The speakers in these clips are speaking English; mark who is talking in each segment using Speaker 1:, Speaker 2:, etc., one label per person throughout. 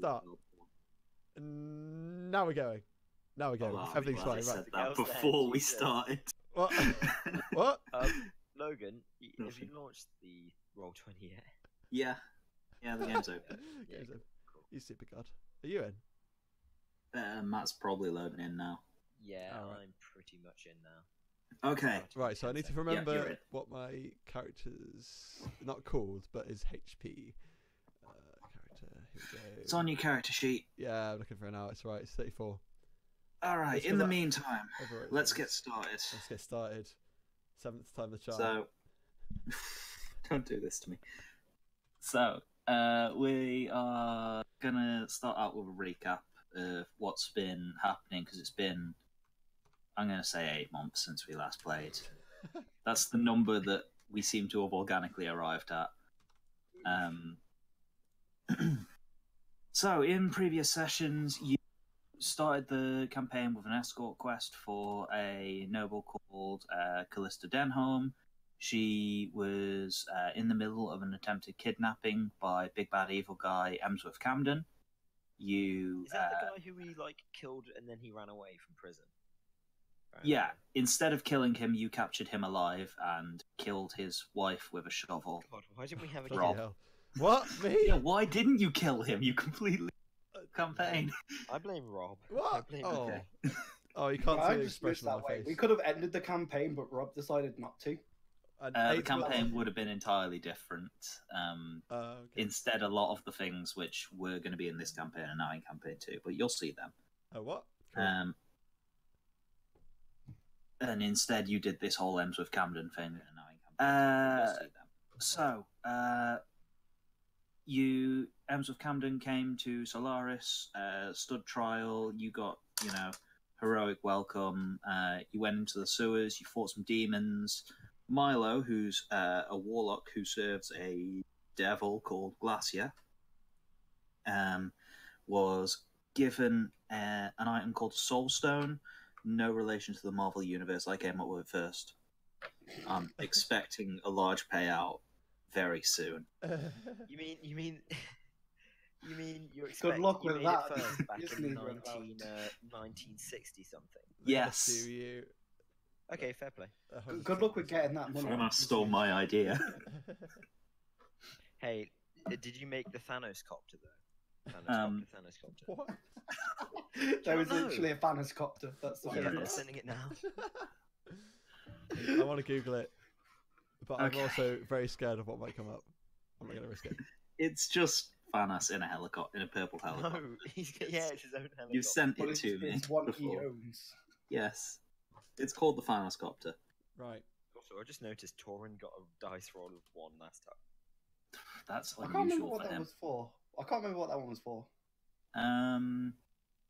Speaker 1: Start. Now we're going. Now we're going.
Speaker 2: Oh,
Speaker 1: Everything's fine.
Speaker 2: I said
Speaker 1: Right.
Speaker 2: that before we started.
Speaker 1: What? What?
Speaker 3: Logan, have you launched the Roll20 yet?
Speaker 2: Yeah. Yeah, the game's open.
Speaker 1: Game's open. You super god. Are you in?
Speaker 2: Matt's probably loading in now.
Speaker 3: Yeah,
Speaker 1: Alright.
Speaker 3: I'm pretty much in now.
Speaker 2: Okay.
Speaker 1: Right, so I need to
Speaker 2: you're
Speaker 1: remember
Speaker 2: in.
Speaker 1: what my character's not called, but is HP. Character. Here we go.
Speaker 2: It's on your character sheet.
Speaker 1: Yeah, I'm looking for it now. It's right. It's 34.
Speaker 2: Alright,
Speaker 1: Let's
Speaker 2: in
Speaker 1: go
Speaker 2: the
Speaker 1: back.
Speaker 2: meantime,
Speaker 1: Overwrite
Speaker 2: let's
Speaker 1: things.
Speaker 2: get started.
Speaker 1: Let's get started. 7th time the charm.
Speaker 2: So, don't do this to me. So, we are gonna start out with a recap of what's been happening, because it's been, I'm gonna say 8 months since we last played. That's the number that we seem to have organically arrived at. So, in previous sessions, you started the campaign with an escort quest for a noble called Callista Denholm. She was in the middle of an attempted kidnapping by big bad evil guy Emsworth Camden. You
Speaker 3: Is that the guy who we killed and then he ran away from prison?
Speaker 2: yeah, instead of killing him, you captured him alive and killed his wife with a shovel.
Speaker 3: God, why didn't we have a
Speaker 1: Bloody
Speaker 2: Rob.
Speaker 1: hell. What? Me?
Speaker 2: Yeah, why didn't you kill him? You completely campaign.
Speaker 3: I blame Rob. I
Speaker 1: What?
Speaker 3: blame
Speaker 1: Oh.
Speaker 2: Okay.
Speaker 1: Oh, you can't
Speaker 4: I
Speaker 1: see the
Speaker 4: just missed
Speaker 1: expression on
Speaker 4: that
Speaker 1: my
Speaker 4: way.
Speaker 1: face.
Speaker 4: We could have ended the campaign, but Rob decided not to.
Speaker 1: And
Speaker 2: The
Speaker 1: 8
Speaker 2: campaign would have been entirely different.
Speaker 1: Okay.
Speaker 2: Instead, a lot of the things which were going to be in this campaign are now in campaign 2, but you'll see them.
Speaker 1: Oh, what? Cool.
Speaker 2: And instead, you did this whole Emsworth Camden thing, and now in campaign 2, you'll see them. So, Emsworth Camden came to Solaris, stood trial. You got, heroic welcome. You went into the sewers. You fought some demons. Milo, who's a warlock who serves a devil called Glacier, was given an item called Soul Stone. No relation to the Marvel Universe. I came up with it first. I'm expecting a large payout very soon.
Speaker 3: You mean you expect
Speaker 4: Good luck
Speaker 3: you
Speaker 4: with
Speaker 3: made
Speaker 4: that.
Speaker 3: it first back
Speaker 4: Just
Speaker 3: in
Speaker 4: leave it about.
Speaker 3: 1960 something?
Speaker 2: Yes.
Speaker 1: Do you?
Speaker 3: Okay, fair play.
Speaker 4: Good luck with getting that money.
Speaker 2: Someone stole my idea.
Speaker 3: Hey, did you make the Thanos copter though? Thanos copter.
Speaker 1: What?
Speaker 4: There was
Speaker 3: No.
Speaker 4: literally a Thanos copter. That's the
Speaker 3: Yeah, I'm
Speaker 4: difference.
Speaker 3: sending it now.
Speaker 1: I want to Google it, but I'm
Speaker 2: Okay.
Speaker 1: also very scared of what might come up. I'm not going to risk it.
Speaker 2: It's just Thanos in a helicopter, in a purple helicopter.
Speaker 3: No, it's his own helicopter.
Speaker 2: You sent
Speaker 4: But
Speaker 2: it to me
Speaker 4: it's one he
Speaker 2: before.
Speaker 4: owns.
Speaker 2: Yes. It's called the Thanos Copter.
Speaker 1: Right.
Speaker 3: Also, I just noticed Torin got a dice roll of 1 last time.
Speaker 2: That's
Speaker 4: I can't remember
Speaker 2: unusual
Speaker 4: what
Speaker 2: for
Speaker 4: that
Speaker 2: him.
Speaker 4: was for. I can't remember what that one was for.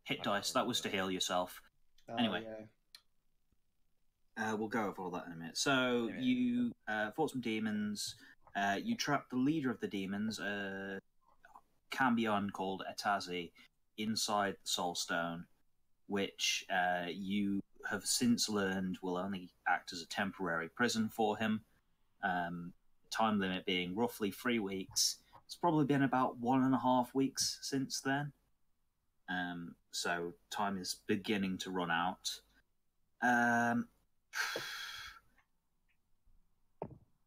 Speaker 2: Hit dice. That was to heal yourself. Anyway.
Speaker 4: Yeah.
Speaker 2: We'll go over all that in a minute. So
Speaker 3: Anyway.
Speaker 2: you fought some demons. You trapped the leader of the demons, Cambion called Etazi, inside the Soul Stone, which you have since learned will only act as a temporary prison for him. Time limit being roughly 3 weeks. It's probably been about 1.5 weeks since then. So time is beginning to run out.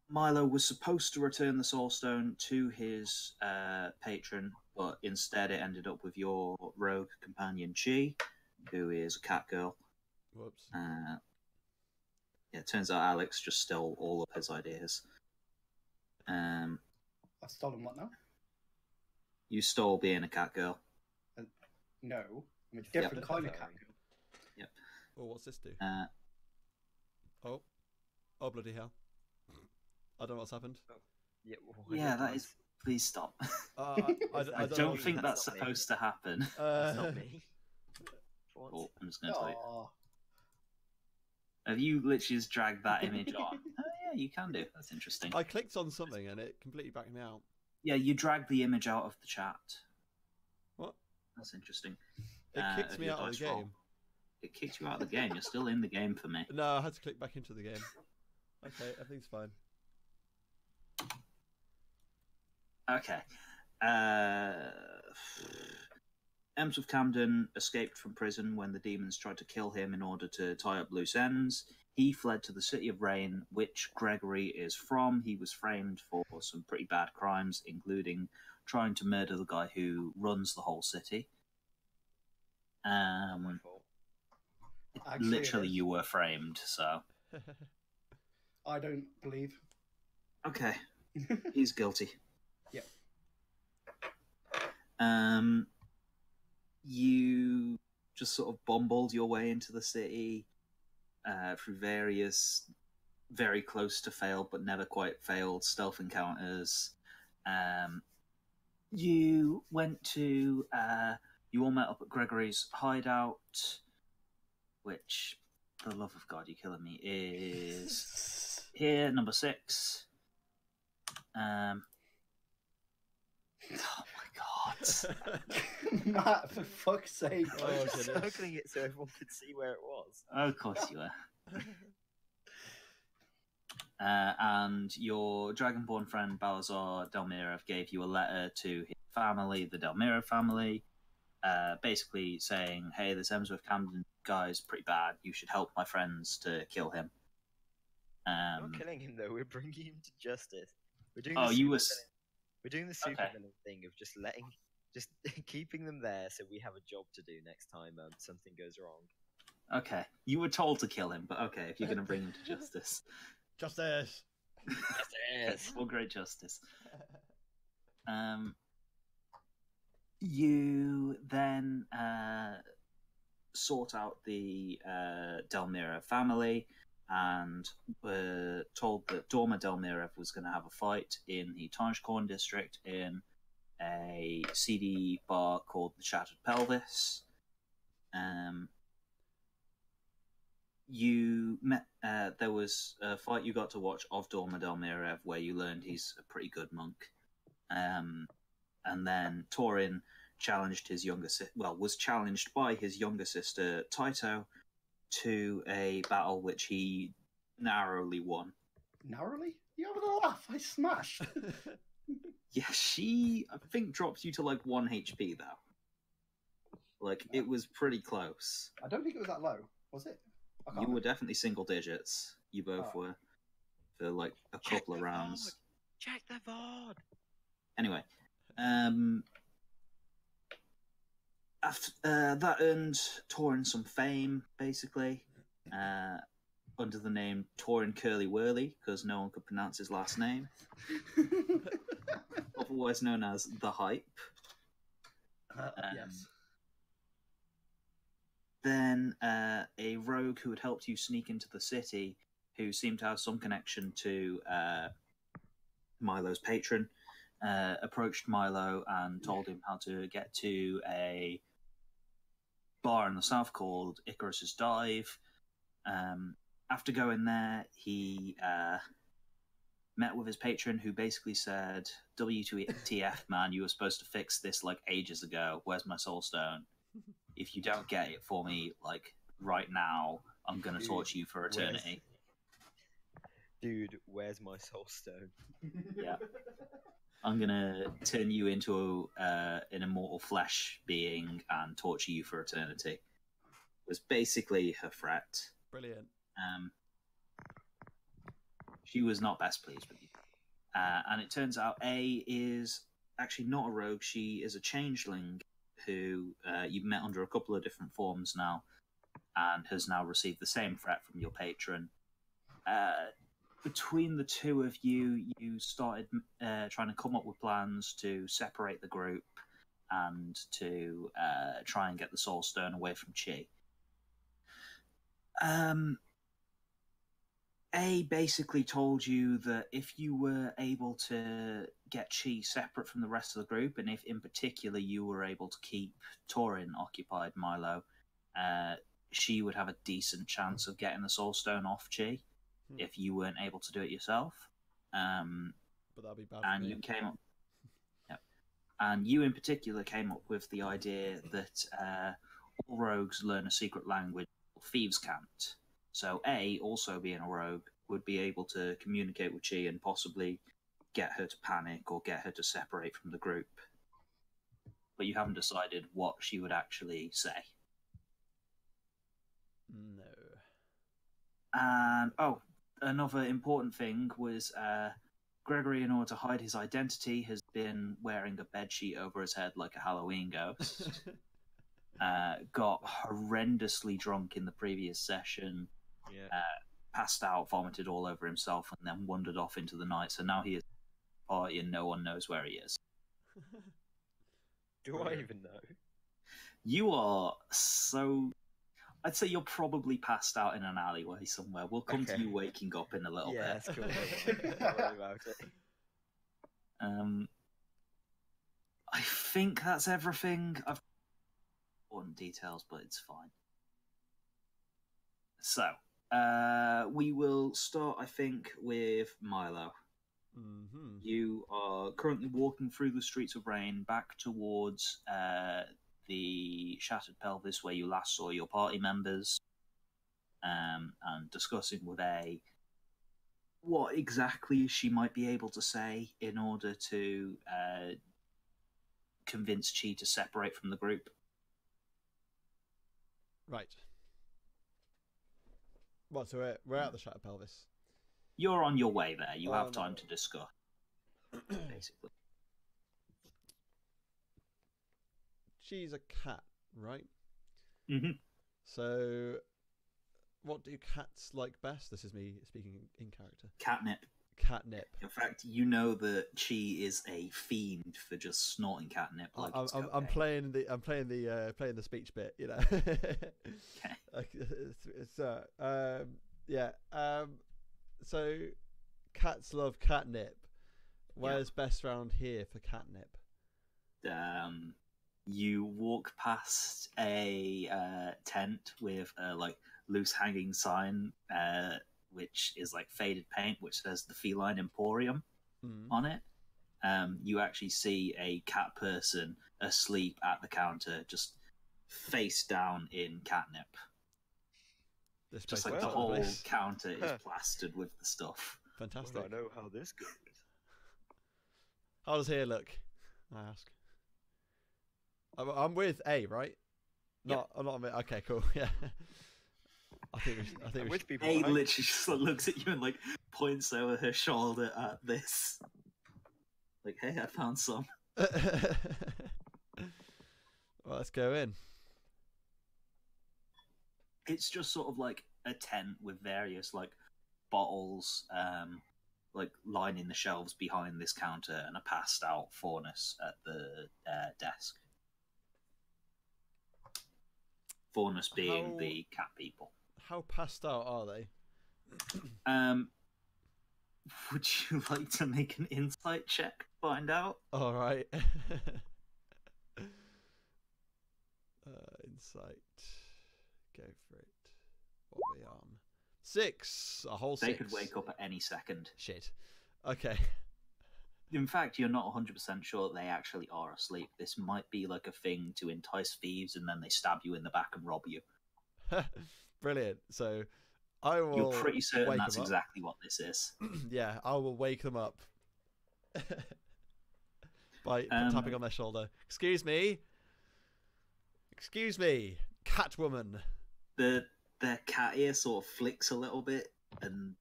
Speaker 2: Milo was supposed to return the Soul Stone to his patron, but instead it ended up with your rogue companion Chi, who is a cat girl.
Speaker 1: Whoops.
Speaker 2: Yeah, it turns out Alex just stole all of his ideas.
Speaker 4: I've stolen what now?
Speaker 2: You stole being a cat girl.
Speaker 4: No. I'm a different kind of cat girl.
Speaker 1: Well, what's this do?
Speaker 2: Uh,
Speaker 1: Oh, bloody hell. I don't know what's happened.
Speaker 3: Yeah,
Speaker 2: yeah, that is. Please stop.
Speaker 1: I
Speaker 2: I
Speaker 1: don't
Speaker 2: don't
Speaker 1: know.
Speaker 2: think that's
Speaker 3: That's not me.
Speaker 2: supposed to happen.
Speaker 3: That's not me. For once.
Speaker 2: Oh, I'm just going to tell you.
Speaker 4: Aw.
Speaker 2: Have you literally just dragged that image on? Oh, yeah, you can do. That's interesting.
Speaker 1: I clicked on something and it completely backed me out.
Speaker 2: Yeah, you dragged the image out of the chat.
Speaker 1: What?
Speaker 2: That's interesting.
Speaker 1: It kicked
Speaker 2: of
Speaker 1: me
Speaker 2: your
Speaker 1: out of the
Speaker 2: dice roll.
Speaker 1: game.
Speaker 2: It kicked you out of the game. You're still in the game for me.
Speaker 1: No, I had to click back into the game. Okay, everything's fine.
Speaker 2: Okay. Ems of Camden escaped from prison when the demons tried to kill him in order to tie up loose ends. He fled to the City of Rain, which Gregory is from. He was framed for some pretty bad crimes, including trying to murder the guy who runs the whole city.
Speaker 3: Not my fault.
Speaker 4: Actually,
Speaker 2: Literally, you were framed, so...
Speaker 4: I don't believe.
Speaker 2: Okay, he's guilty.
Speaker 4: Yep.
Speaker 2: You just sort of bumbled your way into the city through various, very close to failed but never quite failed stealth encounters. You went to, you all met up at Gregory's hideout, which, for the love of God, you're killing me, is here, number 6. Oh my God.
Speaker 4: Matt, for fuck's sake.
Speaker 3: I was just circling it so everyone could see where it was.
Speaker 2: Of course you were. And your Dragonborn friend Balazar Delmirov gave you a letter to his family, the Delmirov family, basically saying, hey, this Emsworth Camden guy is pretty bad. You should help my friends to kill him.
Speaker 3: We're not killing him, though. We're bringing him to justice. We're doing We're doing the supervillain thing of just keeping them there so we have a job to do next time something goes wrong.
Speaker 2: Okay. You were told to kill him, but okay, if you're going to bring him to justice.
Speaker 1: Justice!
Speaker 3: Justice!
Speaker 2: For great justice. You then sort out the Delmira family and were told that Dorma Delmirov was going to have a fight in the Tanjkorn district in a seedy bar called the Shattered Pelvis. You met. There was a fight you got to watch of Dorma Delmirov where you learned he's a pretty good monk. And then Torin challenged his was challenged by his younger sister Taito to a battle which he narrowly won.
Speaker 4: Narrowly? You having a laugh? I smashed.
Speaker 2: Yeah, she, I think, dropped you to like 1 HP, though. Like, it was pretty close.
Speaker 4: I don't think it was that low, was it?
Speaker 2: You were definitely single digits. You both were. For like a couple of rounds.
Speaker 3: Check the VOD!
Speaker 2: Anyway, after that earned Torin some fame, basically, under the name Torin Curly Whirly, because no one could pronounce his last name. Otherwise known as The Hype.
Speaker 4: Yes.
Speaker 2: Then a rogue who had helped you sneak into the city, who seemed to have some connection to Milo's patron, approached Milo and told him how to get to a bar in the south called Icarus's Dive. After going there, he met with his patron, who basically said, WTF, man, you were supposed to fix this like ages ago. Where's my soul stone? If you don't get it for me, like, right now, I'm going to torture you for eternity.
Speaker 3: Dude, where's my soul stone?
Speaker 2: Yeah. I'm going to turn you into an immortal flesh being and torture you for eternity. Was basically her threat.
Speaker 1: Brilliant.
Speaker 2: She was not best pleased with you. And it turns out A is actually not a rogue. She is a changeling who you've met under a couple of different forms now and has now received the same threat from your patron. Between the two of you, you started trying to come up with plans to separate the group and to try and get the Soul Stone away from Chi. A basically told you that if you were able to get Chi separate from the rest of the group, and if in particular you were able to keep Torin occupied, Milo, she would have a decent chance of getting the Soul Stone off Chi if you weren't able to do it yourself.
Speaker 1: But that'd be bad
Speaker 2: and
Speaker 1: for me.
Speaker 2: you came up, yep. And you in particular came up with the idea that all rogues learn a secret language called Thieves' Cant. So A, also being a rogue, would be able to communicate with Chi and possibly get her to panic or get her to separate from the group. but you haven't decided what she would actually say.
Speaker 1: No.
Speaker 2: And another important thing was Gregory, in order to hide his identity, has been wearing a bedsheet over his head like a Halloween ghost. Got horrendously drunk in the previous session.
Speaker 3: Yeah.
Speaker 2: Passed out, vomited all over himself, and then wandered off into the night. So now he is at the party and no one knows where he is.
Speaker 3: Do I even know?
Speaker 2: You are so... I'd say you're probably passed out in an alleyway somewhere. We'll come to you waking up in a little bit.
Speaker 3: Yeah, that's cool. Don't worry about it.
Speaker 2: I think that's everything. I've important details, but it's fine. So, we will start, I think, with Milo.
Speaker 1: Mm-hmm.
Speaker 2: You are currently walking through the streets of Rain back towards the Shattered Pelvis where you last saw your party members, and discussing with A what exactly she might be able to say in order to convince Chi to separate from the group.
Speaker 1: Right. Well, so we're at the Shattered Pelvis.
Speaker 2: You're on your way there. You have time to discuss, basically.
Speaker 1: She's a cat, right?
Speaker 2: Mm-hmm.
Speaker 1: So, what do cats like best? This is me speaking in character.
Speaker 2: Catnip.
Speaker 1: Catnip.
Speaker 2: In fact, you know that Chi is a fiend for just snorting catnip. Like
Speaker 1: I'm playing the speech bit, you know.
Speaker 2: Okay.
Speaker 1: So, cats love catnip. Where's best round here for catnip?
Speaker 2: You walk past a tent with a loose hanging sign, which is like faded paint, which says the Feline Emporium on it. You actually see a cat person asleep at the counter, just face down in catnip. Just like the whole counter is plastered with the stuff.
Speaker 1: Fantastic.
Speaker 3: Well, I know how this goes.
Speaker 1: How does here look? I ask. I'm with A, right?
Speaker 2: Yep.
Speaker 1: I'm not. Okay, cool. Yeah. I think
Speaker 3: with people.
Speaker 2: A literally just looks at you and points over her shoulder at this. Like, hey, I found some.
Speaker 1: Well, let's go in.
Speaker 2: It's just sort of like a tent with various bottles, lining the shelves behind this counter, and a passed out Faunus at the desk. Faunus being the cat people.
Speaker 1: How passed out are they?
Speaker 2: Would you like to make an insight check to find out?
Speaker 1: All right. Insight. Go for it. What are we on? 6. A whole 6.
Speaker 2: They could wake up at any second.
Speaker 1: Shit. Okay.
Speaker 2: In fact, you're not 100% sure they actually are asleep. This might be like a thing to entice thieves, and then they stab you in the back and rob you.
Speaker 1: Brilliant. So I will.
Speaker 2: You're pretty certain that's exactly what this is.
Speaker 1: Yeah, I will wake them up by tapping on their shoulder. Excuse me, Catwoman.
Speaker 2: Their cat ear sort of flicks a little bit, and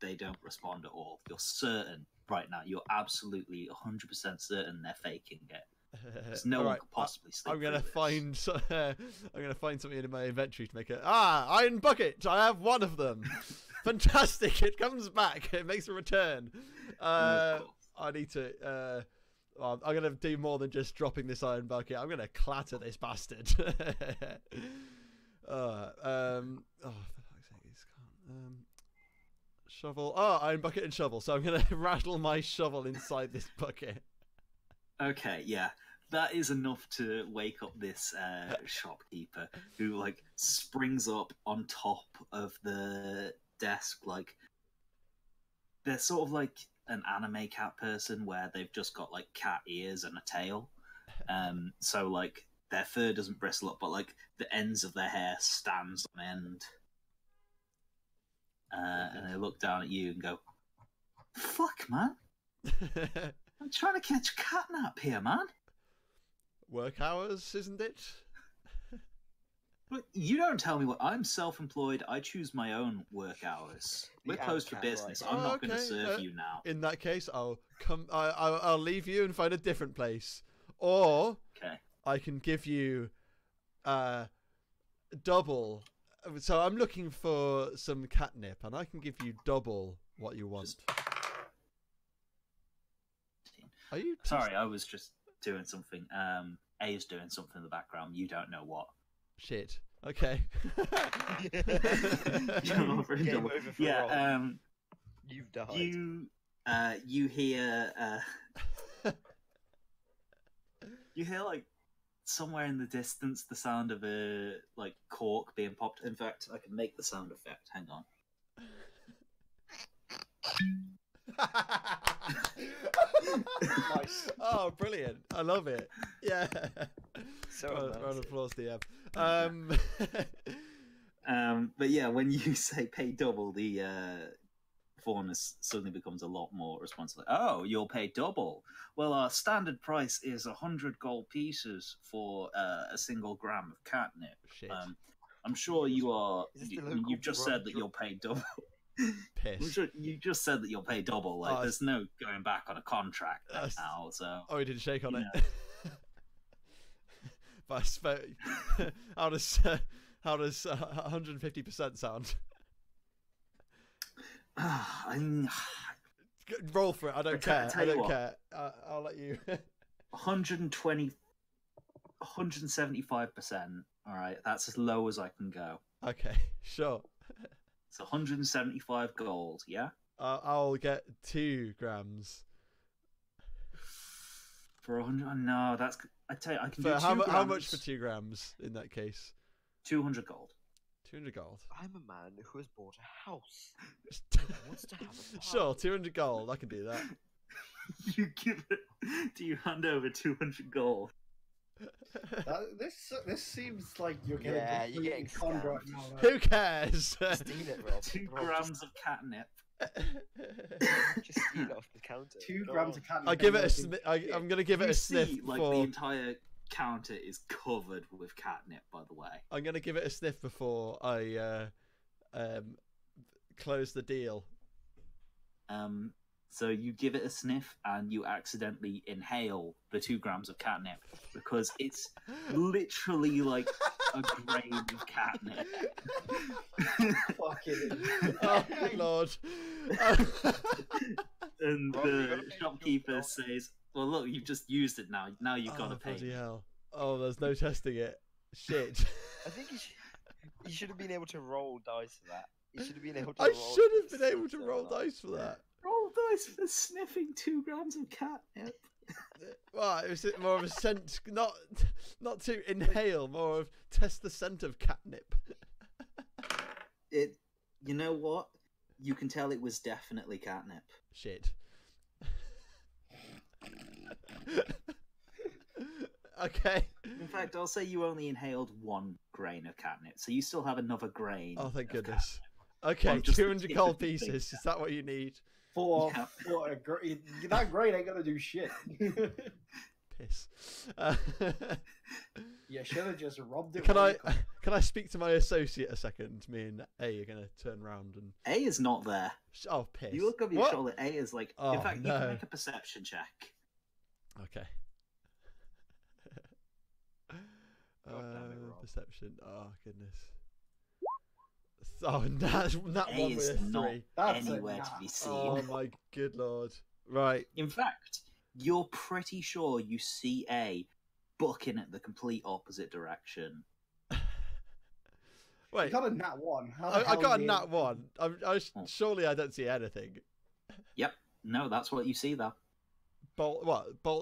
Speaker 2: they don't respond at all. You're certain right now. You're absolutely 100% certain they're faking it. Because no one could possibly sleep.
Speaker 1: I'm gonna find something in my inventory to make it. Iron bucket. I have one of them. Fantastic! It comes back. It makes a return. I need to. I'm gonna do more than just dropping this iron bucket. I'm gonna clatter this bastard. For fuck's sake, this can't. Shovel. Iron bucket and shovel. So I'm gonna rattle my shovel inside this bucket.
Speaker 2: Okay, yeah. That is enough to wake up this shopkeeper who springs up on top of the desk. They're sort of like an anime cat person where they've just got cat ears and a tail. So their fur doesn't bristle up, but the ends of their hair stands on end. And they look down at you and go, "Fuck, man. I'm trying to catch a catnap here, man."
Speaker 1: work hours, isn't it?
Speaker 2: But you don't tell me what. I'm self-employed. I choose my own work hours. We're closed for business. Right. I'm not going to serve you now.
Speaker 1: In that case, I'll come. I'll leave you and find a different place, or I can give you double. So I'm looking for some catnip, and I can give you double what you want. Are you?
Speaker 2: Sorry, I was just doing something. A is doing something in the background. You don't know what.
Speaker 1: Shit. Okay.
Speaker 2: Yeah.
Speaker 3: You've died.
Speaker 2: You hear you hear like somewhere in the distance the sound of a like cork being popped. In fact, I can make the sound effect. Hang on.
Speaker 1: Nice. Oh, brilliant! I love it. Yeah.
Speaker 3: So
Speaker 1: round of applause, DM.
Speaker 2: But yeah, when you say pay double, the faunus suddenly becomes a lot more responsive. Oh, you'll pay double. Well, our standard price is 100 gold pieces for a single gram of catnip.
Speaker 1: Shit.
Speaker 2: I'm sure you are. You've just said that you'll pay double.
Speaker 1: Piss.
Speaker 2: I'm sure you just said that you'll pay double. Like, there's no going back on a contract now. So.
Speaker 1: Oh, he didn't shake on it. But I suppose, how does 150% sound? Roll for it. I don't care. I don't care. I'll let you.
Speaker 2: 120, 175%. All right, that's as low as I can go.
Speaker 1: Okay, sure.
Speaker 2: It's 175 gold. Yeah.
Speaker 1: I'll get 2 grams.
Speaker 2: For 100? No, that's. I tell you, I can do 2
Speaker 1: grams. How
Speaker 2: grams.
Speaker 1: much for 2 grams in that case?
Speaker 2: 200 gold.
Speaker 1: 200 gold.
Speaker 3: I'm a man who has bought a house. Wants to have a
Speaker 1: sure, 200 gold. I can do that.
Speaker 2: You give it. Do you hand over 200 gold?
Speaker 4: This seems like you're getting
Speaker 3: you're getting
Speaker 4: conned right now.
Speaker 1: Who cares?
Speaker 3: Steal it, Rob.
Speaker 2: 2 grams of catnip.
Speaker 3: Just steal it off the counter.
Speaker 4: 2 grams of catnip.
Speaker 1: I give it a sniff. I'm gonna give it a sniff.
Speaker 2: Like the entire counter is covered with catnip. By the way,
Speaker 1: I'm gonna give it a sniff before I close the deal.
Speaker 2: So you give it a sniff and you accidentally inhale the 2 grams of catnip because it's literally like a grain of catnip.
Speaker 4: Fucking.
Speaker 1: Oh Lord.
Speaker 2: And the shopkeeper says, "Well, look, you've just used it now. Now you've got to pay."
Speaker 1: Bloody hell. Oh, there's no testing it. Shit.
Speaker 3: I think you should have been able to roll dice for that. You should have been able to.
Speaker 1: I should have been able to roll dice for that.
Speaker 2: Roll dice for sniffing 2 grams of catnip.
Speaker 1: Well, it was more of a scent, not to inhale, more of test the scent of catnip.
Speaker 2: You know what? You can tell it was definitely catnip.
Speaker 1: Shit. Okay.
Speaker 2: In fact, I'll say you only inhaled 1 grain of catnip, so you still have another grain.
Speaker 1: Oh, thank goodness.
Speaker 2: Catnip.
Speaker 1: Okay, 200 gold pieces. Is that what you need?
Speaker 4: That grain ain't gonna do shit.
Speaker 1: Piss.
Speaker 4: You should have just robbed it.
Speaker 1: Can I speak to my associate a second? Me and A are gonna turn around and.
Speaker 2: A is not there.
Speaker 1: Oh, piss.
Speaker 2: You look over your shoulder. A is like.
Speaker 1: Oh,
Speaker 2: in fact,
Speaker 1: no.
Speaker 2: you can make a perception check.
Speaker 1: Okay. Perception. Oh goodness. Oh, that one with a 3.
Speaker 2: That's anywhere to be seen.
Speaker 1: Oh my good lord! Right.
Speaker 2: In fact, you're pretty sure you see A booking at the complete opposite direction.
Speaker 1: Wait.
Speaker 4: You got a nat 1.
Speaker 1: I got a nat 1. Surely I don't see anything.
Speaker 2: Yep. No, that's what you see there.
Speaker 1: Bolt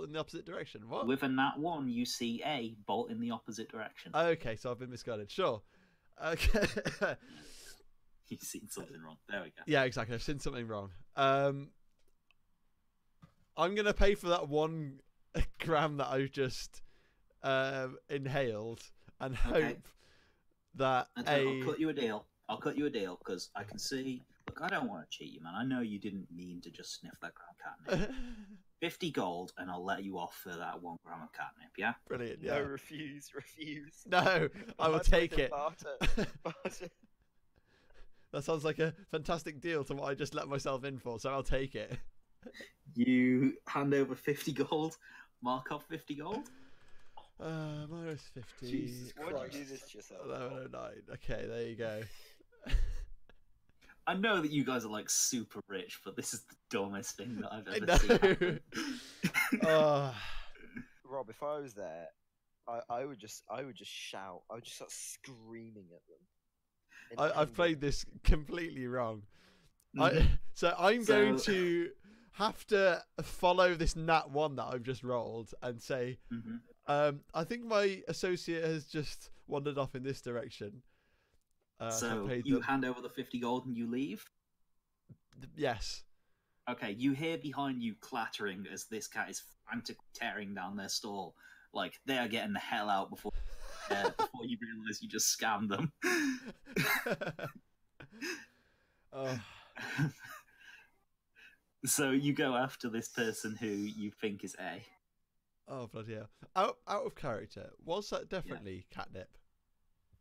Speaker 1: in the opposite direction. What?
Speaker 2: With a nat 1, you see A bolt in the opposite direction.
Speaker 1: Okay, so I've been misguided. Sure. Okay.
Speaker 2: You've seen something wrong. There we go.
Speaker 1: Yeah, exactly. I've seen something wrong. I'm gonna pay for that 1 gram that I've just inhaled and hope that
Speaker 2: I'll cut you a deal. I'll cut you a deal because I can see. Look, I don't want to cheat you, man. I know you didn't mean to just sniff that gram catnip. 50 gold, and I'll let you off for that 1 gram of catnip, yeah?
Speaker 1: Brilliant, yeah.
Speaker 3: No, refuse.
Speaker 1: No, I will take it.
Speaker 3: Barter.
Speaker 1: That sounds like a fantastic deal to what I just let myself in for, so I'll take it.
Speaker 2: You hand over 50 gold, mark off 50 gold.
Speaker 1: Minus 50.
Speaker 3: Jesus Christ. Why did you do this to yourself?
Speaker 1: 1109. Okay, there you go.
Speaker 2: I know that you guys are like super rich, but this is the dumbest thing that I've ever seen.
Speaker 3: Rob, if I was there, I would just shout. I would just start screaming at them.
Speaker 1: I've played this completely wrong. So I'm going to have to follow this nat 1 that I've just rolled and say, I think my associate has just wandered off in this direction.
Speaker 2: So you hand over the 50 gold and you leave?
Speaker 1: Yes.
Speaker 2: Okay, you hear behind you clattering as this cat is frantically tearing down their stall. Like, they are getting the hell out before you realise you just scammed them. So you go after this person who you think is A.
Speaker 1: Oh, bloody hell. Out of character, was that definitely catnip?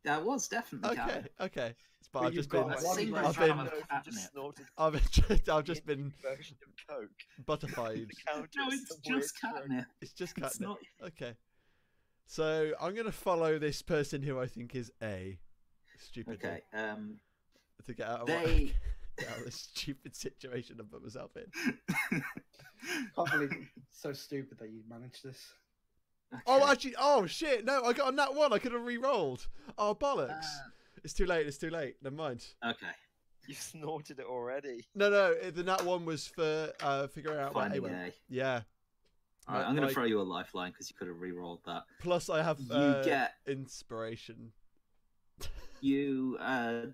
Speaker 2: That was definitely catnip.
Speaker 1: Okay. But I've just been
Speaker 3: version of Coke.
Speaker 1: Butterfied.
Speaker 2: No, it's just catnip.
Speaker 1: It's just catnip. Okay. So I'm gonna follow this person who I think is A. Stupid.
Speaker 2: Okay.
Speaker 1: To get out of this stupid situation I put myself in.
Speaker 4: Can't believe it's so stupid that you managed this.
Speaker 1: Okay. Oh, actually, oh shit! No, I got on that 1. I could have re-rolled. Oh bollocks! It's too late. It's too late. Never mind.
Speaker 2: Okay.
Speaker 3: You snorted it already.
Speaker 1: No. The nat 1 was for figuring out
Speaker 2: finding
Speaker 1: what
Speaker 2: A.
Speaker 1: Yeah.
Speaker 2: All right, I'm going to throw you a lifeline because you could have re-rolled that.
Speaker 1: Plus, I have inspiration.
Speaker 2: You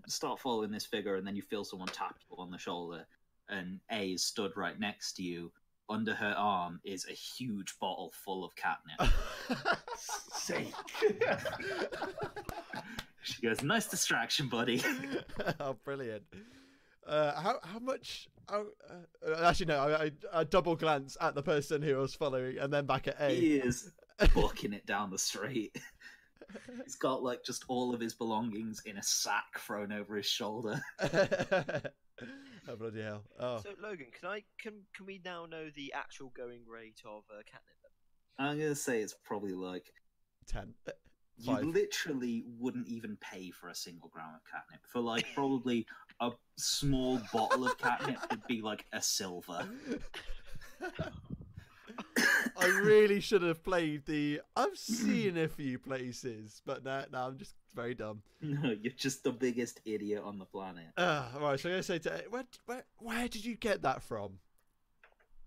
Speaker 2: start following this figure, and then you feel someone tap you on the shoulder, and A is stood right next to you. Under her arm is a huge bottle full of catnip.
Speaker 4: Sick.
Speaker 2: She goes, "Nice distraction, buddy."
Speaker 1: Oh, brilliant. How much? Actually, no. I double glance at the person who I was following, and then back at A.
Speaker 2: He is booking it down the street. He's got like just all of his belongings in a sack thrown over his shoulder.
Speaker 1: Oh, bloody hell! Oh.
Speaker 3: So Logan, can we now know the actual going rate of catnip?
Speaker 2: I'm gonna say it's probably like
Speaker 1: 10.
Speaker 2: You literally wouldn't even pay for a single gram of catnip. For like probably a small bottle of catnip would be like a silver.
Speaker 1: I really should have played I've seen a few places, but no, I'm just very dumb.
Speaker 2: No, you're just the biggest idiot on the planet.
Speaker 1: Right, so I'm gonna say where did you get that from?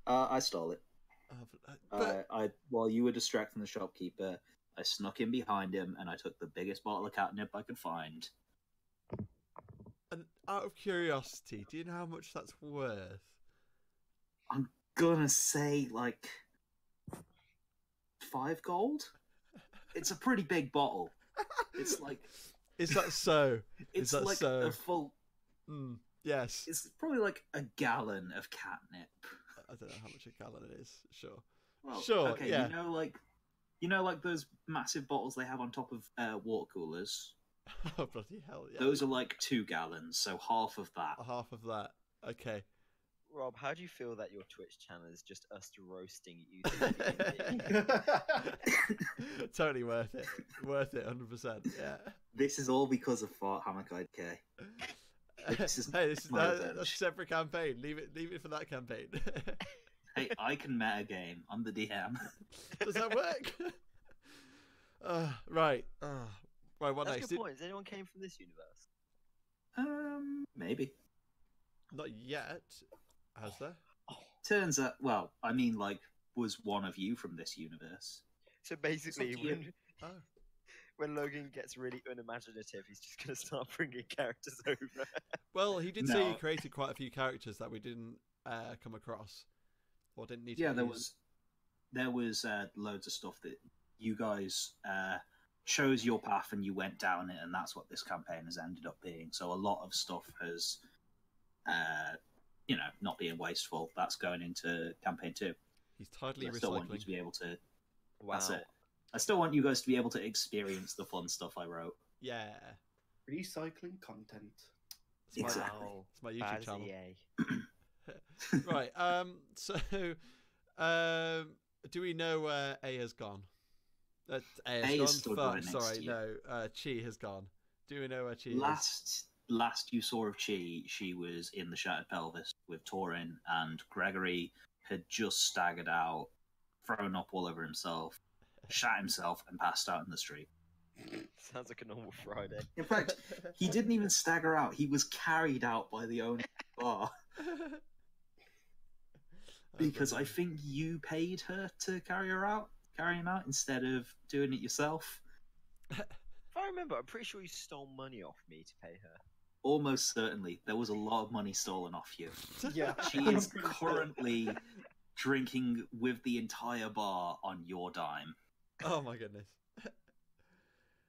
Speaker 2: I stole it. While you were distracting the shopkeeper, I snuck in behind him and I took the biggest bottle of catnip I could find.
Speaker 1: And out of curiosity, do you know how much that's worth?
Speaker 2: I'm gonna say like 5 gold. It's a pretty big bottle. It's like.
Speaker 1: Is that so?
Speaker 2: It's like a full.
Speaker 1: Yes.
Speaker 2: It's probably like a gallon of catnip.
Speaker 1: I don't know how much a gallon it is. Sure.
Speaker 2: Well,
Speaker 1: sure.
Speaker 2: Okay.
Speaker 1: Yeah.
Speaker 2: You know, like those massive bottles they have on top of water coolers.
Speaker 1: Oh bloody hell! Yeah.
Speaker 2: Those are like 2 gallons, so half of that.
Speaker 1: Half of that. Okay.
Speaker 3: Rob, how do you feel that your Twitch channel is just us roasting you?
Speaker 1: Totally worth it. Worth it, 100%. Yeah.
Speaker 2: This is all because of Fart Hammock IK.
Speaker 1: This is a separate campaign. Leave it for that campaign.
Speaker 2: Hey, I can meta game. I'm the DM.
Speaker 1: Does that work? Right. Right. What
Speaker 3: That's
Speaker 1: next?
Speaker 3: a good point. Has anyone came from this universe?
Speaker 2: Maybe.
Speaker 1: Not yet. Has there?
Speaker 2: Turns out. Well, I mean, like, was one of you from this universe?
Speaker 3: So basically, when Logan gets really unimaginative, he's just going to start bringing characters over.
Speaker 1: Well, he did say he created quite a few characters that we didn't come across. Or didn't need to use.
Speaker 2: There was loads of stuff that you guys chose your path and you went down it, and that's what this campaign has ended up being. So a lot of stuff has, not being wasteful. That's going into campaign 2.
Speaker 1: He's tidily recycling.
Speaker 2: I still want you to be able to.
Speaker 3: Wow.
Speaker 2: That's it. I still want you guys to be able to experience the fun stuff I wrote.
Speaker 1: Yeah.
Speaker 4: Recycling content.
Speaker 2: Exactly.
Speaker 1: It's my YouTube channel.
Speaker 3: EA.
Speaker 1: Right. So, do we know where A has gone? A has gone.
Speaker 2: stood right next
Speaker 1: Sorry,
Speaker 2: to you.
Speaker 1: no. Chi has gone. Do we know where Chi is?
Speaker 2: Last you saw of Chi, she was in the Shattered Pelvis with Torin, and Gregory had just staggered out, thrown up all over himself, shat himself, and passed out in the street.
Speaker 3: Sounds like a normal Friday.
Speaker 2: In fact, he didn't even stagger out. He was carried out by the owner of the bar. Because I think you paid her to carry him out, instead of doing it yourself.
Speaker 3: If I remember, I'm pretty sure you stole money off me to pay her.
Speaker 2: Almost certainly. There was a lot of money stolen off you.
Speaker 4: Yeah.
Speaker 2: She is currently drinking with the entire bar on your dime.
Speaker 1: Oh my goodness.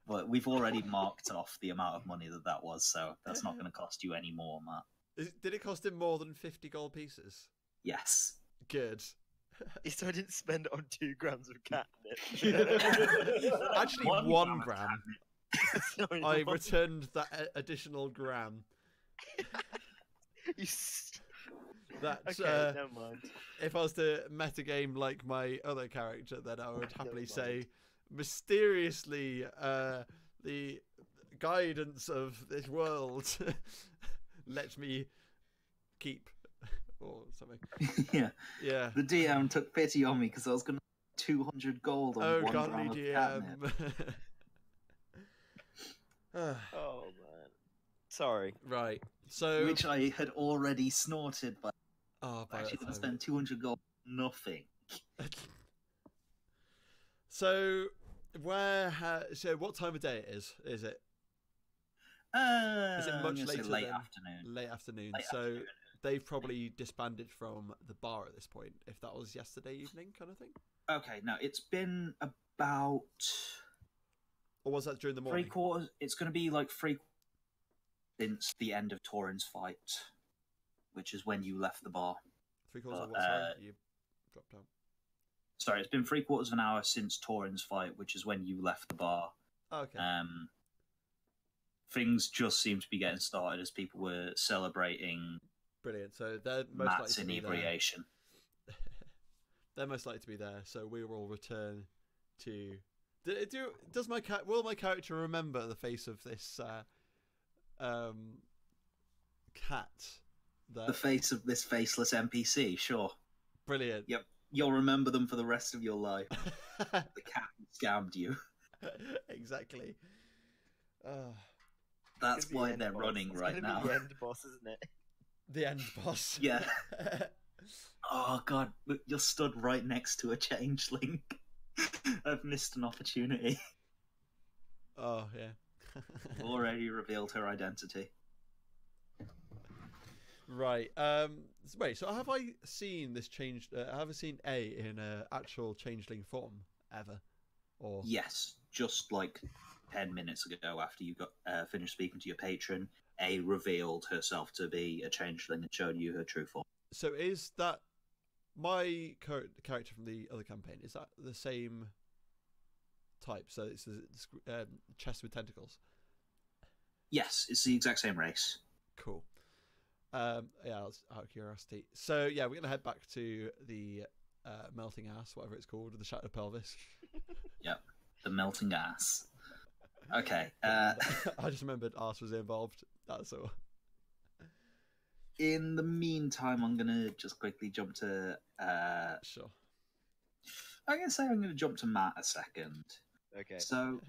Speaker 2: But we've already marked off the amount of money that was, so that's not going to cost you any more, Matt.
Speaker 1: Did it cost him more than 50 gold pieces?
Speaker 2: Yes.
Speaker 1: Good.
Speaker 3: So I didn't spend it on 2 grams of catnip.
Speaker 1: Actually, 1 gram.
Speaker 3: Sorry,
Speaker 1: I returned that additional gram. That
Speaker 3: Okay, never mind.
Speaker 1: if I was to metagame like my other character, then I would happily say, mysteriously, the guidance of this world let me keep, or something.
Speaker 2: Yeah. The DM took pity on me because I was going to 200 gold on 1 gram of catnip.
Speaker 3: Oh man, sorry.
Speaker 1: Right. So
Speaker 2: which I had already snorted, but
Speaker 1: by
Speaker 2: actually going to spend 200 gold on nothing.
Speaker 1: So so what time of day it is? Is it? Is it much later?
Speaker 2: Late afternoon.
Speaker 1: Late afternoon.
Speaker 2: Late
Speaker 1: so
Speaker 2: afternoon.
Speaker 1: they've probably disbanded from the bar at this point. If that was yesterday evening, kind of thing.
Speaker 2: Okay, now it's been about.
Speaker 1: Or was that during the morning?
Speaker 2: 3/4. It's going to be like 3 since the end of Torin's fight, which is when you left the bar.
Speaker 1: 3/4 of what? Sorry, you dropped out.
Speaker 2: Sorry, it's been 3/4 of an hour since Torin's fight, which is when you left the bar.
Speaker 1: Okay.
Speaker 2: Things just seem to be getting started as people were celebrating.
Speaker 1: Brilliant. So they're most
Speaker 2: Matt's
Speaker 1: likely to be
Speaker 2: inebriation.
Speaker 1: there. They're most likely to be there. So we will return to. Will my character remember the face of this cat?
Speaker 2: The face of this faceless NPC, sure.
Speaker 1: Brilliant.
Speaker 2: Yep, you'll remember them for the rest of your life. The cat scammed you.
Speaker 1: Exactly.
Speaker 2: That's why they're running right now.
Speaker 3: The end boss, isn't it?
Speaker 1: The end boss.
Speaker 2: Yeah. Oh god, you're stood right next to a changeling. I've missed an opportunity.
Speaker 1: Oh yeah.
Speaker 2: Already revealed her identity.
Speaker 1: Right. Wait. So have I seen this change? Have I seen A in actual changeling form ever? Or
Speaker 2: yes, just like 10 minutes ago, after you got finished speaking to your patron, A revealed herself to be a changeling and showed you her true form.
Speaker 1: So is that my character from the other campaign? Is that the same type? So it's a chest with tentacles.
Speaker 2: Yes, it's the exact same race.
Speaker 1: Cool. Yeah, out of curiosity. So yeah, we're gonna head back to the melting ass, whatever it's called, the Shattered Pelvis.
Speaker 2: Yep, the melting ass. Okay.
Speaker 1: I just remembered ass was involved. That's all.
Speaker 2: In the meantime, I'm gonna just quickly jump to.
Speaker 1: Sure.
Speaker 2: I'm gonna say I'm gonna jump to Matt a second.
Speaker 3: Okay.
Speaker 2: So,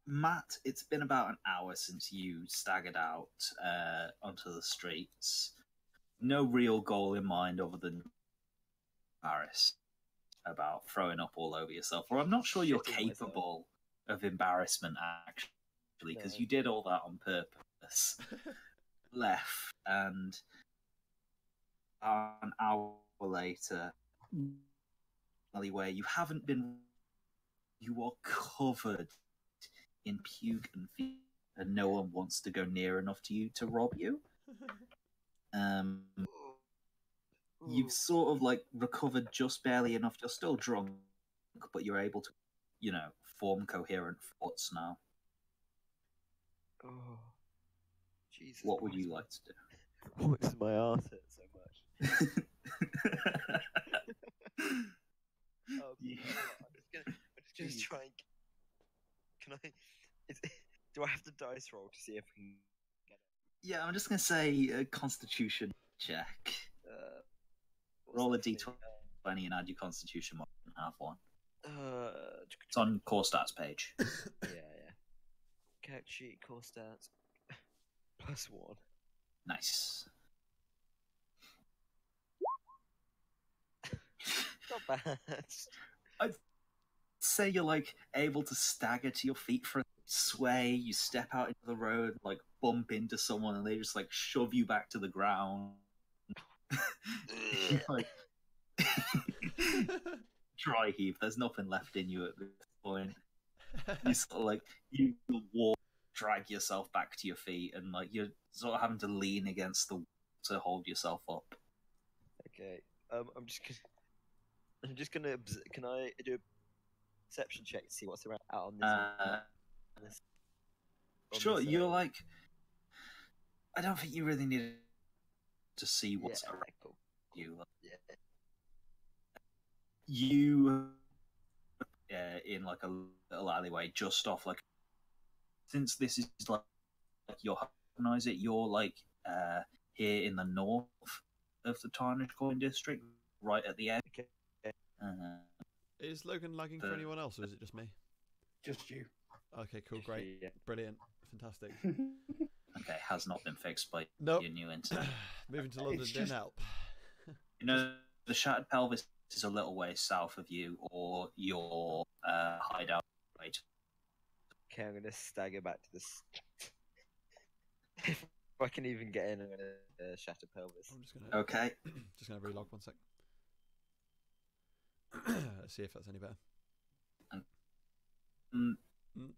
Speaker 2: Matt, it's been about an hour since you staggered out onto the streets. No real goal in mind other than embarrassed about throwing up all over yourself. Or I'm not sure you're capable of embarrassment, actually, because you did all that on purpose. Left, and an hour later, where you haven't been, you are covered in puke and feet, and no one wants to go near enough to you to rob you. you've sort of like recovered just barely enough. You're still drunk, but you're able to, form coherent thoughts now.
Speaker 3: Oh, Jesus!
Speaker 2: What would you like to do?
Speaker 3: Why does my arse hurt so much? I'm just gonna try and. Can I? Do I have to dice roll to see if I can get it?
Speaker 2: Yeah, I'm just gonna say a Constitution check. Roll a d20 and add your Constitution mod and have one. It's on core stats page.
Speaker 3: Yeah. Character sheet, core stats, +1.
Speaker 2: Nice.
Speaker 3: Not bad.
Speaker 2: I'd say you're like able to stagger to your feet for a sway. You step out into the road, like bump into someone, and they just like shove you back to the ground. Like dry heave. There's nothing left in you at this point. You sort of like you walk, drag yourself back to your feet, and like you're sort of having to lean against the wall to hold yourself up.
Speaker 3: Okay. I'm just gonna. Can I do a perception check to see what's around out on this?
Speaker 2: Sure. You're like. I don't think you really need to see what's around you.
Speaker 3: Yeah.
Speaker 2: You in like a little alleyway just off like, since this is like you'll recognize it, you're like here in the north of the Tarnished Coin District, right at the end.
Speaker 3: Okay.
Speaker 1: Is Logan lagging for anyone else, or is it just me?
Speaker 4: Just you.
Speaker 1: Okay, cool, great, brilliant, fantastic.
Speaker 2: Okay, has not been fixed by
Speaker 1: your
Speaker 2: new internet.
Speaker 1: Moving to London didn't help.
Speaker 2: The Shattered Pelvis is a little way south of you, or your hideout. Right.
Speaker 3: Okay, I'm gonna stagger back to this. If I can even get in, I'm gonna shatter pelvis.
Speaker 1: I'm just gonna.
Speaker 2: Okay.
Speaker 1: Just gonna relog 1 sec. Let's see if that's any better.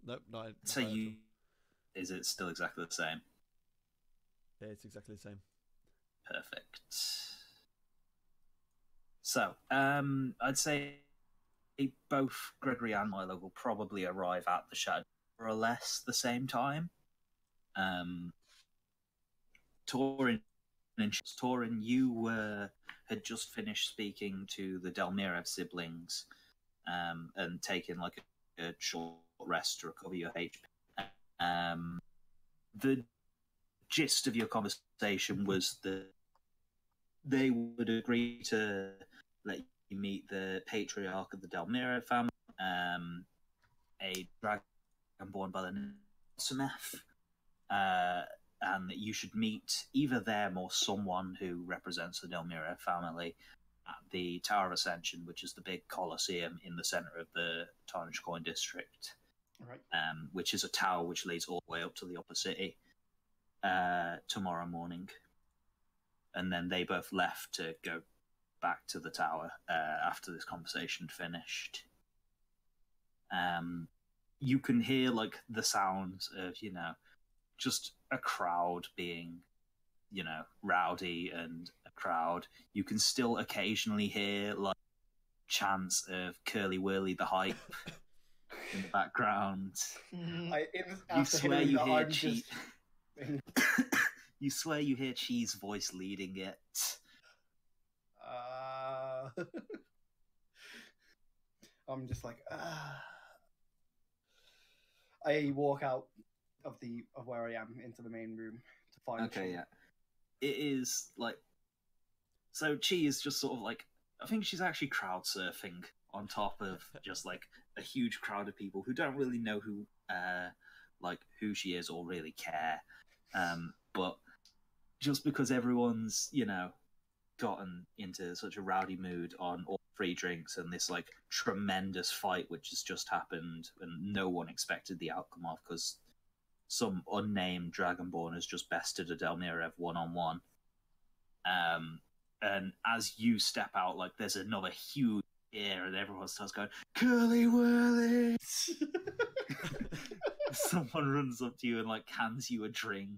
Speaker 1: Nope, not.
Speaker 2: So you. Is it still exactly the same?
Speaker 1: Yeah, it's exactly the same.
Speaker 2: Perfect. So, I'd say both Gregory and Milo will probably arrive at the Shadow more or less the same time. Torin, you had just finished speaking to the Delmirev siblings, and taken like a short rest to recover your HP. The gist of your conversation was that they would agree to let you meet the patriarch of the Delmira family, a dragon born by the name of Semeth, and that you should meet either them or someone who represents the Delmira family at the Tower of Ascension, which is the big Colosseum in the center of the Tarnished Coin District.
Speaker 4: Right.
Speaker 2: Which is a tower which leads all the way up to the upper city tomorrow morning. And then they both left to go back to the tower after this conversation finished. You can hear like the sounds of, just a crowd being, rowdy and a crowd. You can still occasionally hear like chants of Curly Whirly the Hype in the background. You swear you hear you swear you hear Chi's voice leading it.
Speaker 4: I'm just like, I walk out of where I am into the main room to find.
Speaker 2: Okay, yeah. It is like, so Chi is just sort of like, I think she's actually crowd surfing on top of just like a huge crowd of people who don't really know who she is or really care. But just because everyone's, gotten into such a rowdy mood on all free drinks and this like tremendous fight which has just happened and no one expected the outcome of, because some unnamed Dragonborn has just bested a Delmirev one-on-one. And as you step out, like there's another huge ear and everyone starts going, Curly Whirly! Someone runs up to you and like hands you a drink.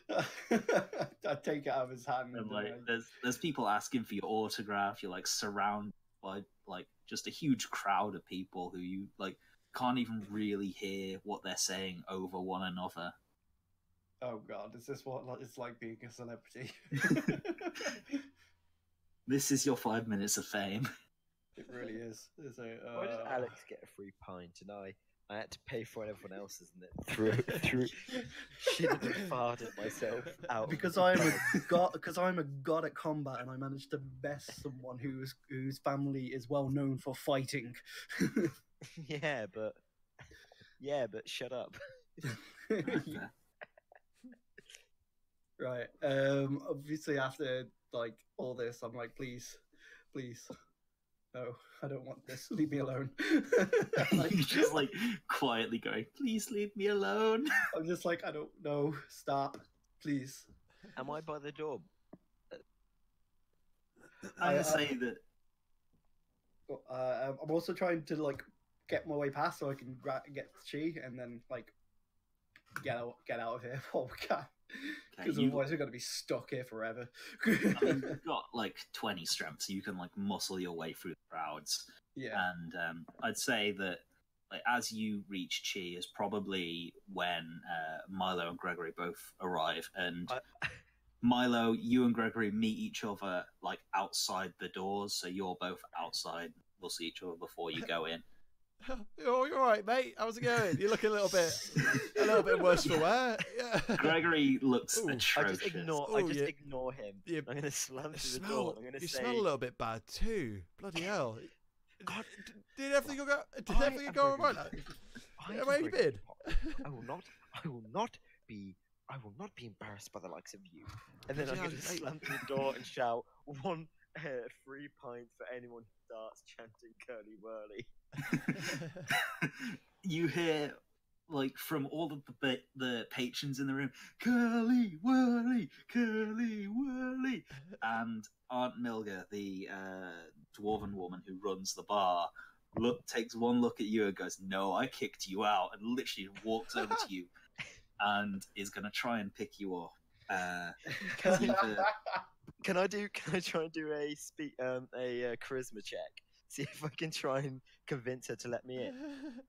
Speaker 4: I take it out of his hand.
Speaker 2: And like, there's people asking for your autograph. You're like surrounded by like just a huge crowd of people who you like can't even really hear what they're saying over one another.
Speaker 4: Oh God, is this what it's like being a celebrity?
Speaker 2: This is your 5 minutes of fame.
Speaker 4: It really is.
Speaker 3: Why did Alex get a free pint and I had to pay for everyone else's, and it through shitted and farted myself out.
Speaker 4: Because I'm a god at combat, and I managed to best someone whose family is well known for fighting.
Speaker 3: Yeah, but shut up.
Speaker 4: Right. Obviously, after like all this, I'm like, please. No, I don't want this. Leave me alone.
Speaker 2: Like, you're just like quietly going, please leave me alone.
Speaker 4: I'm just like, I don't know. Stop, please.
Speaker 3: Am I by the door?
Speaker 2: I'm gonna say that.
Speaker 4: I'm also trying to like get my way past so I can get Chi and then like get out of here while we can. Because otherwise we're going to be stuck here forever.
Speaker 2: I mean, you've got like 20 strength, so you can like muscle your way through the crowds.
Speaker 4: Yeah.
Speaker 2: And I'd say that like as you reach Chi is probably when Milo and Gregory both arrive. And Milo, you and Gregory meet each other like outside the doors, so you're both outside. We'll see each other before you go in.
Speaker 1: Oh, you're all right, mate. How's it going? You look a little bit worse for wear. Yeah.
Speaker 2: Gregory looks atrocious.
Speaker 3: I just ignore him.
Speaker 1: Yeah.
Speaker 3: I'm gonna slam through the door. I'm gonna say,
Speaker 1: smell a little bit bad too. Bloody hell!
Speaker 3: God,
Speaker 1: did everything go all right? Where have you been?
Speaker 3: I will not be embarrassed by the likes of you. And then I'm gonna slam through the door and shout, "1 free pint for anyone who starts chanting curly whirly."
Speaker 2: You hear, like, from all of the patrons in the room, curly whirly, curly whirly, and Aunt Milga, the dwarven woman who runs the bar, takes one look at you and goes, "No, I kicked you out," and literally walks over to you and is gonna try and pick you up.
Speaker 3: Can I try and do a charisma check? See if I can try and convince her to let me in.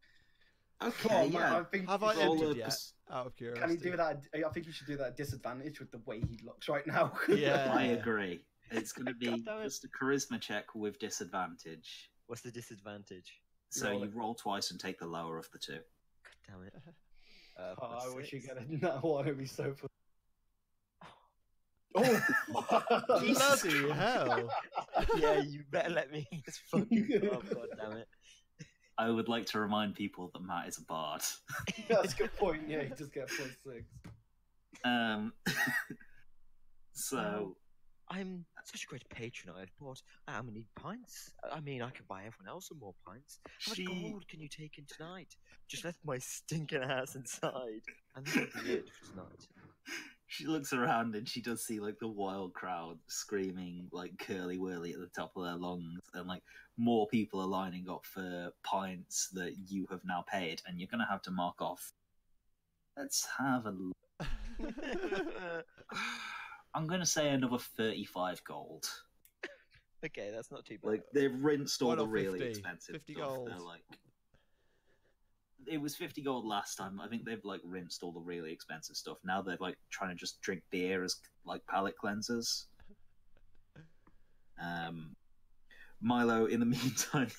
Speaker 2: Okay, yeah.
Speaker 1: Have I entered yet? Out of curiosity.
Speaker 4: Can he do that? I think you should do that at disadvantage with the way he looks right now.
Speaker 1: Yeah,
Speaker 2: I agree. It's going to be just a charisma check with disadvantage.
Speaker 3: What's the disadvantage?
Speaker 2: So you roll twice and take the lower of the two.
Speaker 3: God damn it.
Speaker 4: I wish you got that one. It'd be so fun. Oh,
Speaker 1: bloody hell!
Speaker 3: Yeah, you better let me in this fucking club, god damn it.
Speaker 2: I would like to remind people that Matt is a bard.
Speaker 4: That's a good point. Yeah, he just gets +6.
Speaker 2: So
Speaker 3: I'm such a great patron. I've bought how many pints? I mean, I could buy everyone else some more pints. How much gold can you take in tonight? Just let my stinking ass inside, and that'll be it for tonight.
Speaker 2: She looks around and she does see like the wild crowd screaming like curly whirly at the top of their lungs, and like more people are lining up for pints that you have now paid, and you're gonna have to mark off. Let's have a look. I'm gonna say another 35 gold.
Speaker 3: Okay, that's not too bad.
Speaker 2: Like they've rinsed all the really
Speaker 1: 50?
Speaker 2: expensive
Speaker 1: 50
Speaker 2: stuff.
Speaker 1: gold.
Speaker 2: They're like, it was 50 gold last time. I think they've like rinsed all the really expensive stuff. Now they're like trying to just drink beer as like palate cleansers. Milo, in the meantime,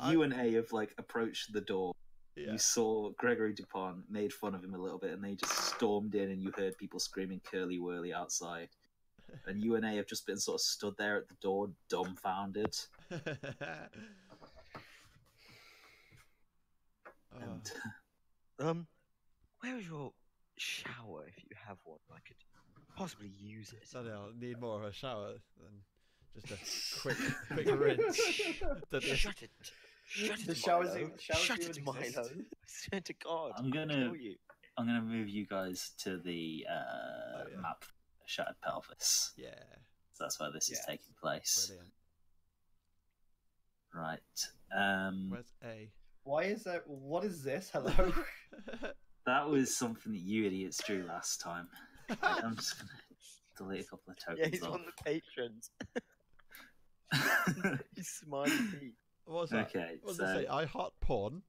Speaker 2: you and A have like approached the door. Yeah. You saw Gregory Dupont, made fun of him a little bit, and they just stormed in, and you heard people screaming curly whirly outside. And you and A have just been sort of stood there at the door, dumbfounded.
Speaker 3: And where is your shower, if you have one? I could possibly use it.
Speaker 1: I need more of a shower than just a quick rinse.
Speaker 3: Shut it. Shut it, Milo. I swear to God.
Speaker 2: I'm gonna move you guys to the map, Shattered Pelvis.
Speaker 1: Yeah.
Speaker 2: So that's where this is taking place.
Speaker 1: Brilliant.
Speaker 2: Right.
Speaker 1: Where's A?
Speaker 4: Why is that? What is this? Hello.
Speaker 2: That was something that you idiots drew last time. I'm just gonna delete a couple of tokens.
Speaker 3: Yeah, he's one of the patrons. He's smiling Pete.
Speaker 1: What's that?
Speaker 2: Okay,
Speaker 1: what does it say? I hot porn.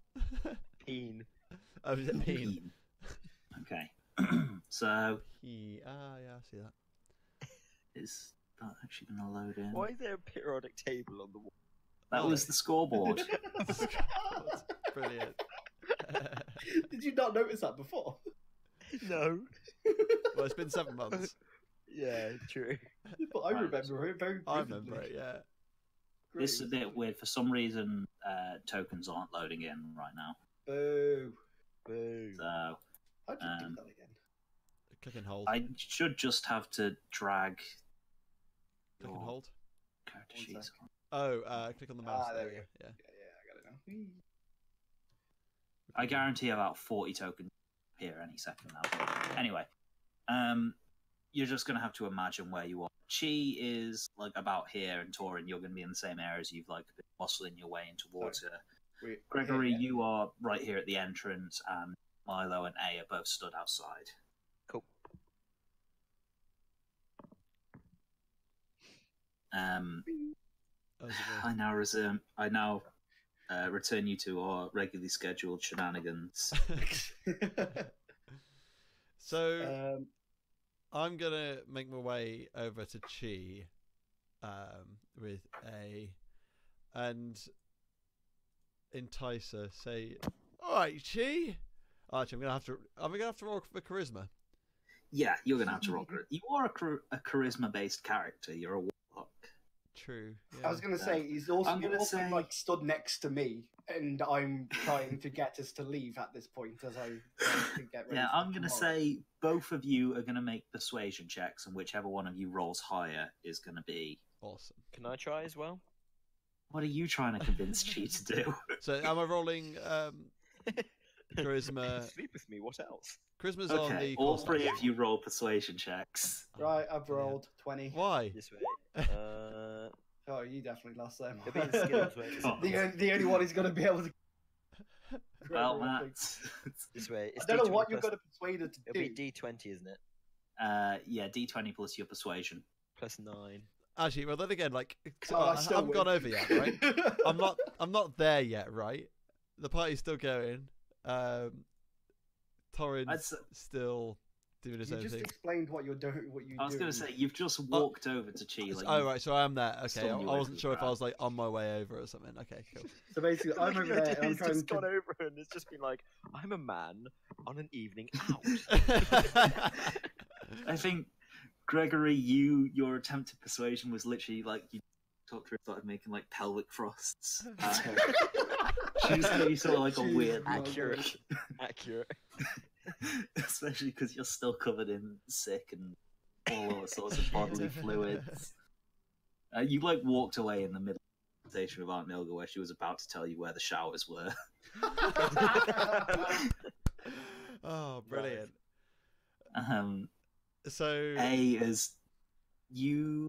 Speaker 3: Peen.
Speaker 1: Oh, is it peen?
Speaker 2: Okay. So.
Speaker 1: Yeah, I see that.
Speaker 2: Is that actually going to load in?
Speaker 3: Why is there a periodic table on the wall?
Speaker 2: That was the scoreboard.
Speaker 1: Brilliant.
Speaker 4: Did you not notice that before?
Speaker 3: No.
Speaker 1: Well, it's been 7 months.
Speaker 3: Yeah, true.
Speaker 4: But I remember it very vividly.
Speaker 1: I remember it, yeah.
Speaker 4: Great.
Speaker 2: This is a bit weird. For some reason, tokens aren't loading in right now.
Speaker 4: Boo.
Speaker 3: Boo.
Speaker 2: So,
Speaker 4: How'd you do that again?
Speaker 1: Click and hold.
Speaker 2: I should just have to drag
Speaker 1: Click and hold.
Speaker 2: character sheets on.
Speaker 1: Oh, click on the mouse.
Speaker 4: There we go.
Speaker 1: Yeah.
Speaker 4: Yeah, I got it now.
Speaker 2: I guarantee about 40 tokens here any second now. Anyway, you're just going to have to imagine where you are. Chi is like about here, and Torin, you're going to be in the same area as you've like been muscling your way in towards her. Gregory, you are right here at the entrance, and Milo and A are both stood outside.
Speaker 3: Cool.
Speaker 2: I now return you to our regularly scheduled shenanigans.
Speaker 1: So, I'm gonna make my way over to Chi, with A, and entice her. Say, "All right, Chi." Actually, I'm gonna have to roll for charisma.
Speaker 2: Yeah, you're gonna have to roll. You are a charisma-based character. You're a warlock.
Speaker 1: True. Yeah.
Speaker 4: I was going to say, he's also, like stood next to me, and I'm trying to get us to leave at this point as I get ready.
Speaker 2: Yeah, I'm going to say both of you are going to make persuasion checks, and whichever one of you rolls higher is going to be
Speaker 1: awesome.
Speaker 3: Can I try as well?
Speaker 2: What are you trying to convince Chi to do?
Speaker 1: So, am I rolling charisma?
Speaker 3: Sleep with me. What else?
Speaker 1: Charisma's
Speaker 2: okay,
Speaker 1: on the.
Speaker 2: All three of you roll persuasion checks.
Speaker 4: Right, I've rolled 20.
Speaker 1: Why?
Speaker 3: This way.
Speaker 4: Oh, you definitely lost them.
Speaker 3: The
Speaker 4: only one who's going to be able to.
Speaker 2: Well, Matt.
Speaker 3: This way. It's
Speaker 4: I don't know
Speaker 3: D20
Speaker 4: what you're
Speaker 3: plus-
Speaker 4: going to persuade her to
Speaker 3: It'll
Speaker 4: do.
Speaker 3: be D20, isn't it?
Speaker 2: Yeah, D20 plus your persuasion.
Speaker 3: Plus 9.
Speaker 1: Actually, well then again, like
Speaker 4: I
Speaker 1: I
Speaker 4: still
Speaker 1: haven't gone
Speaker 4: win.
Speaker 1: over yet, right? I'm not there yet, right? The party's still going. Torrin's still doing his
Speaker 4: You
Speaker 1: own
Speaker 4: just
Speaker 1: thing.
Speaker 4: explained what you're doing.
Speaker 2: I was going to say, you've just walked over to Chi. Like,
Speaker 1: Oh right, so I am there. Okay,
Speaker 2: Still
Speaker 1: I
Speaker 2: on your way
Speaker 1: wasn't
Speaker 2: to
Speaker 1: sure
Speaker 2: the
Speaker 1: if I was like on my way over or something. Okay, cool.
Speaker 4: So basically, I'm over there and I'm
Speaker 3: He's
Speaker 4: trying
Speaker 3: just gone
Speaker 4: to.
Speaker 3: over and it's just been like, I'm a man on an evening out.
Speaker 2: I think, Gregory, your attempt at persuasion was literally like you talked to her, started making like pelvic thrusts. She just made you sort of like a weird,
Speaker 3: Accurate. Accurate.
Speaker 2: especially because you're still covered in sick and all other sorts of bodily fluids. You like walked away in the middle of the conversation with Aunt Nilga where she was about to tell you where the showers were.
Speaker 1: Oh, brilliant.
Speaker 2: So A is you.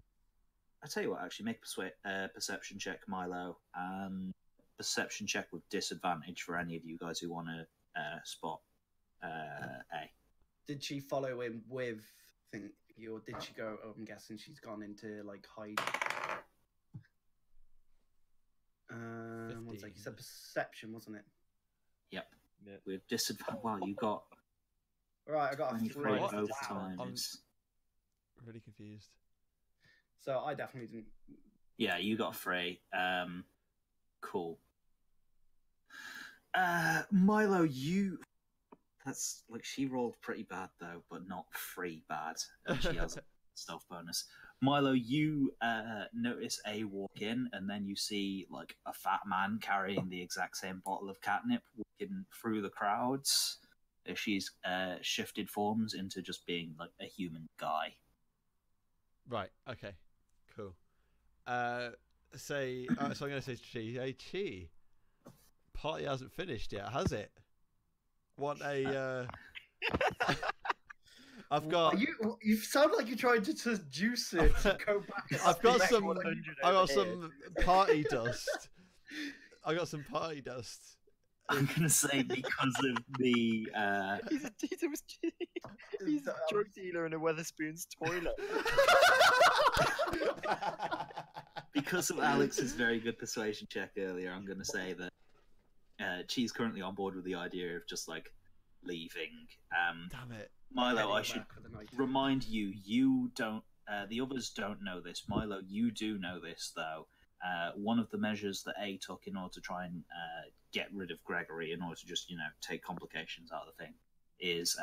Speaker 2: I tell you what, actually, make a perception check, Milo, and perception check with disadvantage for any of you guys who want to spot A.
Speaker 4: Did she follow him with? Or did she go? Oh, I'm guessing she's gone into like hide. One sec. You said perception, wasn't it?
Speaker 2: Yep. With disadvantage. Wow, you got.
Speaker 4: Right, I got a 3
Speaker 2: both
Speaker 1: I'm
Speaker 2: times.
Speaker 1: really confused.
Speaker 4: So I definitely didn't.
Speaker 2: Yeah, you got 3. Cool. Milo, you. That's like she rolled pretty bad though, but not 3 bad. And she has a stealth bonus. Milo, you notice A walk in, and then you see like a fat man carrying the exact same bottle of catnip walking through the crowds. She's shifted forms into just being like a human guy.
Speaker 1: Right. Okay. Cool. So I'm going to say Chi. Hey, Chi. Party hasn't finished yet, has it? What a. I've got.
Speaker 4: You sound like you're trying to seduce it to go back.
Speaker 1: I've got some party dust. I got some party dust,
Speaker 2: I'm gonna say because of the
Speaker 3: he's a drug dealer in a Weatherspoon's toilet.
Speaker 2: Because of Alex's very good persuasion check earlier, I'm gonna say that she's currently on board with the idea of just like leaving.
Speaker 1: Damn it,
Speaker 2: Milo! I should remind you, you don't. The others don't know this. Milo, you do know this though. One of the measures that A took in order to try and get rid of Gregory, in order to just take complications out of the thing, is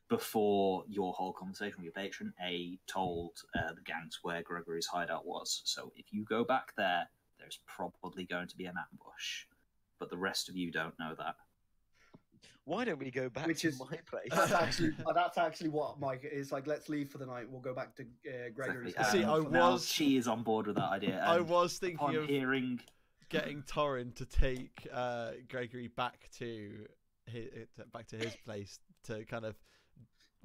Speaker 2: before your whole conversation with your patron, A told the gangs where Gregory's hideout was. So if you go back there, there's probably going to be an ambush. But the rest of you don't know that.
Speaker 3: Why don't we go back to my place?
Speaker 4: That's actually what Mike is like. Let's leave for the night. We'll go back to Gregory's.
Speaker 2: Exactly. She is on board with that idea.
Speaker 1: I was thinking of
Speaker 2: hearing
Speaker 1: getting Torrin to take Gregory back to his place to kind of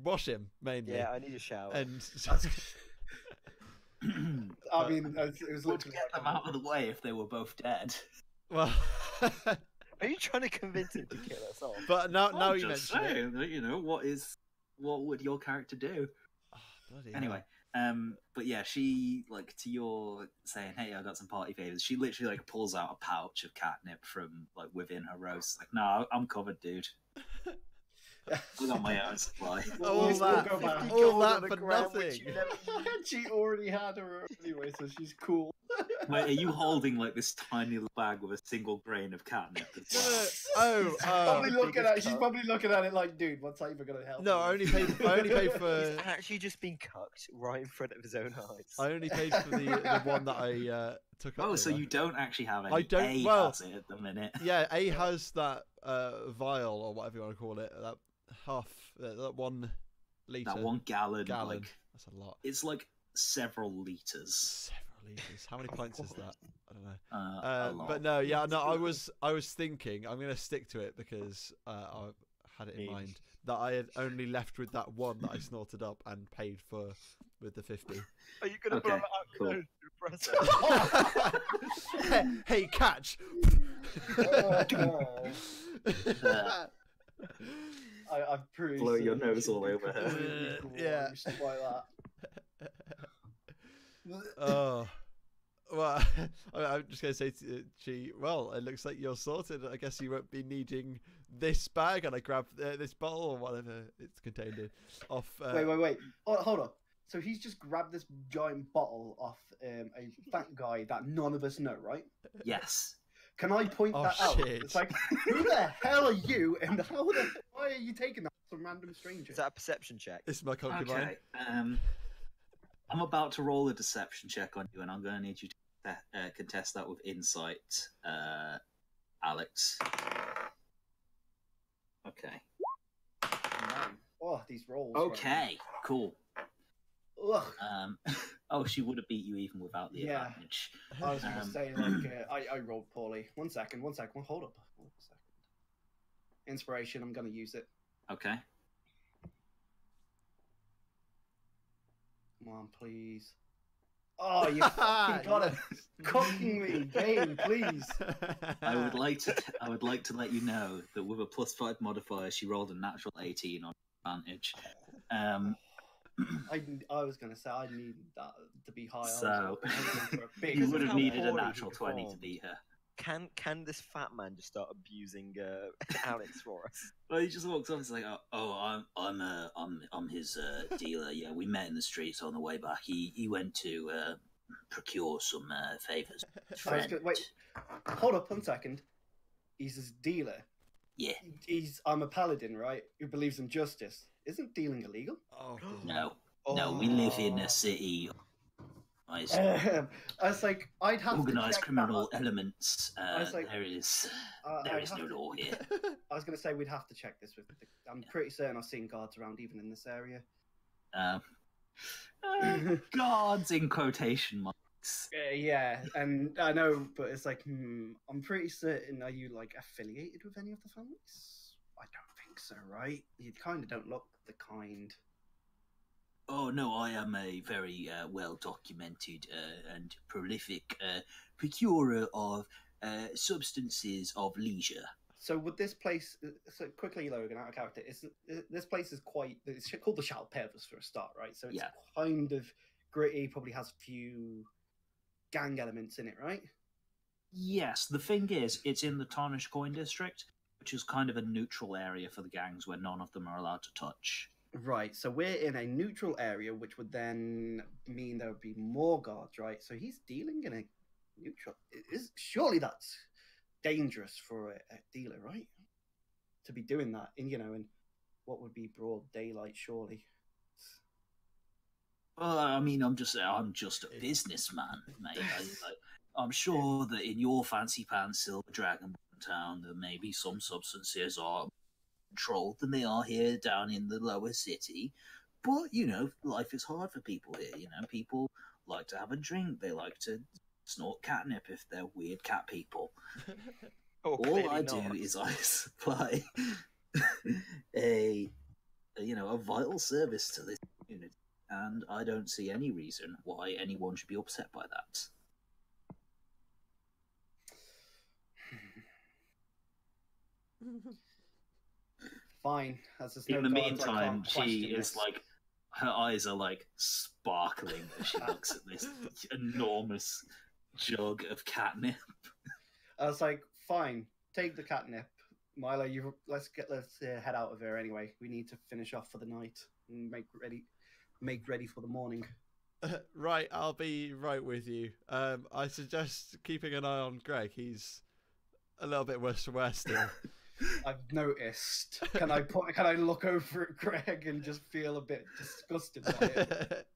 Speaker 1: wash him mainly.
Speaker 3: Yeah, I need a shower.
Speaker 1: And
Speaker 4: I mean, it was
Speaker 2: would get them out of the way if they were both dead.
Speaker 1: Well.
Speaker 3: Are you trying to convince him to kill us all?
Speaker 1: But now you mention it.
Speaker 2: What would your character do?
Speaker 1: Oh,
Speaker 2: anyway, but yeah, she to your saying, "Hey, I got some party favors." She literally pulls out a pouch of catnip from within her rose. No, I'm covered, dude. I got my own supply.
Speaker 1: All that for nothing.
Speaker 4: She already had her own anyway, so she's cool.
Speaker 2: Wait, are you holding this tiny little bag with a single grain of catnip?
Speaker 4: She's probably looking at it like, dude, what's that even gonna help?
Speaker 1: No, I only paid for.
Speaker 3: He's actually just been cucked right in front of his own eyes.
Speaker 1: I only paid for the one that I took.
Speaker 2: Oh, so you don't actually have any?
Speaker 1: I don't.
Speaker 2: A has it at the minute.
Speaker 1: Yeah, A has that vial or whatever you want to call it. That that 1 liter.
Speaker 2: That 1 gallon.
Speaker 1: That's a lot.
Speaker 2: It's several liters.
Speaker 1: How many pints is that? I don't know.
Speaker 2: A lot.
Speaker 1: But no, yeah, no. I was thinking I'm going to stick to it because I had it in mind that I had only left with that one that I snorted up and paid for with the 50.
Speaker 3: Are you going to blow it out?
Speaker 1: Cool. Hey, catch!
Speaker 4: I'm pretty.
Speaker 2: Blow your nose all over her.
Speaker 1: Yeah.
Speaker 4: Like that.
Speaker 1: Oh, well, I'm just going to say to Chi, well, it looks like you're sorted. I guess you won't be needing this bag. And I grabbed this bottle or whatever it's contained in.
Speaker 4: Wait. Oh, hold on. So he's just grabbed this giant bottle off a fat guy that none of us know, right?
Speaker 2: Yes.
Speaker 4: Can I point that out? It's who the hell are you, and why are you taking that from random stranger?
Speaker 3: Is that a perception check?
Speaker 1: It's my concubine.
Speaker 2: Okay. I'm about to roll a deception check on you, and I'm going to need you to contest that with insight, Alex. Okay.
Speaker 4: Oh, these rolls.
Speaker 2: Okay, cool.
Speaker 4: Ugh.
Speaker 2: She would have beat you even without the advantage.
Speaker 4: I was going to say, I rolled poorly. One second. Hold up. Hold a second. Inspiration, I'm going to use it.
Speaker 2: Okay.
Speaker 4: Come on, please. Oh, you fucking got it. Cooking me, game, please.
Speaker 2: I would like to let you know that with a +5 modifier, she rolled a natural 18 on advantage.
Speaker 4: I was going to say I need that to be higher.
Speaker 2: So you would have needed a natural 20 to beat her.
Speaker 3: Can this fat man just start abusing Alex for us?
Speaker 2: Well, he just walks up and is I'm his dealer. Yeah, we met in the streets on the way back. He went to procure some favors.
Speaker 4: Wait, hold up 1 second. He's his dealer.
Speaker 2: Yeah.
Speaker 4: I'm a paladin, right? Who believes in justice. Isn't dealing illegal?
Speaker 1: Oh
Speaker 2: no, we live in a city.
Speaker 4: I was like, I'd have
Speaker 2: organized
Speaker 4: to
Speaker 2: criminal elements.
Speaker 4: Like,
Speaker 2: there is no law here.
Speaker 4: I was going to say we'd have to check this with. I'm pretty certain I've seen guards around even in this area.
Speaker 2: Guards in quotation marks.
Speaker 4: Yeah, and I know, but it's like, I'm pretty certain. Are you affiliated with any of the families? I don't think so, right? You kind of don't look the kind.
Speaker 2: Oh no, I am a very well-documented and prolific procurer of substances of leisure.
Speaker 4: So would this place? So quickly, Logan, out of character. This place is quite? It's called the Shalpevers for a start, right? So it's kind of gritty. Probably has a few gang elements in it, right?
Speaker 2: Yes. The thing is, it's in the Tarnished Coin District, which is kind of a neutral area for the gangs where none of them are allowed to touch.
Speaker 4: Right, so we're in a neutral area, which would then mean there would be more guards, right? So he's dealing in a neutral. Surely that's dangerous for a dealer, right? To be doing that in, in what would be broad daylight, surely.
Speaker 2: Well, I mean, I'm just a businessman, mate. I'm sure that in your fancy pants Silver Dragon town, there may be some substances are controlled than they are here down in the lower city. But, life is hard for people here. People like to have a drink. They like to snort catnip if they're weird cat people. All I do is I supply a vital service to this community. And I don't see any reason why anyone should be upset by that.
Speaker 4: Fine.
Speaker 2: In the meantime, she is like, her eyes are like sparkling as she looks at this enormous jug of catnip.
Speaker 4: I was like, fine, take the catnip. Milo, let's head out of here anyway. We need to finish off for the night and make ready for the morning.
Speaker 1: Right, I'll be right with you. I suggest keeping an eye on Greg. He's a little bit worse for wear still.
Speaker 4: I've noticed. Can I look over at Greg and just feel a bit disgusted by it?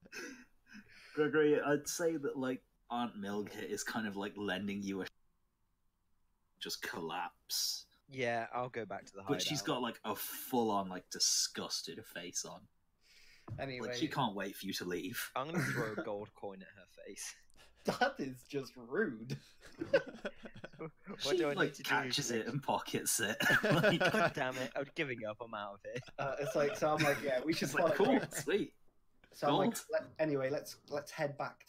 Speaker 2: Gregory, I'd say that Aunt Milk is kind of lending you a just collapse.
Speaker 3: Yeah, I'll go back to the hideout.
Speaker 2: But she's got a full-on disgusted face on.
Speaker 4: Anyway,
Speaker 2: she can't wait for you to leave.
Speaker 3: I'm gonna throw a gold coin at her face.
Speaker 4: That is just rude.
Speaker 3: What do I need to
Speaker 2: catches it and pockets it.
Speaker 3: God damn it! I'm giving up. I'm out of here.
Speaker 4: So I'm like, yeah, we should.
Speaker 2: Cool, sweet.
Speaker 4: So I'm like, anyway, let's head back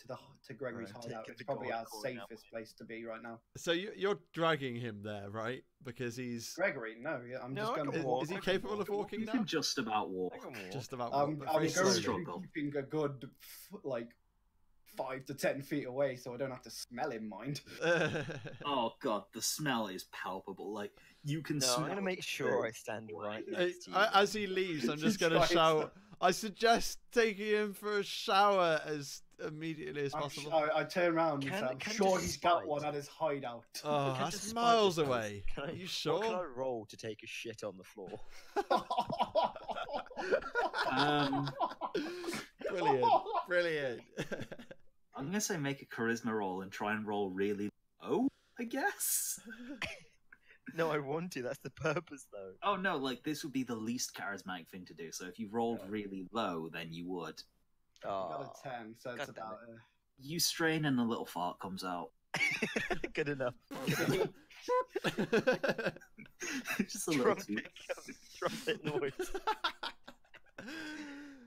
Speaker 4: to Gregory's hideout. It's probably our safest place to be right now.
Speaker 1: So you're dragging him there, right? Because he's
Speaker 4: Gregory. No, I'm just going to walk.
Speaker 1: Is he capable of walking now?
Speaker 2: You can just about walk.
Speaker 1: Just about walk.
Speaker 4: I'm going to keeping a good 5 to 10 feet away, so I don't have to smell him. Mind.
Speaker 2: Oh god, the smell is palpable. You can smell.
Speaker 3: I'm going to make sure I stand right next to you.
Speaker 1: As he leaves, I'm just going to shout. I suggest taking him for a shower as immediately as possible.
Speaker 4: I turn around and say, I'm sure he's got one at his hideout.
Speaker 1: Oh, that's miles away. Are you sure?
Speaker 3: What can I roll to take a shit on the floor?
Speaker 1: Brilliant.
Speaker 2: I'm going to say make a charisma roll and try and roll really low, I guess.
Speaker 3: No, I want to. That's the purpose, though.
Speaker 2: Oh, no, this would be the least charismatic thing to do. So if you rolled really low, then you would.
Speaker 4: I got a 10, so it's about
Speaker 2: You strain and a little fart comes out.
Speaker 3: Good enough.
Speaker 2: Just a little
Speaker 3: trumpet noise.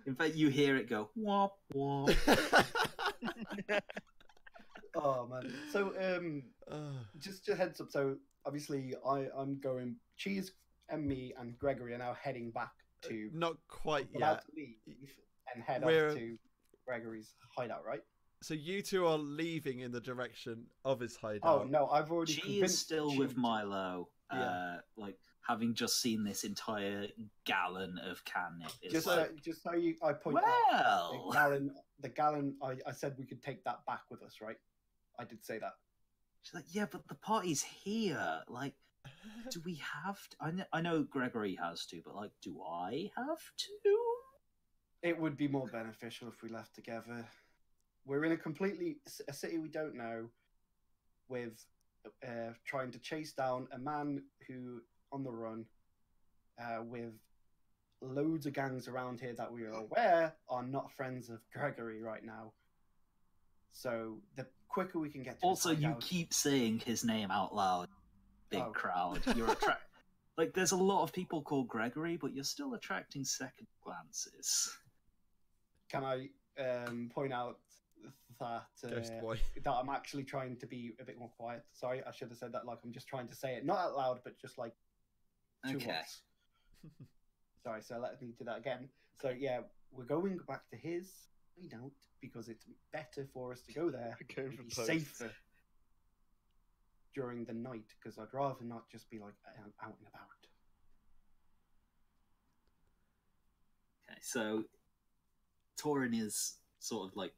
Speaker 2: In fact, you hear it go, womp, womp.
Speaker 4: Oh, man. So, just a heads up. So, obviously, I'm going. Cheese and me and Gregory are now heading back to.
Speaker 1: Not quite yet.
Speaker 4: About to leave and head off to Gregory's hideout, right?
Speaker 1: So you two are leaving in the direction of his hideout.
Speaker 4: Oh no, I've already.
Speaker 2: She is still with Milo. Having just seen this entire gallon of catnip.
Speaker 4: Just so I point out the gallon. I said we could take that back with us, right? I did say that.
Speaker 2: She's like, yeah, but the party's here. Do we have to? I know Gregory has to, but do I have to?
Speaker 4: It would be more beneficial if we left together. We're in a city we don't know, with trying to chase down a man who on the run, with loads of gangs around here that we are aware are not friends of Gregory right now. So the quicker we can get to
Speaker 2: also, you keep saying his name out loud. Big crowd. You're there's a lot of people called Gregory, but you're still attracting second glances.
Speaker 4: Can I point out that that I'm actually trying to be a bit more quiet? Sorry, I should have said that I'm just trying to say it, not out loud, but just to us. Sorry, so let me do that again. So yeah, we're going back to his hideout because it's better for us to go there.
Speaker 3: Going
Speaker 4: be safer during the night because I'd rather not just be like out and about.
Speaker 2: Okay, so Torin is sort of like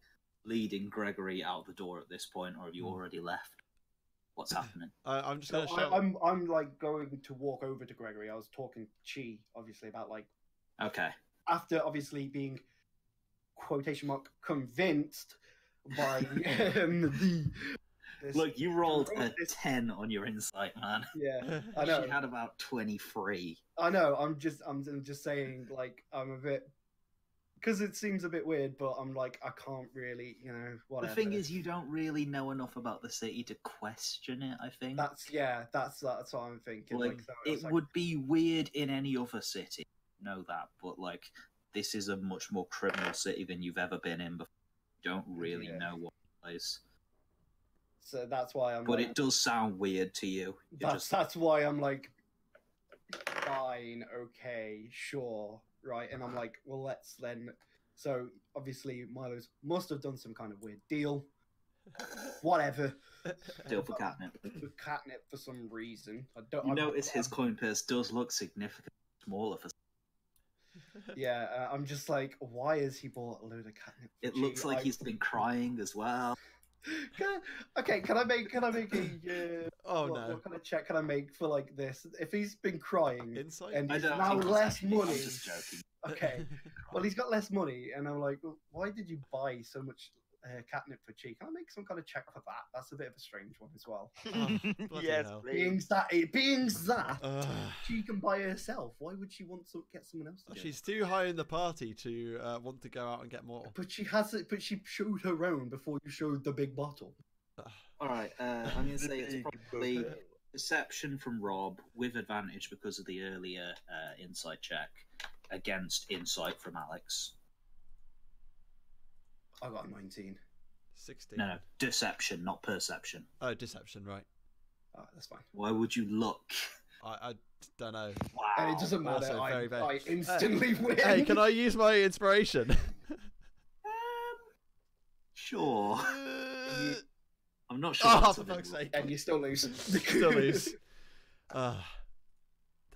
Speaker 2: leading Gregory out the door at this point, or have you already left? What's happening?
Speaker 1: I'm just going to show.
Speaker 4: I'm like going to walk over to Gregory. I was talking to Chi, obviously, about like.
Speaker 2: Okay.
Speaker 4: After obviously being quotation mark convinced by the.
Speaker 2: Look, you rolled a 10 on your insight, man.
Speaker 4: Yeah, I know.
Speaker 2: She had about 23.
Speaker 4: I know. I'm just saying, like, I'm a bit. Because it seems a bit weird, but I'm like, I can't really, whatever.
Speaker 2: The thing is, you don't really know enough about the city to question it, I think.
Speaker 4: That's what I'm thinking.
Speaker 2: Like, it would be weird in any other city, know that, but, like, this is a much more criminal city than you've ever been in before. You don't really know what place.
Speaker 4: So that's why I'm.
Speaker 2: But it does sound weird to you.
Speaker 4: That's why I'm like, fine, okay, sure. Right, and I'm like, well, let's then. So obviously, Milo's must have done some kind of weird deal. Whatever.
Speaker 2: Deal for catnip.
Speaker 4: For catnip for some reason.
Speaker 2: You notice his coin purse does look significantly smaller for.
Speaker 4: Yeah, I'm just like, why has he bought a load of catnip?
Speaker 2: It looks like he's been crying as well.
Speaker 4: Can I make a what kind of check can I make for like this? If he's been crying
Speaker 1: Insight?
Speaker 4: and he's now less money.
Speaker 2: I'm just joking.
Speaker 4: Okay, well he's got less money, and I'm like, well, why did you buy so much catnip for Chi? Can I make some kind of check for that? That's a bit of a strange one as well.
Speaker 3: Yes,
Speaker 4: being that she can buy herself. Why would she want to get someone else to do
Speaker 1: She's too high in the party to want to go out and get more.
Speaker 4: But she has it. But she showed her own before you showed the big bottle.
Speaker 2: All right, I'm going to say it's probably deception from Rob with advantage because of the earlier insight check against insight from Alex.
Speaker 4: I got 19.
Speaker 1: 16.
Speaker 2: No, deception, not perception.
Speaker 1: Oh, deception, right.
Speaker 4: Oh, that's fine.
Speaker 2: Why would you look?
Speaker 1: I don't know.
Speaker 2: Wow.
Speaker 4: And it doesn't matter.
Speaker 1: Also very bad.
Speaker 4: I instantly win.
Speaker 1: Hey, can I use my inspiration?
Speaker 2: Sure. I'm not sure.
Speaker 1: Oh, for fuck's sake.
Speaker 4: And you still lose.
Speaker 1: Still lose.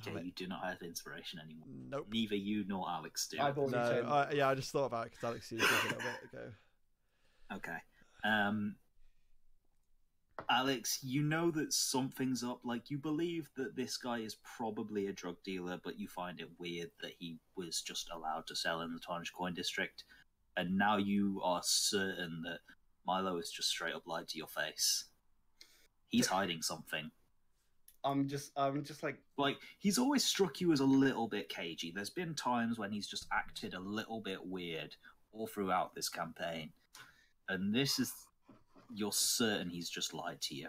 Speaker 2: Okay, you do not have inspiration anymore.
Speaker 1: Nope.
Speaker 2: Neither you nor Alex do.
Speaker 1: I just thought about it because Alex used it a little bit ago.
Speaker 2: Okay. Alex, you know that something's up. Like, you believe that this guy is probably a drug dealer, but you find it weird that he was just allowed to sell in the Tarnished Coin District. And now you are certain that Milo has just straight up lied to your face. He's hiding something.
Speaker 4: I'm just like
Speaker 2: he's always struck you as a little bit cagey. There's been times when he's just acted a little bit weird all throughout this campaign, and this is you're certain he's just lied to you.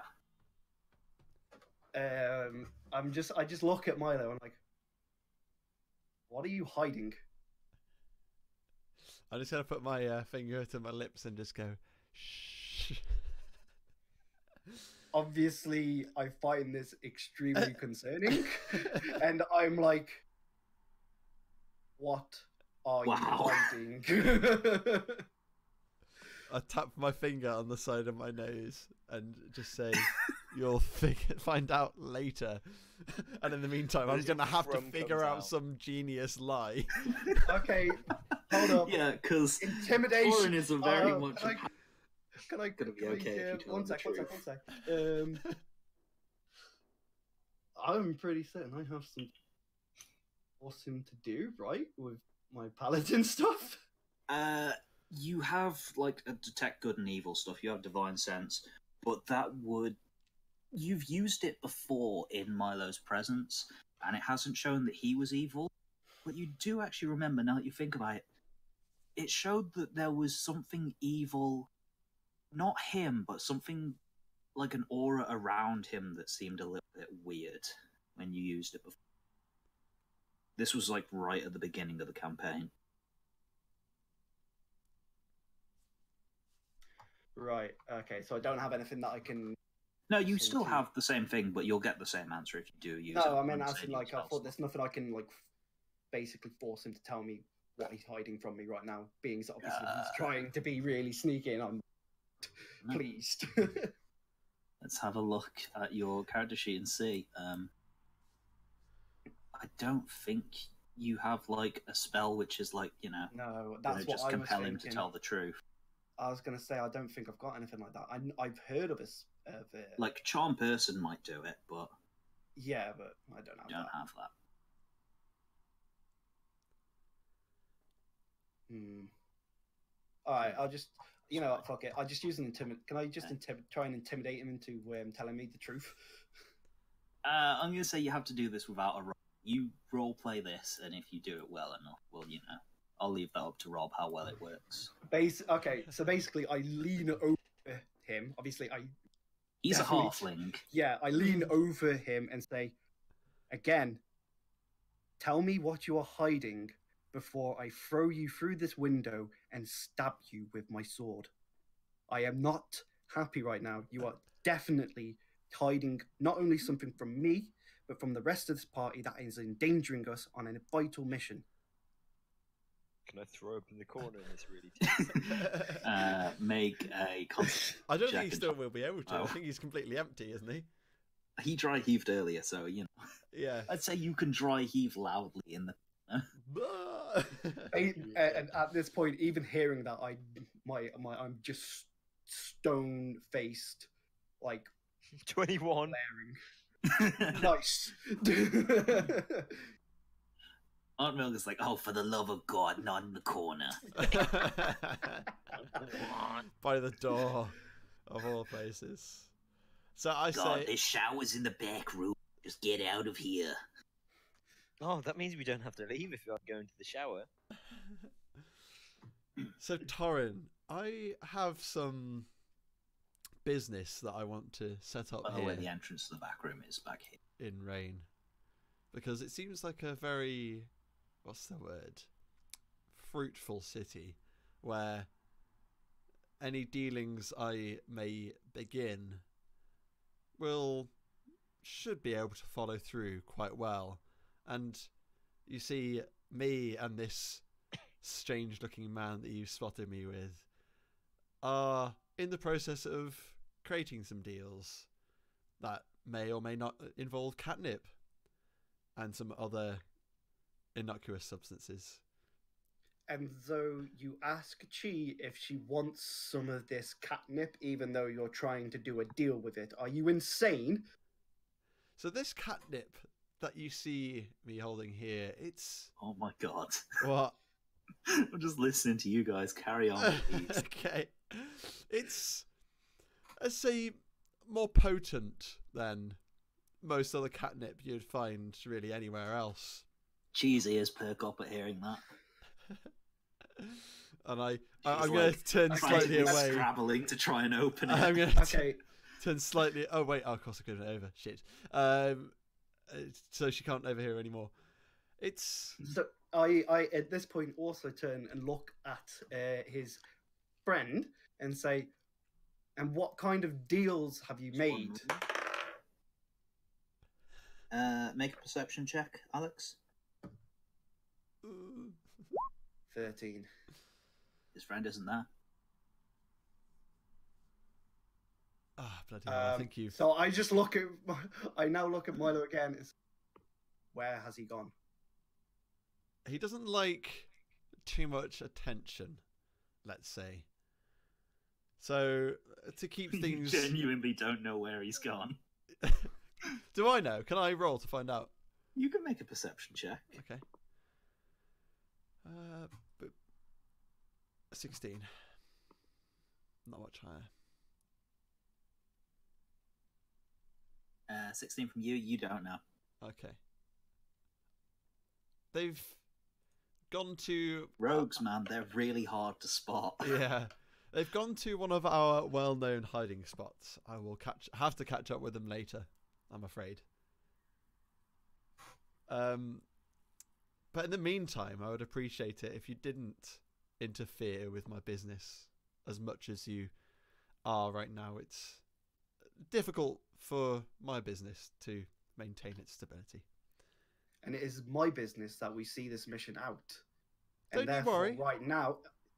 Speaker 4: I just look at Milo and like, what are you hiding?
Speaker 1: I'm just gonna put my finger to my lips and just go, shh.
Speaker 4: Obviously, I find this extremely concerning, and I'm like, what are you hiding?
Speaker 1: I tap my finger on the side of my nose and just say, you'll find out later. And in the meantime, I'm going to have to figure out some genius lie.
Speaker 4: Okay, hold up.
Speaker 2: Yeah, because
Speaker 4: intimidation
Speaker 2: Torin is a very much...
Speaker 4: Can I one sec. I'm pretty certain I have some awesome to do, right? With my paladin stuff?
Speaker 2: You have, like, a detect good and evil stuff. You have divine sense. But that would... You've used it before in Milo's presence, and it hasn't shown that he was evil. But you do actually remember, now that you think about it, it showed that there was something evil... Not him, but something like an aura around him that seemed a little bit weird when you used it before. This was like right at the beginning of the campaign.
Speaker 4: Right, okay, so I don't have anything that I can...
Speaker 2: No, you still have the same thing, but you'll get the same answer if you do use it.
Speaker 4: No, I mean, as in, like, I thought there's nothing I can, like, basically force him to tell me what he's hiding from me right now, being so obviously he's trying to be really sneaky, and I'm pleased.
Speaker 2: Let's have a look at your character sheet and see. I don't think you have, like, a spell which is, like,
Speaker 4: no, that's what
Speaker 2: just
Speaker 4: I was
Speaker 2: compel him
Speaker 4: thinking.
Speaker 2: to tell the truth.
Speaker 4: I was going to say, I don't think I've got anything like that. I've heard of it.
Speaker 2: Like, Charm Person might do it, but...
Speaker 4: Yeah, but I don't have that.
Speaker 2: You don't have that.
Speaker 4: Alright, I'll just... You know what, fuck it. I'll just use an intimidate. Can I just try and intimidate him into telling me the truth?
Speaker 2: I'm going to say you have to do this without a roll. You role-play this, and if you do it well enough, well, I'll leave that up to Rob how well it works.
Speaker 4: Okay, so basically I lean over him. Obviously,
Speaker 2: He's a halfling.
Speaker 4: Yeah, I lean over him and say, again, tell me what you are hiding before I throw you through this window and stab you with my sword. I am not happy right now. You are definitely hiding not only something from me, but from the rest of this party that is endangering us on a vital mission.
Speaker 3: Can I throw up in the corner in this really tense?
Speaker 2: Make a constant
Speaker 1: I don't think he still will be able to. I think he's completely empty, isn't he?
Speaker 2: He dry heaved earlier, so
Speaker 1: Yeah.
Speaker 2: I'd say you can dry heave loudly in the.
Speaker 4: And at this point, even hearing that, I'm just stone faced, like
Speaker 3: 21.
Speaker 4: Nice.
Speaker 2: Aunt Milga's like, oh, for the love of God, not in the corner.
Speaker 1: By the door, of all places. So I say,
Speaker 2: there's showers in the back room. Just get out of here.
Speaker 3: Oh, that means we don't have to leave if you're going to the shower.
Speaker 1: So Torrin, I have some business that I want to set up here.
Speaker 2: Where the entrance to the back room is, back here.
Speaker 1: In Rain. Because it seems like a very, what's the word? Fruitful city where any dealings I may begin should be able to follow through quite well. And you see me and this strange looking man that you spotted me with are in the process of creating some deals that may or may not involve catnip and some other innocuous substances.
Speaker 4: And though you ask Chi if she wants some of this catnip, even though you're trying to do a deal with it, are you insane?
Speaker 1: So this catnip that you see me holding here, it's...
Speaker 2: Oh my God.
Speaker 1: What?
Speaker 2: I'm just listening to you guys carry on, please.
Speaker 1: Okay. It's, let's say, more potent than most other catnip you'd find really anywhere else.
Speaker 2: Cheese ears perk up at hearing that.
Speaker 1: And I'm going to turn slightly away.
Speaker 2: Scrabbling to try and open it.
Speaker 1: I'm going to turn slightly... Oh, wait. Oh, of course I couldn't over. Shit. So she can't overhear anymore. It's...
Speaker 4: So I at this point also turn and look at his friend and say, and what kind of deals have you made?
Speaker 2: Make a perception check, Alex.
Speaker 4: 13.
Speaker 2: His friend isn't there.
Speaker 1: Ah, bloody hell, I think you've...
Speaker 4: So I just I now look at Milo again. Where has he gone?
Speaker 1: He doesn't like too much attention, let's say. So, to keep things...
Speaker 2: You genuinely don't know where he's gone.
Speaker 1: Do I know? Can I roll to find out?
Speaker 2: You can make a perception check.
Speaker 1: Okay. But 16. Not much higher.
Speaker 2: 16 from you. You don't know.
Speaker 1: Okay. They've gone to...
Speaker 2: Rogues, man. They're really hard to spot.
Speaker 1: Yeah. They've gone to one of our well-known hiding spots. I will have to catch up with them later, I'm afraid. But in the meantime, I would appreciate it if you didn't interfere with my business as much as you are right now. It's difficult for my business to maintain its stability.
Speaker 4: And it is my business that we see this mission out.
Speaker 1: Don't
Speaker 4: And
Speaker 1: you
Speaker 4: therefore,
Speaker 1: worry.
Speaker 4: right now,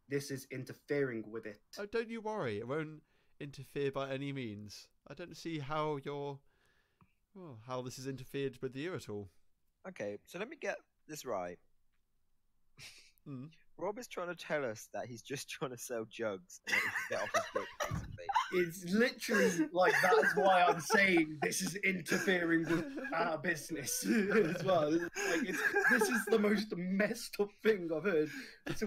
Speaker 4: this is interfering with it.
Speaker 1: Oh, don't you worry. It won't interfere by any means. I don't see how how this has interfered with you at all.
Speaker 3: Okay, so let me get this right.
Speaker 1: Mm.
Speaker 3: Rob is trying to tell us that he's just trying to sell jugs and that he can get off his dick, basically.
Speaker 4: It's literally like that is why I'm saying this is interfering with our business as well. This is the most messed up thing I've heard. So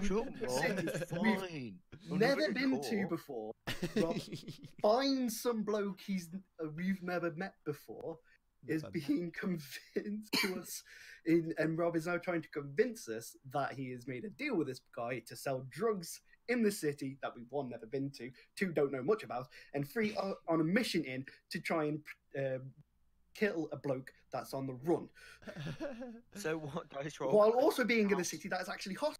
Speaker 4: we've never been to before. Rob finds some bloke we've never met before, is being convinced to us, and Rob is now trying to convince us that he has made a deal with this guy to sell drugs in the city that we've one never been to, two don't know much about, and three are on a mission in to try and kill a bloke that's on the run.
Speaker 3: So what dice roll?
Speaker 4: While also being in a city that is actually hostile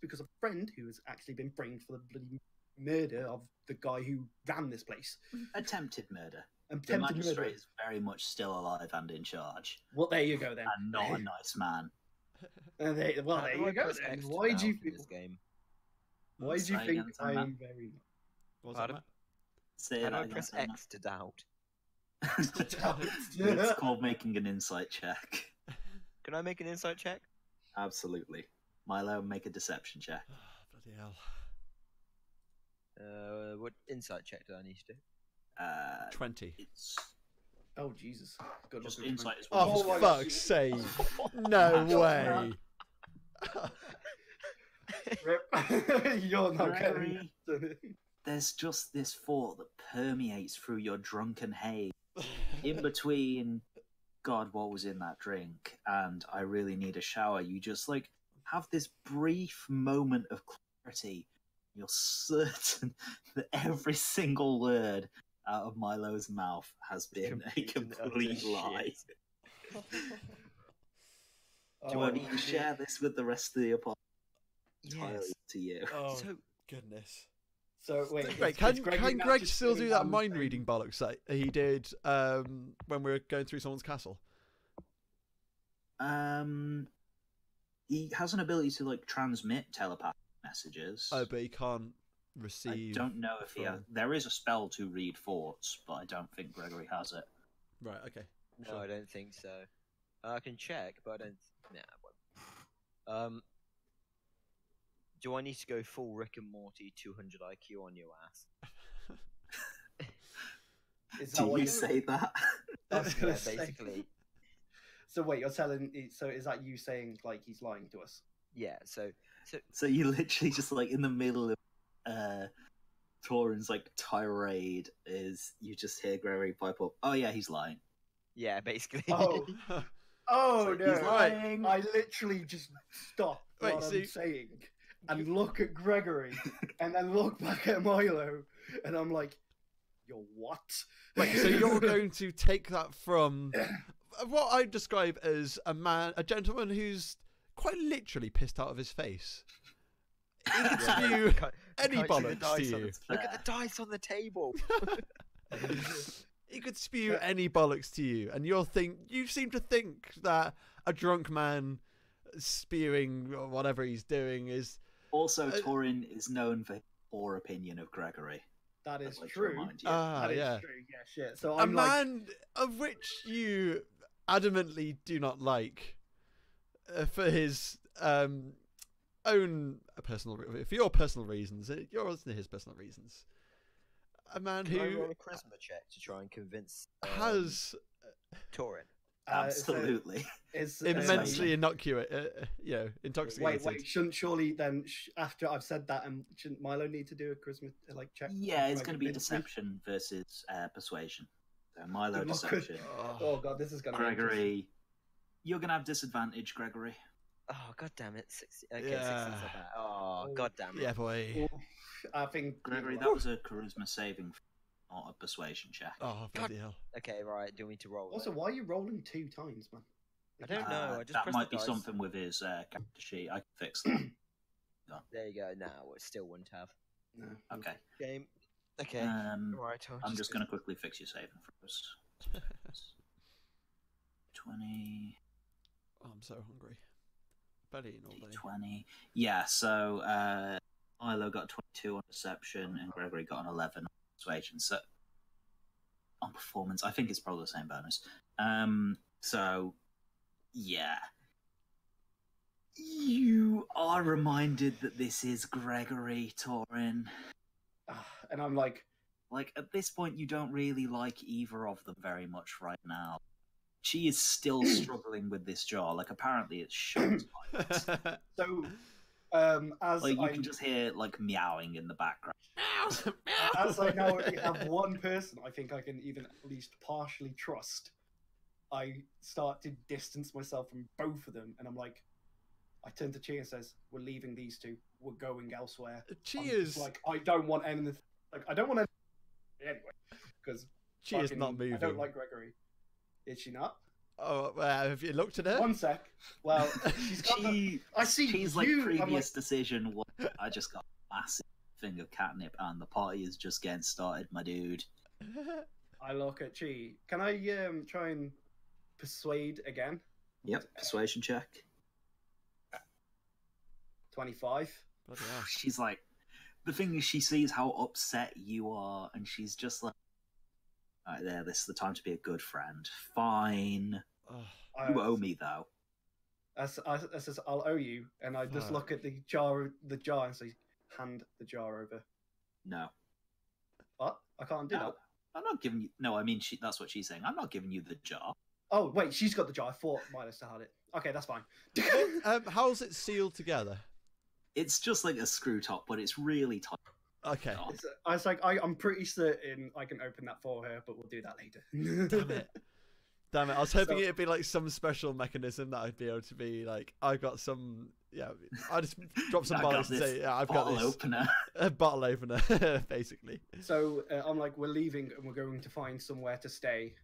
Speaker 4: because of a friend who has actually been framed for the bloody murder of the guy who ran this place.
Speaker 2: Attempted murder.
Speaker 4: Attempted
Speaker 2: the magistrate
Speaker 4: murder
Speaker 2: is very much still alive and in charge.
Speaker 4: Well, there you go then.
Speaker 2: And not a nice man.
Speaker 4: There you go then. Why do you think
Speaker 3: this game?
Speaker 4: Why do you think I am very?
Speaker 1: What's that?
Speaker 2: Say
Speaker 3: How do I
Speaker 2: that
Speaker 3: press
Speaker 2: again,
Speaker 3: X to doubt?
Speaker 2: It's called making an insight check.
Speaker 3: Can I make an insight check?
Speaker 2: Absolutely. Milo, make a deception check.
Speaker 1: Bloody hell.
Speaker 3: What insight check do I need to do?
Speaker 1: 20.
Speaker 2: It's
Speaker 4: Oh Jesus! Good
Speaker 2: just
Speaker 4: luck,
Speaker 2: insight is
Speaker 1: Oh, for fuck's sake! No way!
Speaker 4: You're not
Speaker 2: Gregory,
Speaker 4: getting.
Speaker 2: there's just this thought that permeates through your drunken haze. In between, God, what was in that drink? And I really need a shower. You just have this brief moment of clarity. You're certain that every single word out of Milo's mouth has been a complete lie. Do I need to share this with the rest of the apartment? Entirely to you.
Speaker 1: Oh, goodness.
Speaker 4: So wait,
Speaker 1: can Greg still do that mind reading bollocks that he did when we were going through someone's castle?
Speaker 2: He has an ability to transmit telepathic messages.
Speaker 1: Oh, but he can't receive.
Speaker 2: I don't know if he has. There is a spell to read thoughts, but I don't think Gregory has it.
Speaker 1: Right. Okay.
Speaker 3: No,
Speaker 1: Sure.
Speaker 3: I don't think so. I can check, but I don't. Nah. Do I need to go full Rick and Morty 200 IQ on your ass?
Speaker 2: Do you say that?
Speaker 4: I was gonna
Speaker 3: say. Basically.
Speaker 4: So wait, you're telling? So is that you saying he's lying to us?
Speaker 3: Yeah. So
Speaker 2: you literally just in the middle of Torin's tirade is you just hear Gregory pipe up. Oh yeah, he's lying.
Speaker 3: Yeah, basically.
Speaker 4: Oh no!
Speaker 2: He's lying.
Speaker 4: I literally just stop what I'm saying and look at Gregory, and then look back at Milo, and I'm like, "You're what?"
Speaker 1: Wait, so you're going to take that from what I describe as a gentleman who's quite literally pissed out of his face. He could spew any bollocks to you.
Speaker 3: Look at the dice on the table.
Speaker 1: He could spew any bollocks to you, and you seem to think that a drunk man spewing or whatever he's doing is.
Speaker 2: Also, Torin is known for his poor opinion of Gregory.
Speaker 4: That is true.
Speaker 1: That is
Speaker 4: true. Yeah, shit. So
Speaker 1: a man of which you adamantly do not like for his own for your personal reasons, yours and his personal reasons. A man
Speaker 3: Can
Speaker 1: who
Speaker 3: I roll a charisma check to try and convince
Speaker 1: has
Speaker 3: Torin.
Speaker 2: Absolutely,
Speaker 4: it's
Speaker 1: immensely intoxicated.
Speaker 4: Wait! Surely then, after I've said that, shouldn't Milo need to do a charisma check?
Speaker 2: Yeah, it's going to be deception versus persuasion. So Milo deception.
Speaker 4: Oh god, this is going to.
Speaker 2: Gregory, you're going to have disadvantage, Gregory.
Speaker 3: Oh god damn it! 60. Okay, 16's not bad. Oh god damn it!
Speaker 1: Yeah, boy.
Speaker 4: I think
Speaker 2: Gregory, that was a charisma saving, not a persuasion check.
Speaker 1: Oh bloody hell!
Speaker 3: Okay, right. Do we need to roll?
Speaker 4: Also, why are you rolling 2 times, man?
Speaker 3: I don't know. I just
Speaker 2: that
Speaker 3: pressed
Speaker 2: might
Speaker 3: the
Speaker 2: be
Speaker 3: dice.
Speaker 2: something with his character sheet. I can fix that.
Speaker 3: There you go. No, it still wouldn't have.
Speaker 4: No.
Speaker 2: Okay.
Speaker 3: Game. Okay.
Speaker 2: Right. I'm just going to quickly fix your saving throws. 20.
Speaker 1: Oh, I'm so hungry. Been eating all day.
Speaker 2: 20. Yeah, so Milo got 22 on perception and Gregory got an 11 on persuasion. So on performance, I think it's probably the same bonus. So yeah. You are reminded that this is Gregory, Torin.
Speaker 4: And I'm like,
Speaker 2: at this point, you don't really like either of them very much right now. She is still struggling with this jaw. Like, apparently it's shut.
Speaker 4: So, as
Speaker 2: like, you can just hear, like, meowing in the background.
Speaker 4: As I now only have one person I think I can even at least partially trust, I start to distance myself from both of them, and I'm like, I turn to Chi and says, "We're leaving these two. We're going elsewhere."
Speaker 1: Chi is
Speaker 4: like, I don't want anything. Like, I don't want anything anyway, because
Speaker 1: Chi is not moving.
Speaker 4: I don't like Gregory. Is she not?
Speaker 1: Oh, have you looked at her?
Speaker 4: One sec. Well, she's got I see
Speaker 2: She's
Speaker 4: you.
Speaker 2: like previous decision. I just got a massive thing of catnip, and the party is just getting started, my dude.
Speaker 4: I look at Chi. Can I try and persuade again?
Speaker 2: Yep, persuasion check.
Speaker 4: 25.
Speaker 2: She's like, the thing is, she sees how upset you are, and she's just like, all right, there, this is the time to be a good friend. Fine. You owe me, though.
Speaker 4: I says, I'll owe you, and I just look at the jar and say, hand the jar over.
Speaker 2: No.
Speaker 4: What? I can't do that.
Speaker 2: I'm not giving you... No, I mean, that's what she's saying. I'm not giving you the jar.
Speaker 4: Oh, wait, she's got the jar. I thought Milos still had it. Okay, that's fine.
Speaker 1: How's it sealed together?
Speaker 2: It's just like a screw top, but it's really tight.
Speaker 1: Okay.
Speaker 4: I was like, I'm pretty certain I can open that for her, but we'll do that later.
Speaker 1: Damn it. I was hoping it'd be like some special mechanism that I'd be able to be like, I've got some, I just drop some bottles and say, I've got this.
Speaker 2: Opener.
Speaker 1: A bottle opener, basically.
Speaker 4: So I'm like, we're leaving and we're going to find somewhere to stay.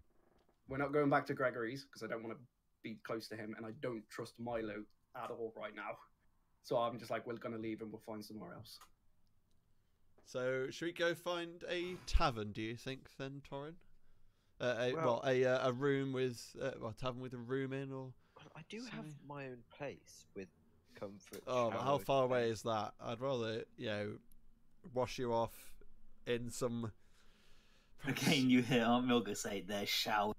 Speaker 4: We're not going back to Gregory's because I don't want to be close to him, and I don't trust Milo at all right now. So I'm just like, we're going to leave and we'll find somewhere else.
Speaker 1: So should we go find a tavern, do you think, then, Torin? A room with a tavern with a room in, or
Speaker 3: I do have my own place with comfort.
Speaker 1: Oh, but how far away is that? I'd rather wash you off in some.
Speaker 2: Again, you hear Aunt Milga say, "There's shower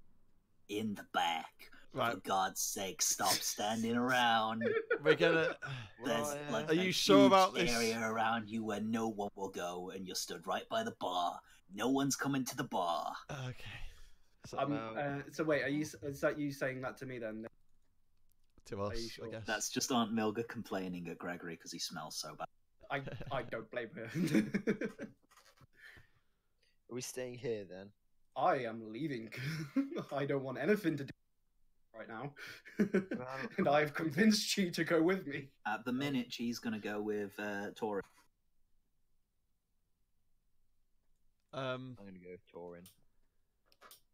Speaker 2: in the back."
Speaker 1: Right.
Speaker 2: For God's sake, stop standing around.
Speaker 1: We're gonna.
Speaker 2: There's
Speaker 1: are you sure about
Speaker 2: this?
Speaker 1: This
Speaker 2: area around you where no one will go, and you're stood right by the bar. No one's coming to the bar.
Speaker 1: Okay.
Speaker 4: So wait, is that you saying that to me then?
Speaker 1: To us,
Speaker 4: Sure?
Speaker 1: I guess.
Speaker 2: That's just Aunt Milga complaining at Gregory because he smells so bad.
Speaker 4: I don't blame her.
Speaker 3: Are we staying here then?
Speaker 4: I am leaving. I don't want anything to do right now. And I've convinced Chi to go with me.
Speaker 2: At the minute, she's going to go with Torin.
Speaker 3: I'm going to go with Torin.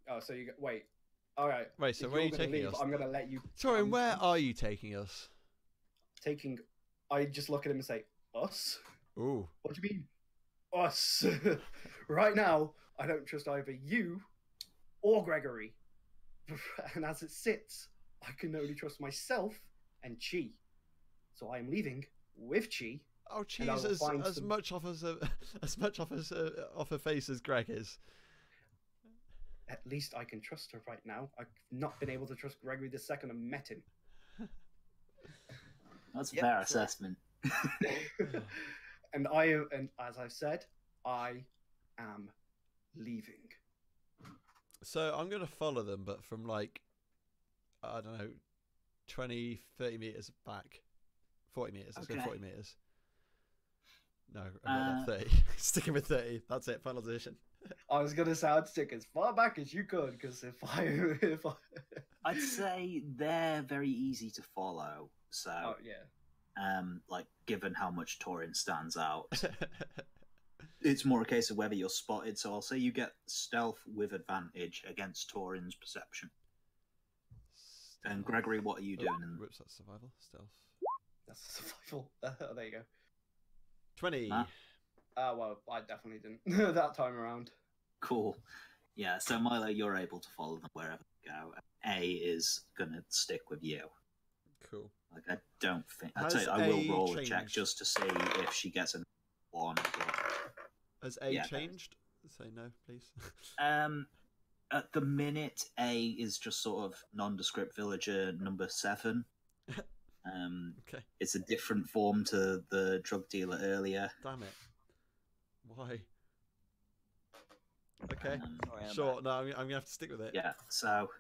Speaker 4: Oh, so you wait. All right.
Speaker 1: Wait, so where are you taking us?
Speaker 4: I'm going to let you.
Speaker 1: Torin, where are you taking us?
Speaker 4: I just look at him and say, us?
Speaker 1: Ooh.
Speaker 4: What do you mean? Us. Right now, I don't trust either you or Gregory. And as it sits, I can only trust myself and Chi. So I am leaving with Chi.
Speaker 1: Oh, Chi's as much off her face as Greg is.
Speaker 4: At least I can trust her right now. I've not been able to trust Gregory the second I met him.
Speaker 2: That's a fair assessment.
Speaker 4: And as I've said, I am leaving.
Speaker 1: So I'm going to follow them, but from like, I don't know, 20, 30 meters back. 40 meters. Let's go 40 meters. No, 30. Sticking with 30. That's it. Final decision.
Speaker 4: I was going to say I'd stick as far back as you could, because if I...
Speaker 2: I'd say they're very easy to follow. So,
Speaker 4: oh, yeah.
Speaker 2: Like, given how much Torin stands out, it's more a case of whether you're spotted. So I'll say you get stealth with advantage against Torin's perception. Stealth. And Gregory, what are you doing?
Speaker 1: Whoops, that's survival. Stealth.
Speaker 4: That's survival. Oh, there you go.
Speaker 1: 20.
Speaker 4: Well, I definitely didn't that time around.
Speaker 2: Cool. Yeah, so Milo, you're able to follow them wherever they go. A is gonna stick with you.
Speaker 1: Cool.
Speaker 2: Like, I don't think. I'll tell you, I will roll a check just to see if she gets a 1.
Speaker 1: Has A changed? Say no, please.
Speaker 2: At the minute, A is just sort of nondescript villager number 7.
Speaker 1: Okay.
Speaker 2: It's a different form to the drug dealer earlier.
Speaker 1: Damn it. Why? Okay. Sure. No, I'm gonna have to stick with it.
Speaker 2: Yeah. So,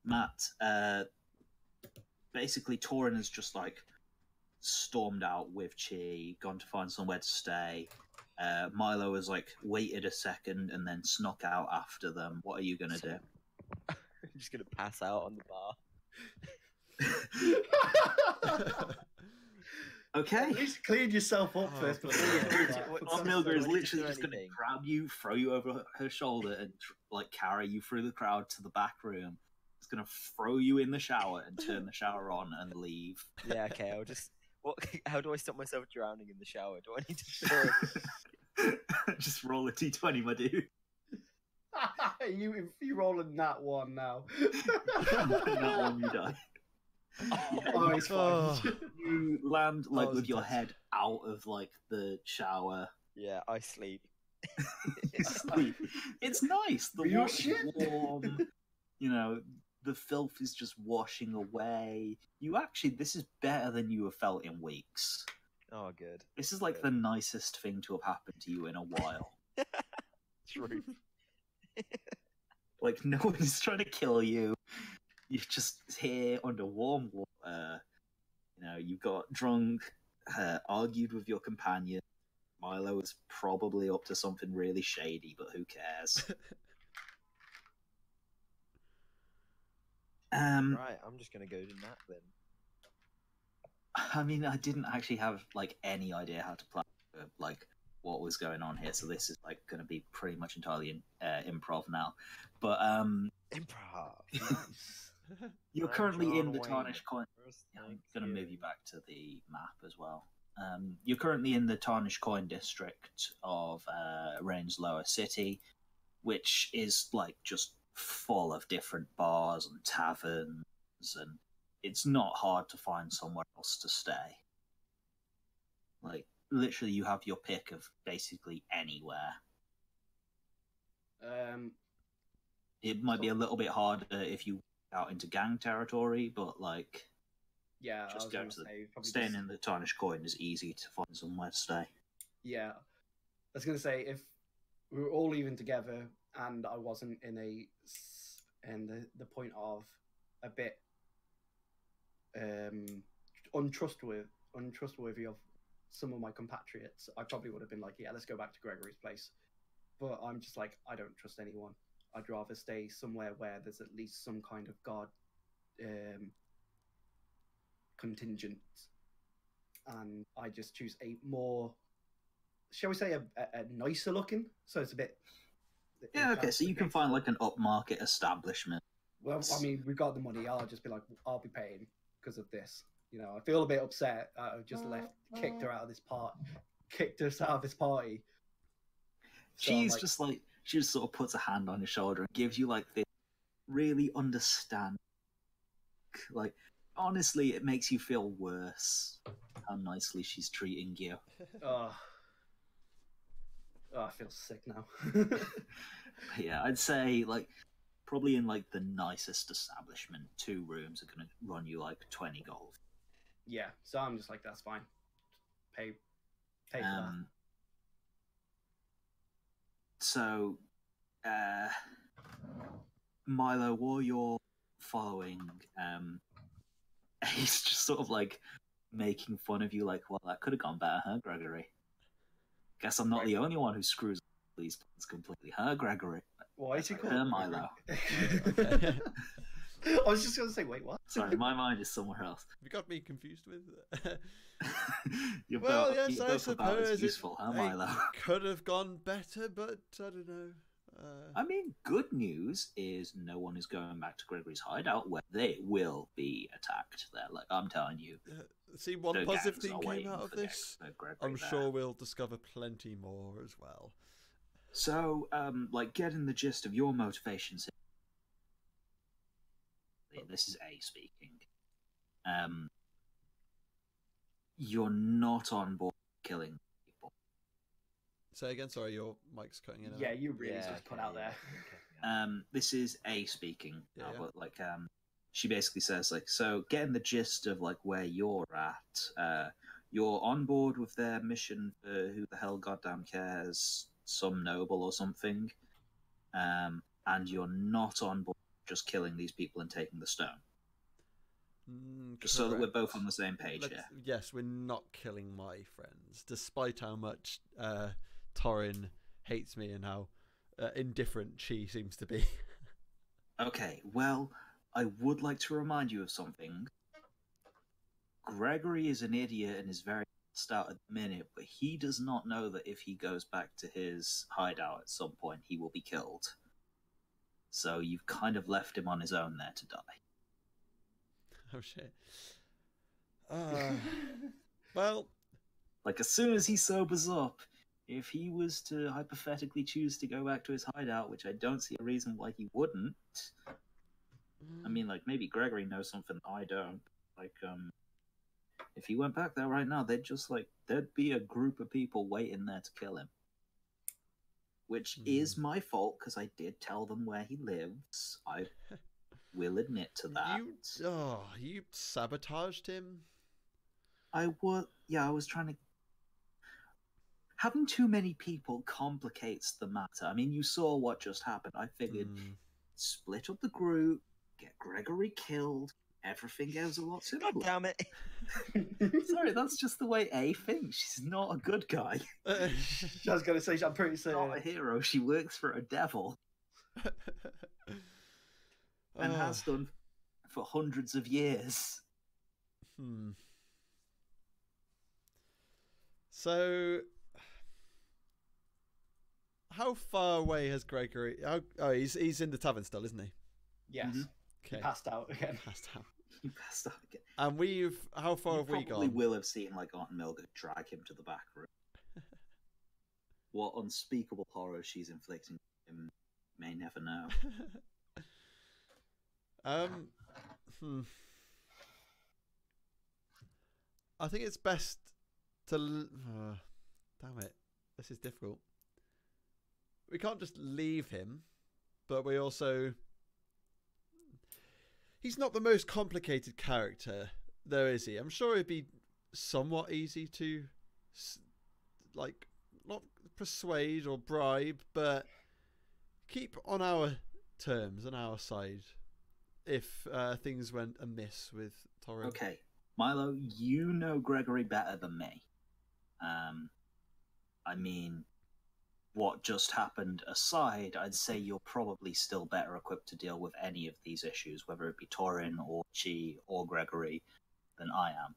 Speaker 2: Matt, basically, Torin has just like stormed out with Chi, gone to find somewhere to stay. Milo has like waited a second and then snuck out after them. What are you gonna do?
Speaker 3: I'm just gonna pass out on the bar.
Speaker 2: Okay.
Speaker 4: At least clean yourself up first.
Speaker 2: Milger is literally just going to grab you, throw you over her shoulder, and like carry you through the crowd to the back room. It's going to throw you in the shower and turn the shower on and leave.
Speaker 3: Yeah, okay. I'll just. What? How do I stop myself drowning in the shower? Do I need to?
Speaker 2: Just roll a d20, my dude.
Speaker 4: you rolling that one now.
Speaker 2: That one, you die. You land like with your head out of like the shower.
Speaker 3: Yeah, I sleep.
Speaker 2: Sleep. It's nice. The water's warm. You know, the filth is just washing away. This is better than you have felt in weeks.
Speaker 3: Oh, good.
Speaker 2: This is like the nicest thing to have happened to you in a while.
Speaker 3: True.
Speaker 2: Like, no one's trying to kill you. You're just here under warm water. You know, you got drunk, argued with your companion. Milo was probably up to something really shady, but who cares?
Speaker 3: Right, I'm just gonna go to nap then.
Speaker 2: I mean, I didn't actually have like any idea how to plan like what was going on here, so this is like going to be pretty much entirely improv now. But
Speaker 3: improv.
Speaker 2: You're currently in the Tarnished Coin. Yeah, I'm going to move you back to the map as well. You're currently in the Tarnished Coin district of Rain's Lower City, which is like just full of different bars and taverns, and it's not hard to find somewhere else to stay. Like, literally, you have your pick of basically anywhere. It might be a little bit harder if you out into gang territory, but like,
Speaker 4: yeah,
Speaker 2: just go to staying in the Tarnished Coin is easy to find somewhere to stay.
Speaker 4: Yeah, I was gonna say if we were all leaving together and I wasn't in the point of a bit untrustworthy of some of my compatriots, I probably would have been like, yeah, let's go back to Gregory's place. But I'm just like, I don't trust anyone. I'd rather stay somewhere where there's at least some kind of guard contingent, and I just choose a more, shall we say, a nicer looking. So it's a bit.
Speaker 2: Yeah, okay. So you can find like an upmarket establishment.
Speaker 4: Well, I mean, we've got the money. I'll just be like, I'll be paying because of this. You know, I feel a bit upset. I've just kicked her out of this party. So
Speaker 2: she's like, just like, she just sort of puts a hand on your shoulder and gives you like this really understand. Like, honestly, it makes you feel worse how nicely she's treating you.
Speaker 4: Oh, I feel sick now.
Speaker 2: Yeah, I'd say like probably in like the nicest establishment, 2 rooms are gonna run you like 20 gold.
Speaker 4: Yeah, so I'm just like, that's fine. Pay for that.
Speaker 2: So, Milo, while you're following, he's just sort of like making fun of you, like, well, that could have gone better, huh, Gregory? Guess I'm not the only one who screws these plans completely, huh, Gregory?
Speaker 4: Why is he called
Speaker 2: Milo?
Speaker 4: I was just going to say, wait, what?
Speaker 2: Sorry, my mind is somewhere else.
Speaker 1: You got me confused with.
Speaker 2: Well, yes, I suppose useful, huh, Milo?
Speaker 1: Could have gone better, but I don't know.
Speaker 2: I mean, good news is no one is going back to Gregory's hideout where they will be attacked there. Like, I'm telling you.
Speaker 1: See, one positive thing came out of this. I'm sure we'll discover plenty more as well.
Speaker 2: So, like, getting the gist of your motivations. This is A speaking. You're not on board killing people.
Speaker 1: Say again, sorry, your mic's cutting in.
Speaker 4: Yeah, you really just put out there.
Speaker 2: This is A speaking, but like, she basically says, like, so getting the gist of like where you're at, you're on board with their mission for who the hell goddamn cares, some noble or something, and you're not on board just killing these people and taking the stone. Just so that we're both on the same page here.
Speaker 1: Yes, we're not killing my friends, despite how much Torin hates me and how indifferent she seems to be.
Speaker 2: Okay, well, I would like to remind you of something. Gregory is an idiot and is very out at the minute, but he does not know that if he goes back to his hideout at some point, he will be killed. So you've kind of left him on his own there to die.
Speaker 1: Oh shit. Well,
Speaker 2: like as soon as he sobers up, if he was to hypothetically choose to go back to his hideout, which I don't see a reason why he wouldn't. I mean, like, maybe Gregory knows something I don't. Like, if he went back there right now, there'd be a group of people waiting there to kill him. Which is my fault, because I did tell them where he lives. I will admit to that.
Speaker 1: You sabotaged him?
Speaker 2: I was trying to... Having too many people complicates the matter. I mean, you saw what just happened. I figured split up the group, get Gregory killed, everything goes a lot simpler.
Speaker 3: God damn it.
Speaker 2: Sorry, that's just the way A thinks. She's not a good guy.
Speaker 4: I was going to say, I'm pretty certain.
Speaker 2: Not a hero. She works for a devil. And has done for hundreds of years.
Speaker 1: So, how far away has Gregory... he's in the tavern still, isn't he?
Speaker 4: Yes. Mm-hmm.
Speaker 1: Okay.
Speaker 4: He passed out again.
Speaker 2: He passed out again.
Speaker 1: And how far have we gone?
Speaker 2: Probably will have seen like Aunt Milga drag him to the back room. What unspeakable horror she's inflicting him may never know.
Speaker 1: I think it's best to... damn it. This is difficult. We can't just leave him, but we also... He's not the most complicated character, though, is he? I'm sure it'd be somewhat easy to, like, not persuade or bribe, but keep on our terms, on our side, if things went amiss with Torin.
Speaker 2: Okay, Milo, you know Gregory better than me. I mean, what just happened aside, I'd say you're probably still better equipped to deal with any of these issues, whether it be Torin or Chi or Gregory, than I am.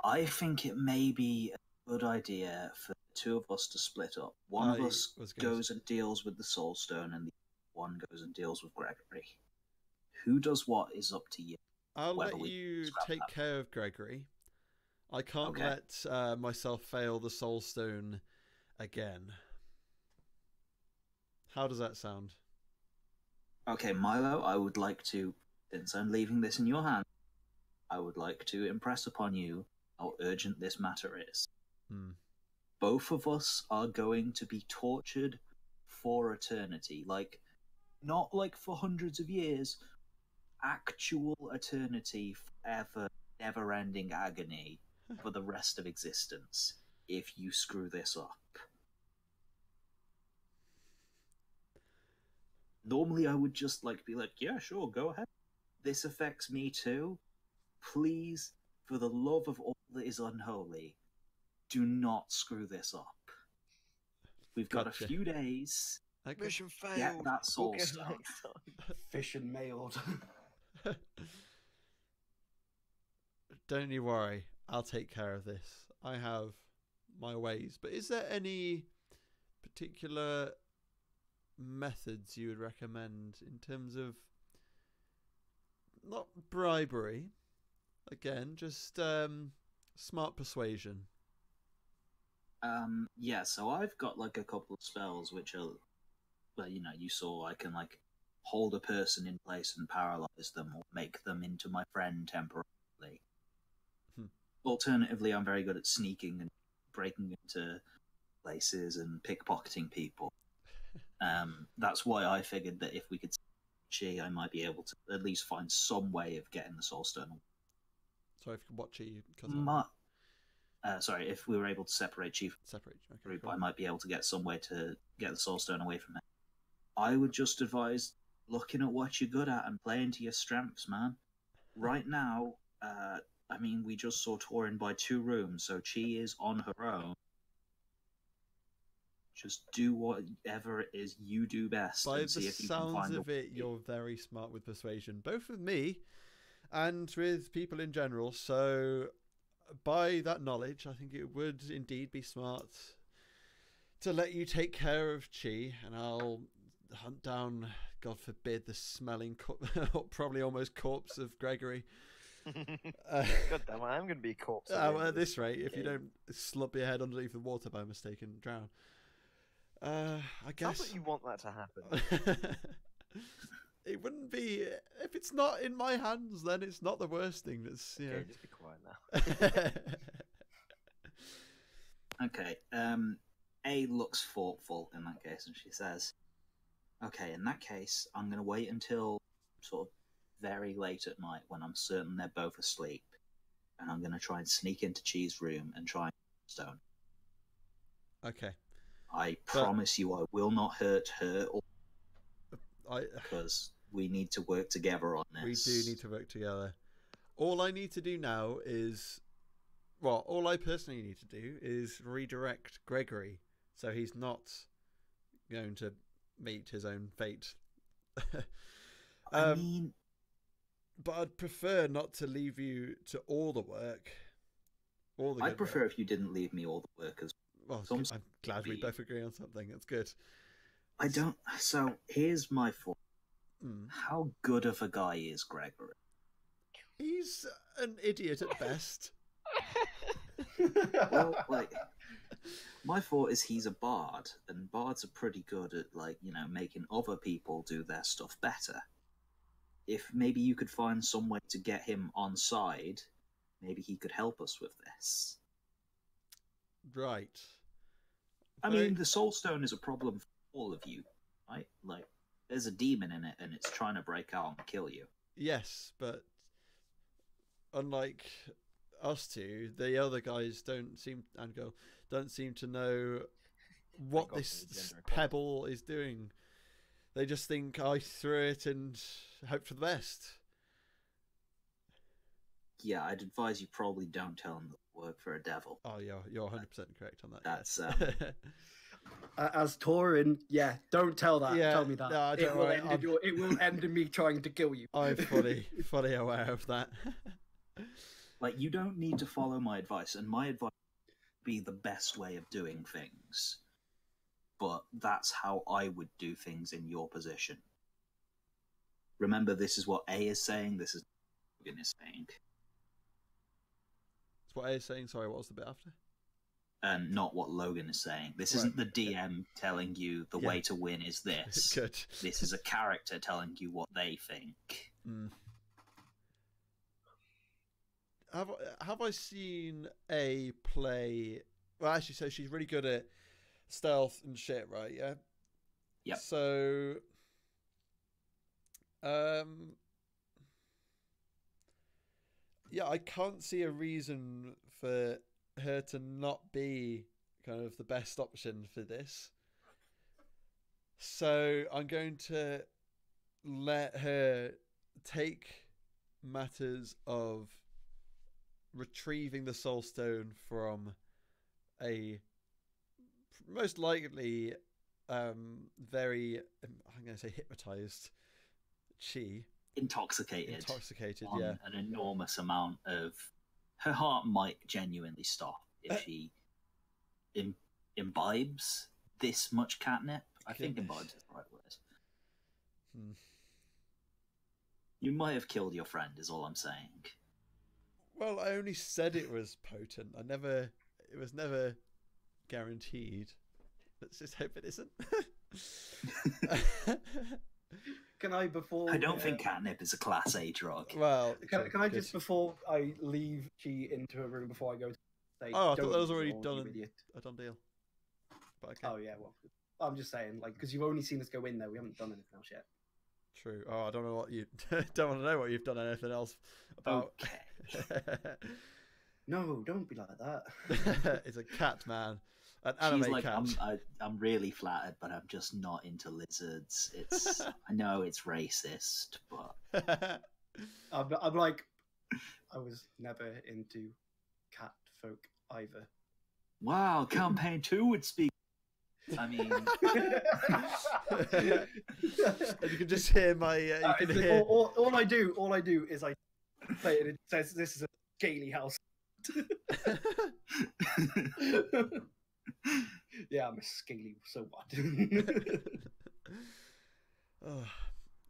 Speaker 2: I think it may be a good idea for the two of us to split up. One of us goes and deals with the Soul Stone, and the one goes and deals with Gregory. Who does what is up to you.
Speaker 1: I'll let you take care of Gregory. I can't let myself fail the Soul Stone again. How does that sound?
Speaker 2: Okay, Milo, I would like to, since I'm leaving this in your hand, I would like to impress upon you how urgent this matter is. Both of us are going to be tortured for eternity. Like, not like for hundreds of years, actual eternity, forever, never-ending agony for the rest of existence if you screw this up. Normally I would just be like, yeah, sure, go ahead. This affects me too. Please, for the love of all that is unholy, do not screw this up. We've got a few days.
Speaker 3: Mission failed.
Speaker 2: Get that soul stone.
Speaker 4: Fish and mailed.
Speaker 1: Don't you worry. I'll take care of this. I have my ways. But is there any particular methods you would recommend in terms of not bribery, again, just smart persuasion.
Speaker 2: Yeah, so I've got like a couple of spells which are, well, you know, you saw I can like hold a person in place and paralyze them or make them into my friend temporarily. Alternatively, I'm very good at sneaking and breaking into places and pickpocketing people. That's why I figured that if we could Chi, I might be able to at least find some way of getting the Soul Stone.
Speaker 1: Sorry, what Chi?
Speaker 2: Sorry, if we were able to separate Chi from the group, cool. I might be able to get some way to get the Soul Stone away from him. I would just advise looking at what you're good at and playing to your strengths, man. Right now, I mean, we just saw Torin by 2 rooms, so Chi is on her own. Just do whatever it is you do best.
Speaker 1: By
Speaker 2: and see
Speaker 1: the
Speaker 2: if you can
Speaker 1: sounds
Speaker 2: find
Speaker 1: of it, you're very smart with persuasion, both with me and with people in general. So, by that knowledge, I think it would indeed be smart to let you take care of Chi, and I'll hunt down, God forbid, the smelling, probably almost corpse of Gregory.
Speaker 3: God damn, I'm going to be a corpse.
Speaker 1: At this rate, if you don't slump your head underneath the water by mistake and drown. I guess.
Speaker 3: Sounds like you want that to happen.
Speaker 1: It wouldn't be if it's not in my hands. Then it's not the worst thing. That's
Speaker 3: okay. Just be quiet
Speaker 2: now. Okay. A looks thoughtful in that case, and she says, "Okay, in that case, I'm going to wait until sort of very late at night when I'm certain they're both asleep, and I'm going to try and sneak into Chi's room and try and stone."
Speaker 1: Okay.
Speaker 2: I promise you, I will not hurt her, because we need to work together on this.
Speaker 1: We do need to work together. All I need to do now is, well, all I personally need to do is redirect Gregory so he's not going to meet his own fate.
Speaker 2: I mean,
Speaker 1: but I'd prefer not to leave you to all the work.
Speaker 2: I'd prefer if you didn't leave me all the work as
Speaker 1: well. I'm glad we both agree on something. That's good.
Speaker 2: I don't. So here's my thought. How good of a guy is Gregory?
Speaker 1: He's an idiot at best.
Speaker 2: Well, like, my thought is he's a bard, and bards are pretty good at, like, you know, making other people do their stuff better. If maybe you could find some way to get him on side, maybe he could help us with this.
Speaker 1: Right.
Speaker 2: I mean, the Soul Stone is a problem for all of you, right? Like, there's a demon in it, and it's trying to break out and kill you.
Speaker 1: Yes, but unlike us two, the other guys don't seem to know what this pebble is doing. They just think I threw it and hope for the best.
Speaker 2: Yeah, I'd advise you probably don't tell him to work for a devil.
Speaker 1: Oh, you're 100% correct on that.
Speaker 2: That's
Speaker 4: as Torin, yeah, don't tell that.
Speaker 1: Yeah,
Speaker 4: tell me that.
Speaker 1: No,
Speaker 4: it will end in me trying to kill you.
Speaker 1: I'm fully aware of that.
Speaker 2: Like, you don't need to follow my advice, and my advice would be the best way of doing things. But that's how I would do things in your position. Remember, this is what A is saying, this is what Logan is saying.
Speaker 1: That's what A is saying? Sorry, what was the bit after?
Speaker 2: And not what Logan is saying. This isn't the DM telling you the way to win is this.
Speaker 1: Good.
Speaker 2: This is a character telling you what they think.
Speaker 1: Have I seen A play? Well, actually, so she's really good at stealth and shit, right? Yeah.
Speaker 2: Yep.
Speaker 1: So, yeah, I can't see a reason for her to not be kind of the best option for this. So I'm going to let her take matters of retrieving the Soul Stone from a most likely very, I'm going to say hypnotized Chi.
Speaker 2: Intoxicated,
Speaker 1: on
Speaker 2: an enormous amount of... Her heart might genuinely stop if she imbibes this much catnip. I think embodied is the right word.
Speaker 1: Hmm.
Speaker 2: You might have killed your friend, is all I'm saying.
Speaker 1: Well, I only said it was potent. It was never guaranteed. Let's just hope it isn't.
Speaker 4: Can I, before...
Speaker 2: I don't think catnip is a Class A drug.
Speaker 1: Well,
Speaker 4: can I just, before I leave Chi into a room, before I go to say...
Speaker 1: Oh, I thought that was already done. A done deal. But okay.
Speaker 4: Oh, yeah, well, I'm just saying, like, because you've only seen us go in there, we haven't done anything else yet.
Speaker 1: True. Oh, I don't know what you... don't want to know what you've done anything else about.
Speaker 2: Okay.
Speaker 4: No, don't be like that.
Speaker 1: It's a cat, man. An anime
Speaker 2: like,
Speaker 1: cat.
Speaker 2: I'm really flattered, but I'm just not into lizards. It's I know it's racist, but
Speaker 4: I'm like, I was never into cat folk either.
Speaker 2: Wow, campaign 2 would speak. I mean,
Speaker 1: and you can just hear my. You can hear.
Speaker 4: All I do is I play it. And it says this is a scaly house. Yeah, I'm a scaly. So what?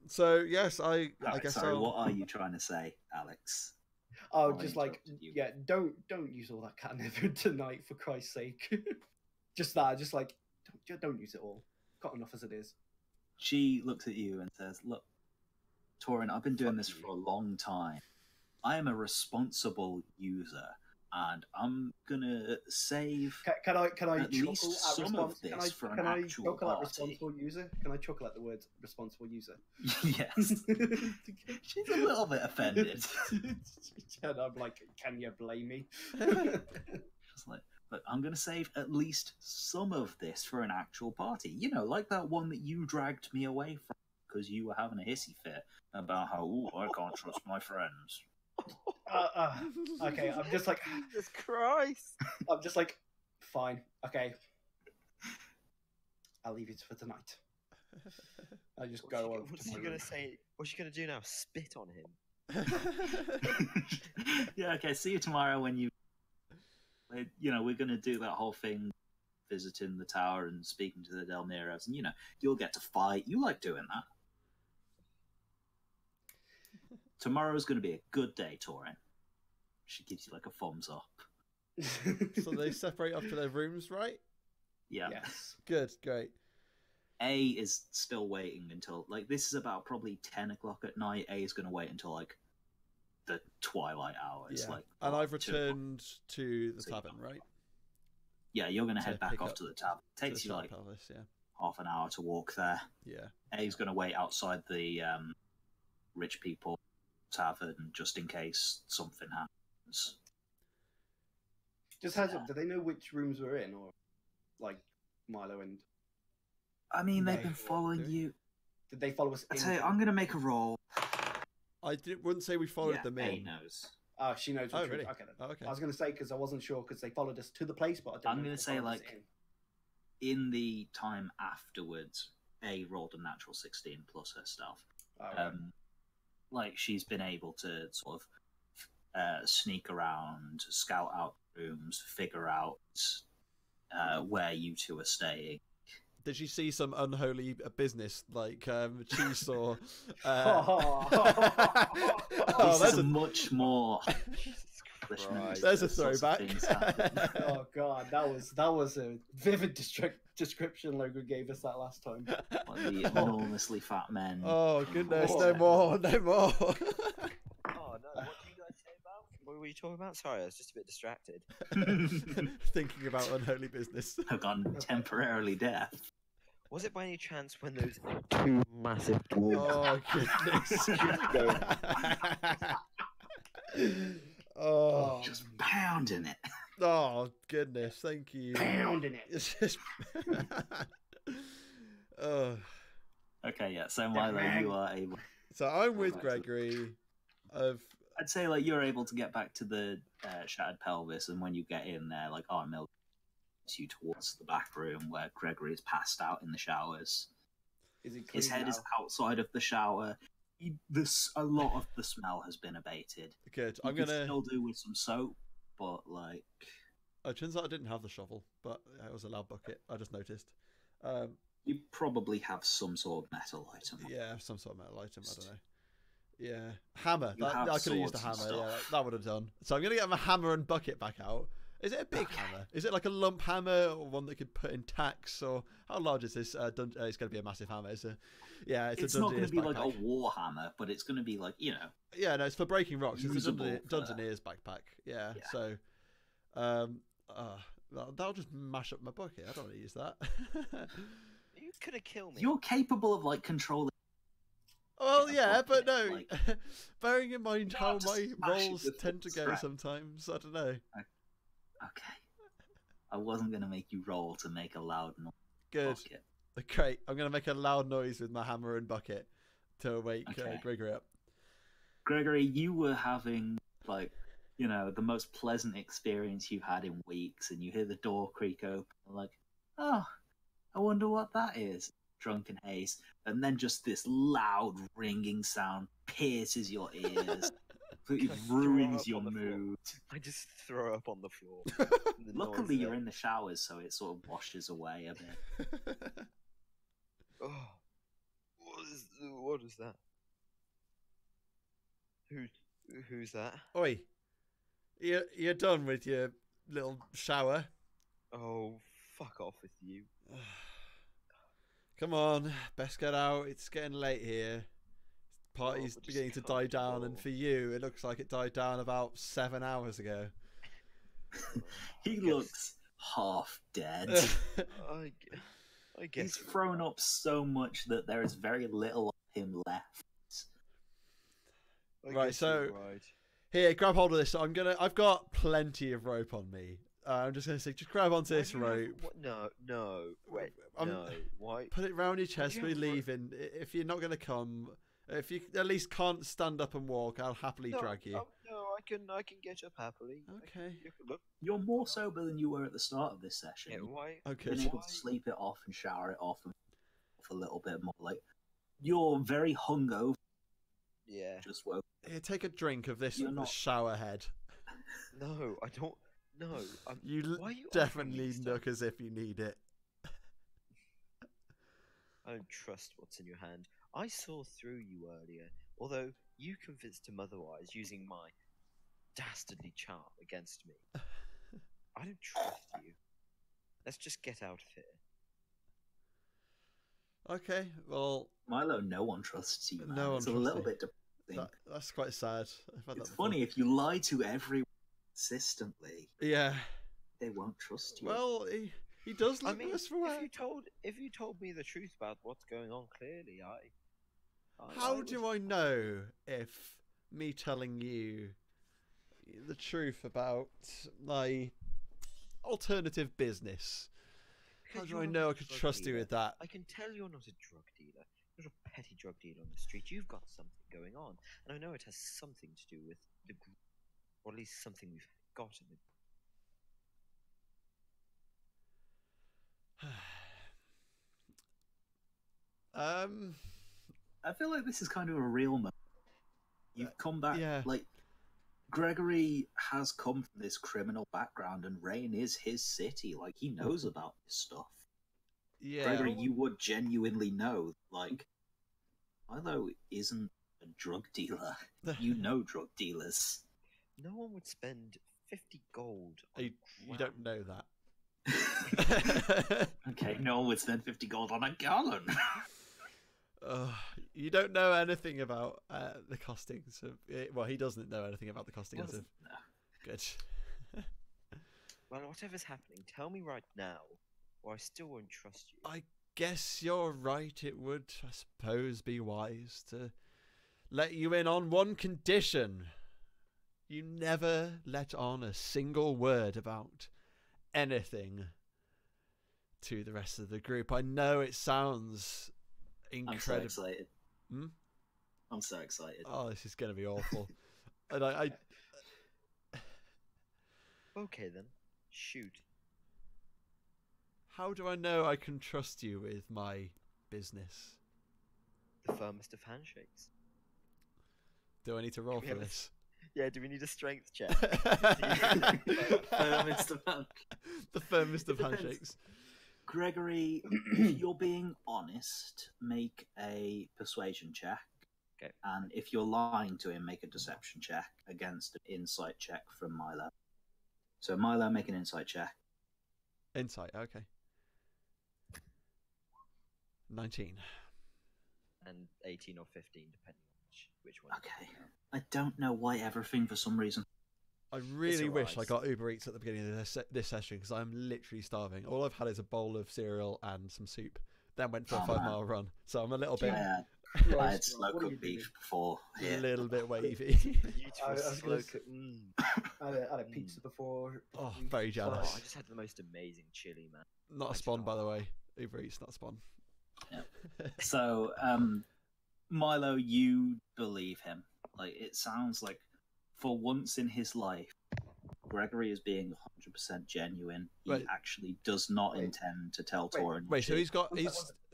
Speaker 1: So yes, I guess.
Speaker 2: Sorry, what are you trying to say, Alex?
Speaker 4: Oh, just like yeah, don't use all that catnip tonight, for Christ's sake. Just that, just like don't use it all. Got enough as it is.
Speaker 2: She looks at you and says, "Look, Torin, I've been doing this for a long time. I am a responsible user, and I'm gonna save.
Speaker 4: Can I
Speaker 2: at least some of this for an actual party?
Speaker 4: Responsible user? Can I chuckle at the word responsible user?
Speaker 2: Yes. She's a little bit offended.
Speaker 4: And I'm like, can you blame me?
Speaker 2: Just like, but I'm gonna save at least some of this for an actual party. You know, like that one that you dragged me away from because you were having a hissy fit about how I can't trust my friends.
Speaker 4: Okay, I'm just like,
Speaker 3: Jesus Christ.
Speaker 4: I'm just like, fine, okay. I'll leave it for tonight. I just go on.
Speaker 3: What's she gonna say? What's she gonna do now? Spit on him?
Speaker 2: Yeah, okay, see you tomorrow when you... You know, we're gonna do that whole thing, visiting the tower and speaking to the Del Neros, and, you know, you'll get to fight. You like doing that. Tomorrow's going to be a good day, Torin. She gives you like a thumbs up.
Speaker 1: So they separate off to their rooms, right?
Speaker 2: Yeah.
Speaker 4: Yes.
Speaker 1: Good, great.
Speaker 2: A is still waiting until, like, this is about probably 10 o'clock at night. A is going to wait until, like, the twilight hours.
Speaker 1: Yeah.
Speaker 2: Like,
Speaker 1: and I've returned to the tavern, right?
Speaker 2: Yeah, you're going to head back off to the tavern. It takes you, like,
Speaker 1: Palace, yeah.
Speaker 2: half an hour to walk there.
Speaker 1: Yeah.
Speaker 2: A is going to wait outside the rich people tavern just in case something happens.
Speaker 4: Just heads up, do they know which rooms we're in, or like Milo and...
Speaker 2: I mean, they've been following you.
Speaker 4: Did they follow us?
Speaker 2: I tell you, I'm going to make a roll.
Speaker 1: I wouldn't say we followed them in.
Speaker 2: A knows.
Speaker 4: Oh, she knows.
Speaker 1: Oh, really?
Speaker 4: Okay, then.
Speaker 1: Oh, okay.
Speaker 4: I was going to say, because I wasn't sure, because they followed us to the place, but I don't know.
Speaker 2: I'm going to say, like, in the time afterwards, A rolled a natural 16 plus her stuff.
Speaker 4: Oh, right.
Speaker 2: Like, she's been able to sort of sneak around, scout out rooms, figure out where you two are staying.
Speaker 1: Did she see some unholy business like she saw?
Speaker 2: That's much more.
Speaker 1: There's a throwback.
Speaker 4: Oh god, that was a vivid description Logan gave us that last time.
Speaker 2: Like the enormously fat men.
Speaker 1: Oh goodness, no more.
Speaker 3: Oh no, what did you guys say about? What were you talking about? Sorry, I was just a bit distracted.
Speaker 1: Thinking about unholy business.
Speaker 2: I've gone temporarily deaf.
Speaker 3: Was it by any chance when those two massive dwarves?
Speaker 1: Oh goodness. Oh,
Speaker 2: just pounding it.
Speaker 1: Oh goodness, thank you.
Speaker 4: Pounding it.
Speaker 1: It's just. Oh.
Speaker 2: Okay, yeah. So Milo, you are able.
Speaker 1: So I'm with Gregory.
Speaker 2: I'd say like you're able to get back to the shattered pelvis, and when you get in there, like Armil takes you towards the back room where Gregory is passed out in the showers. His head is outside of the shower. A lot of the smell has been abated.
Speaker 1: Good.
Speaker 2: I'm gonna still do with some soap, but like.
Speaker 1: Oh, it turns out I didn't have the shovel, but it was a loud bucket. I just noticed.
Speaker 2: You probably have some sort of metal item.
Speaker 1: Yeah, some sort of metal item. I don't know. Yeah, hammer. I could have used a hammer. Yeah, that would have done. So I'm gonna get my hammer and bucket back out. Is it a big hammer? Is it like a lump hammer or one that could put in tacks? Or how large is this? It's going to be a massive hammer. It's
Speaker 2: not going to be like a war hammer, but it's going to be like, you know.
Speaker 1: Yeah, no, it's for breaking rocks. It's a Dungeoneer's backpack. Yeah. So, that'll just mash up my bucket. I don't want to use that.
Speaker 3: You could have killed me.
Speaker 2: You're capable of like controlling.
Speaker 1: Well, yeah, but no. Like, bearing in mind how my rolls tend to go sometimes, I don't know.
Speaker 2: Okay. I wasn't going to make you roll to make a loud noise.
Speaker 1: Good. Great. I'm going to make a loud noise with my hammer and bucket to wake Gregory up.
Speaker 2: Gregory, you were having, like, you know, the most pleasant experience you've had in weeks, and you hear the door creak open, like, oh, I wonder what that is. Drunken haze. And then just this loud ringing sound pierces your ears. It ruins your mood.
Speaker 3: I just throw up on the floor.
Speaker 2: Luckily, you're in the showers, so it sort of washes away a bit.
Speaker 3: Oh, what is that? Who's that?
Speaker 1: Oi, you're done with your little shower.
Speaker 3: Oh, fuck off with you.
Speaker 1: Come on, best get out. It's getting late here. Party's beginning to die down, and for you, it looks like it died down about 7 hours ago.
Speaker 2: He looks half dead.
Speaker 3: I guess
Speaker 2: he's thrown up so much that there is very little of him left.
Speaker 1: Right, so here, grab hold of this. I've got plenty of rope on me. I'm just gonna say, just grab onto this rope.
Speaker 3: No, wait, no. Why?
Speaker 1: Put it round your chest. We're leaving. If you're not gonna come. If you at least can't stand up and walk, I'll happily drag you.
Speaker 3: No, I can get up happily.
Speaker 1: Okay.
Speaker 3: Look.
Speaker 2: You're more sober than you were at the start of this session.
Speaker 3: Yeah, why?
Speaker 1: Okay.
Speaker 2: You've been able to sleep it off and shower it off a little bit more. Like, you're very hungover.
Speaker 3: Yeah.
Speaker 2: Just woke.
Speaker 1: Here, take a drink of this shower head.
Speaker 3: No, I don't. No.
Speaker 1: You definitely look as if you need it.
Speaker 3: I don't trust what's in your hand. I saw through you earlier, although you convinced him otherwise using my dastardly charm against me. I don't trust you. Let's just get out of here.
Speaker 1: Okay, well...
Speaker 2: Milo, no one trusts you, man.
Speaker 1: No one
Speaker 2: it's a little bit depressing.
Speaker 1: That's quite sad.
Speaker 2: It's funny, if you lie to everyone consistently, they won't trust you.
Speaker 1: Well, he does look worse for wear.
Speaker 3: If you told me the truth about what's going on clearly,
Speaker 1: How do I know if me telling you the truth about my alternative business? How do I know I could trust you with that?
Speaker 3: I can tell you're not a drug dealer. You're a petty drug dealer on the street. You've got something going on, and I know it has something to do with the group, or at least something we've got in the.
Speaker 2: I feel like this is kind of a real moment. You've come back, like, Gregory has come from this criminal background, and Rain is his city. Like, he knows about this stuff.
Speaker 1: Yeah.
Speaker 2: Gregory, you would genuinely know, like, Milo isn't a drug dealer. You know drug dealers.
Speaker 3: No one would spend 50 gold on
Speaker 1: you don't know that.
Speaker 2: Okay, no one would spend 50 gold on a gallon.
Speaker 1: You don't know anything about the costings of... Well, he doesn't know anything about the costings of...
Speaker 2: No.
Speaker 1: Good.
Speaker 3: Well, whatever's happening, tell me right now, or I still won't trust you.
Speaker 1: I guess you're right. It would, I suppose, be wise to let you in on one condition. You never let on a single word about anything to the rest of the group. I know it sounds incredible.
Speaker 2: I'm so excited. I'm so excited.
Speaker 1: Oh, this is going to be awful. And I...
Speaker 3: Okay then, shoot.
Speaker 1: How do I know I can trust you with my business?
Speaker 3: The firmest of handshakes.
Speaker 1: Do I need to roll for this?
Speaker 3: Yeah, do we need a strength check?
Speaker 2: Firmest of
Speaker 1: The firmest of handshakes.
Speaker 2: Gregory, if you're being honest, make a persuasion check.
Speaker 3: Okay.
Speaker 2: And if you're lying to him, make a deception check against an insight check from Milo. So Milo, make an insight check.
Speaker 1: Insight, okay. 19.
Speaker 3: And 18 or 15, depending on which one.
Speaker 2: Okay. I don't know why everything, for some reason.
Speaker 1: I really wish I got Uber Eats at the beginning of this session, because I'm literally starving. All I've had is a bowl of cereal and some soup. Then went for a 5-mile run. So I'm a little bit...
Speaker 2: I had slow-cooked beef before.
Speaker 1: A little bit wavy.
Speaker 4: I had a pizza before.
Speaker 1: Oh, very jealous.
Speaker 3: I just had the most amazing chili, man.
Speaker 1: Not a spawn, by the way. Uber Eats, not a spawn.
Speaker 2: Yeah. So, Milo, you believe him. Like, it sounds like, for once in his life, Gregory is being 100% genuine. He actually does not intend to tell Torin.
Speaker 1: Wait, so he's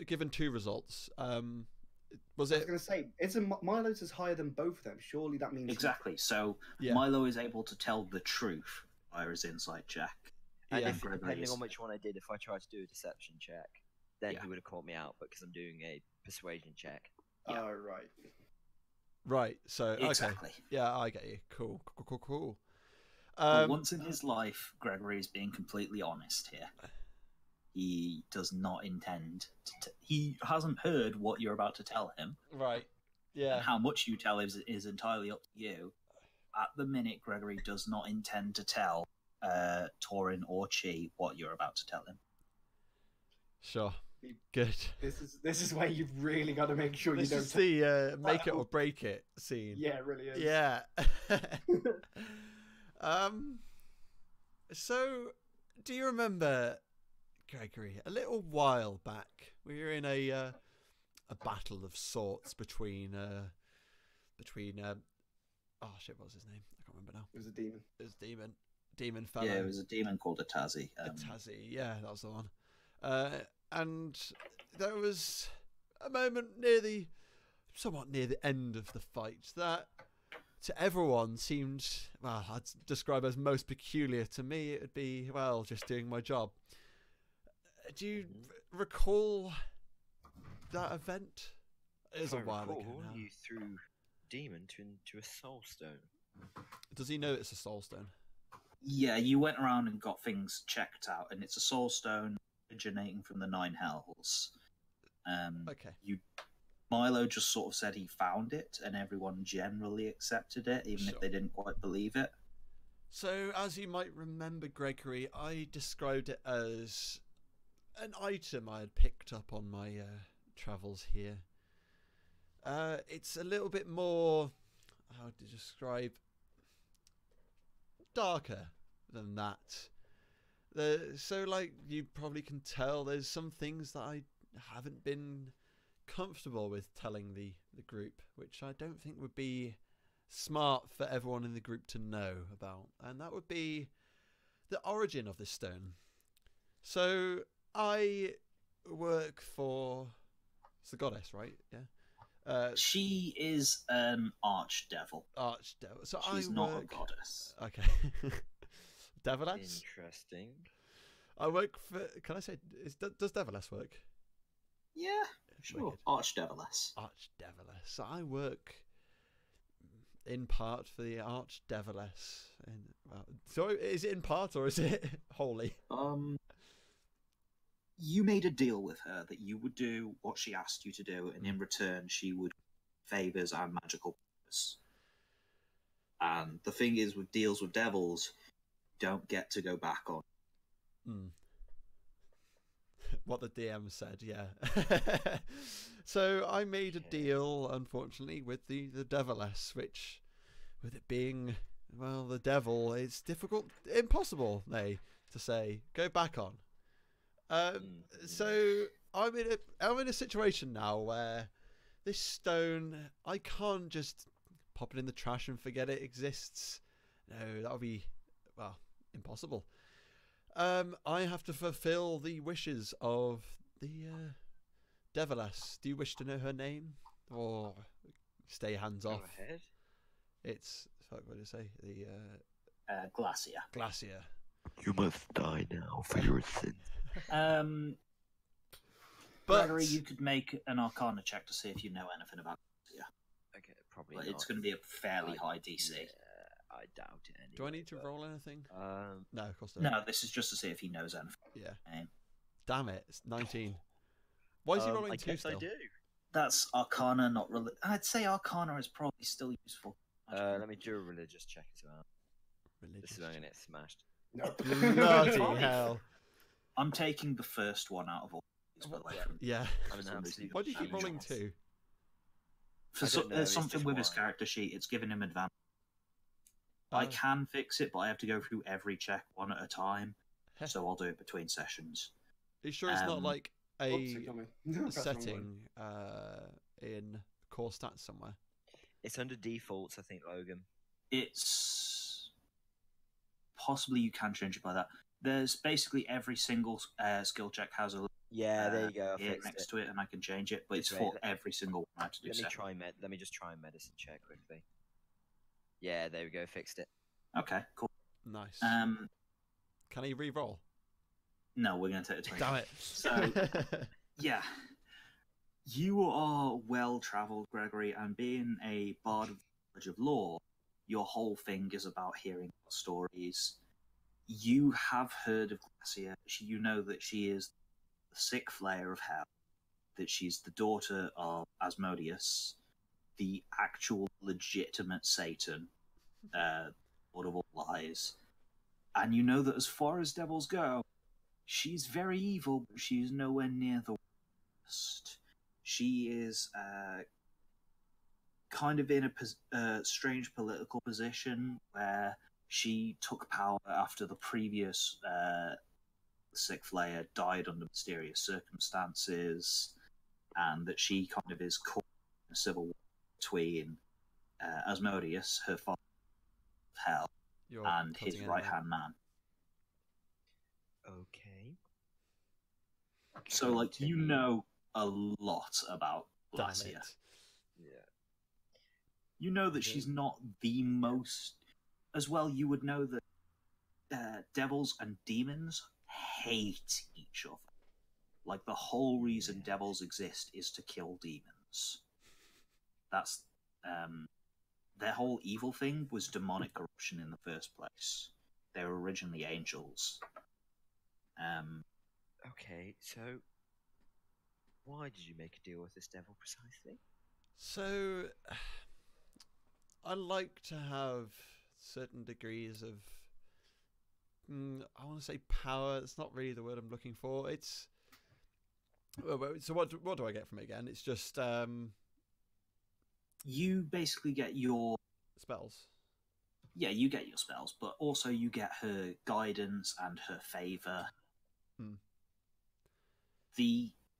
Speaker 1: given 2 results. Was it?
Speaker 4: I was going to say, Milo's is higher than both of them. Surely that means
Speaker 2: exactly. So Milo is able to tell the truth via his insight check.
Speaker 3: And depending on which one I did, if I tried to do a deception check, then he would have caught me out. But because I'm doing a persuasion check.
Speaker 4: Yeah. Oh, right.
Speaker 1: Right. So
Speaker 2: exactly.
Speaker 1: Okay. Yeah, I get you. Cool.
Speaker 2: Once in his life, Gregory is being completely honest here. He does not intend to. He hasn't heard what you're about to tell him.
Speaker 1: Right. Yeah.
Speaker 2: And how much you tell is entirely up to you. At the minute, Gregory does not intend to tell Torin or Chi what you're about to tell him.
Speaker 1: Sure. Good.
Speaker 4: This is where you've really got to make sure you don't.
Speaker 1: This is the make it or break it scene.
Speaker 4: Yeah, it really is.
Speaker 1: Yeah. So, do you remember, Gregory, a little while back, we were in a battle of sorts between oh shit, what was his name? I can't remember now.
Speaker 4: It was a demon.
Speaker 1: It was a demon fellow.
Speaker 2: Yeah, it was a demon called Atazi.
Speaker 1: Atazi, yeah, that was the one. And there was a moment somewhat near the end of the fight that, to everyone, seemed, well, I'd describe as most peculiar. To me, it would be, well, just doing my job. Do you recall that event? It was a while ago now.
Speaker 3: You threw demon into a soul stone.
Speaker 1: Does he know it's a soul stone?
Speaker 2: Yeah, you went around and got things checked out, and it's a soul stone originating from the 9 hells.
Speaker 1: Okay.
Speaker 2: Milo just sort of said he found it, and everyone generally accepted it, even if they didn't quite believe it.
Speaker 1: So, as you might remember, Gregory, I described it as an item I had picked up on my travels here. It's a little bit more, how to describe, darker than that. So, like, you probably can tell, there's some things that I haven't been comfortable with telling the group, which I don't think would be smart for everyone in the group to know about. And that would be the origin of this stone. So, I work for... It's the goddess, right? Yeah.
Speaker 2: She is an archdevil.
Speaker 1: Archdevil. So
Speaker 2: she's not a goddess.
Speaker 1: Okay. Deviless?
Speaker 3: Interesting.
Speaker 1: I work for... Can I say... Does Deviless work?
Speaker 2: Yeah, sure. Archdeviless.
Speaker 1: Archdeviless. So I work in part for the Archdeviless. So is it in part or is it wholly?
Speaker 2: You made a deal with her that you would do what she asked you to do, and in return she would favours and magical powers. And the thing is, with deals with devils, you don't get to go back on.
Speaker 1: What the DM said, yeah. So I made a deal, unfortunately, with the Deviless, which, with it being, well, the devil, it's difficult, impossible, to say, go back on. So I'm in a situation now where this stone, I can't just pop it in the trash and forget it exists. No, that would be, well, impossible. I have to fulfill the wishes of the Deviless. Do you wish to know her name, or stay hands off?
Speaker 3: Go ahead.
Speaker 1: It's what did I say? The
Speaker 2: Glacia.
Speaker 1: Glacia.
Speaker 5: You must die now for your sins.
Speaker 1: But
Speaker 2: Gregory, you could make an Arcana check to see if you know anything about Glacia.
Speaker 3: Okay, probably
Speaker 2: But
Speaker 3: not.
Speaker 2: it's going to be a fairly high DC.
Speaker 3: Yeah, I doubt it anyway.
Speaker 1: Do I need to roll anything? No, of course not.
Speaker 2: No, this is just to see if he knows anything.
Speaker 1: Yeah. Damn it, it's 19. Why is he rolling 2 still?
Speaker 3: I do.
Speaker 2: That's Arcana, not religion. I'd say Arcana is probably still useful.
Speaker 3: Let me do a religious check as well.
Speaker 1: Religious.
Speaker 3: This is only going to get smashed.
Speaker 4: No.
Speaker 1: Bloody hell.
Speaker 2: I'm taking the first one out of all these.
Speaker 1: Yeah.
Speaker 3: I'm an absolute
Speaker 1: Why do you keep rolling 2?
Speaker 2: There's something with his character sheet. It's giving him advantage. I can fix it, but I have to go through every check one at a time. So I'll do it between sessions.
Speaker 1: Are you sure it's not like a
Speaker 4: Oops,
Speaker 1: setting in core stats somewhere?
Speaker 3: It's under defaults, I think, Logan.
Speaker 2: It's possibly you can change it by that. There's basically every single skill check has a
Speaker 3: there you go.
Speaker 2: next to it, and I can change it, but it's for every single one I have to do.
Speaker 3: Let me just try medicine check quickly. Yeah, there we go. Fixed it.
Speaker 2: Okay, cool.
Speaker 1: Nice. Can he re-roll?
Speaker 2: No, we're going to take it.
Speaker 1: Damn it.
Speaker 2: So, yeah. You are well-travelled, Gregory, and being a bard of the College of Law, your whole thing is about hearing stories. You have heard of Glacia. You know that she is the sixth layer of hell, that she's the daughter of Asmodeus, the actual legitimate Satan, Lord of all lies. And you know that as far as devils go, she's very evil, but she's nowhere near the worst. She is kind of in a strange political position where she took power after the previous sixth layer died under mysterious circumstances, and that she kind of is caught in a civil war between Asmodeus, her father of hell, and his right-hand man.
Speaker 3: Okay.
Speaker 2: So, like, you know a lot about Glacia.
Speaker 3: Yeah.
Speaker 2: You know that she's not the most... As well, you would know that devils and demons hate each other. Like, the whole reason devils exist is to kill demons. That's... their whole evil thing was demonic corruption in the first place. They were originally angels.
Speaker 3: Okay, so why did you make a deal with this devil precisely?
Speaker 1: So, I like to have certain degrees of, I want to say power. It's not really the word I'm looking for. It's so what do I get from it again? It's just
Speaker 2: you basically get your
Speaker 1: spells.
Speaker 2: Yeah, you get your spells, but also you get her guidance and her favor.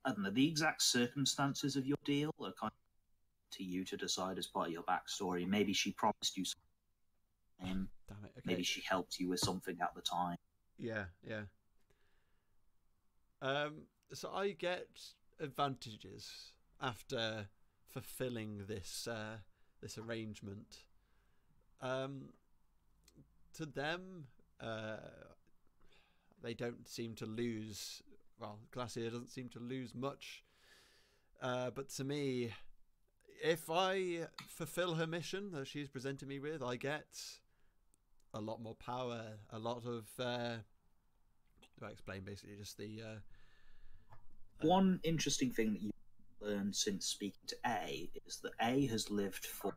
Speaker 2: I don't know, the exact circumstances of your deal are kind of to you to decide as part of your backstory. Maybe she promised you something.
Speaker 1: Damn it, okay.
Speaker 2: Maybe she helped you with something at the time.
Speaker 1: Yeah. So I get advantages after fulfilling this this arrangement. To them, they don't seem to lose. Well, Glacia doesn't seem to lose much. But to me, if I fulfill her mission that she's presented me with, I get a lot more power, a lot of... I explain basically just the...
Speaker 2: One interesting thing that you learned since speaking to A is that A has lived for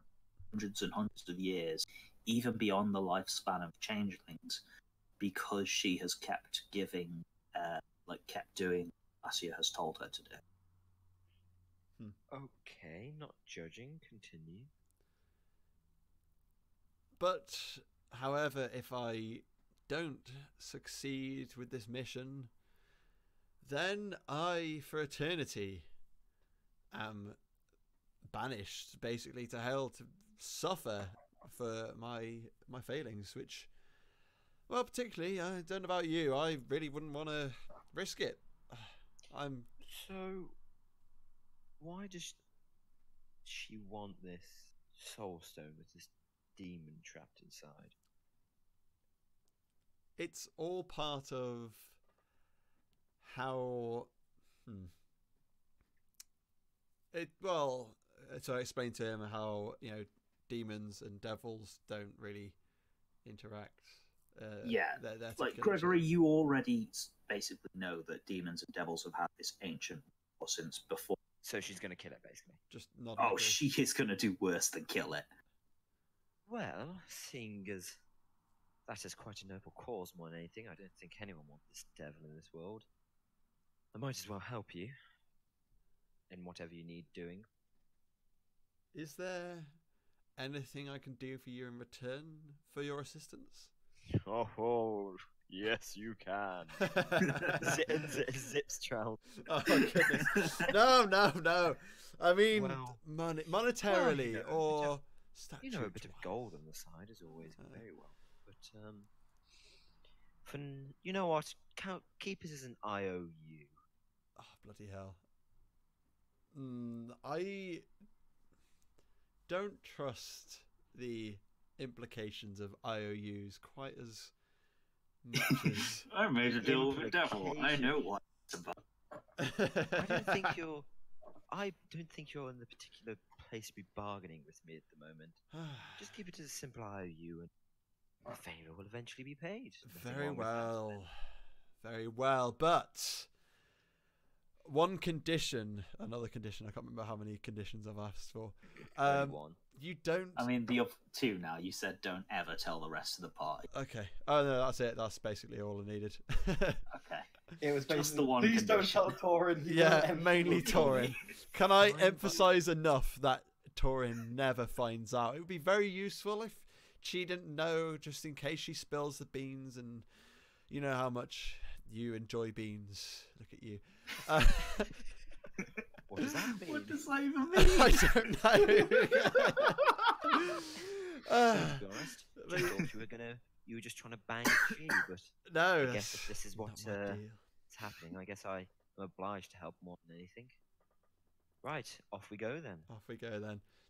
Speaker 2: hundreds and hundreds of years, even beyond the lifespan of changelings, because she has kept giving, kept doing what Glacia has told her to do.
Speaker 3: Okay, not judging. Continue.
Speaker 1: But, however, if I don't succeed with this mission, then I, for eternity, am banished, basically, to hell to suffer for my failings, which, well, particularly, I don't know about you, I really wouldn't want to risk it.
Speaker 3: So, why does she want this soul stone with this demon trapped inside?
Speaker 1: It's all part of how. So I explained to him how demons and devils don't really interact. They're
Speaker 2: like Gregory, you already basically know that demons and devils have had this ancient war since before.
Speaker 3: So she's going to kill it, basically.
Speaker 1: Just not.
Speaker 2: Oh, she is going to do worse than kill it.
Speaker 3: Well, seeing as that is quite a noble cause more than anything, I don't think anyone wants this devil in this world. I might as well help you in whatever you need doing.
Speaker 1: Is there anything I can do for you in return for your assistance?
Speaker 3: Oh, yes, you can. Zips trout.
Speaker 1: Oh, goodness. No. I mean, monetarily or statue.
Speaker 3: A bit of gold on the side is always very well. But, you know what? Keep it as an IOU.
Speaker 1: Oh, bloody hell. I don't trust the implications of IOUs quite as much as...
Speaker 2: I made a deal with the devil. I know what it's about.
Speaker 3: I don't think you're in the particular place to be bargaining with me at the moment. Just keep it as a simple IOU, and the favour will eventually be paid.
Speaker 1: Very well, but another condition, I can't remember how many conditions I've asked for.
Speaker 3: One.
Speaker 1: You don't...
Speaker 2: I mean, the other two now, you said don't ever tell the rest of the party.
Speaker 1: Okay. Oh, no, that's it. That's basically all I needed.
Speaker 2: Okay.
Speaker 4: It was
Speaker 2: just the one
Speaker 4: Please
Speaker 2: condition.
Speaker 4: don't tell Torin.
Speaker 1: Yeah, mainly Torin. Can I emphasise enough that Torin never finds out? It would be very useful if she didn't know, just in case she spills the beans, and you know how much you enjoy beans. Look at you.
Speaker 3: What does that mean?
Speaker 2: What does that even mean?
Speaker 1: I don't know.
Speaker 3: To be honest, I thought you were just trying to bang G, but
Speaker 1: no,
Speaker 3: I guess if this is what's happening, I guess I'm obliged to help more than anything. Right, off we go then.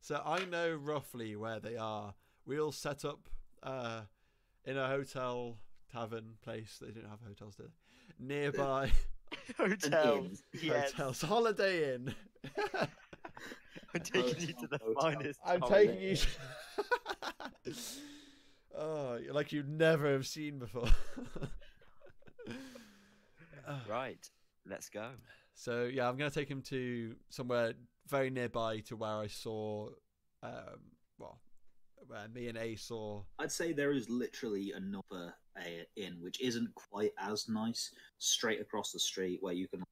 Speaker 1: So I know roughly where they are. We'll set up in a hotel, tavern place. They don't have hotels, do they? Nearby.
Speaker 3: Hotels. Yes.
Speaker 1: Hotels. Holiday Inn.
Speaker 3: I'm taking you to the finest.
Speaker 1: I'm taking you. Oh, like you never have seen before.
Speaker 3: Right, let's go.
Speaker 1: So yeah, I'm going to take him to somewhere very nearby to where I saw, where me and A saw.
Speaker 2: I'd say there is literally another inn which isn't quite as nice, straight across the street where you can.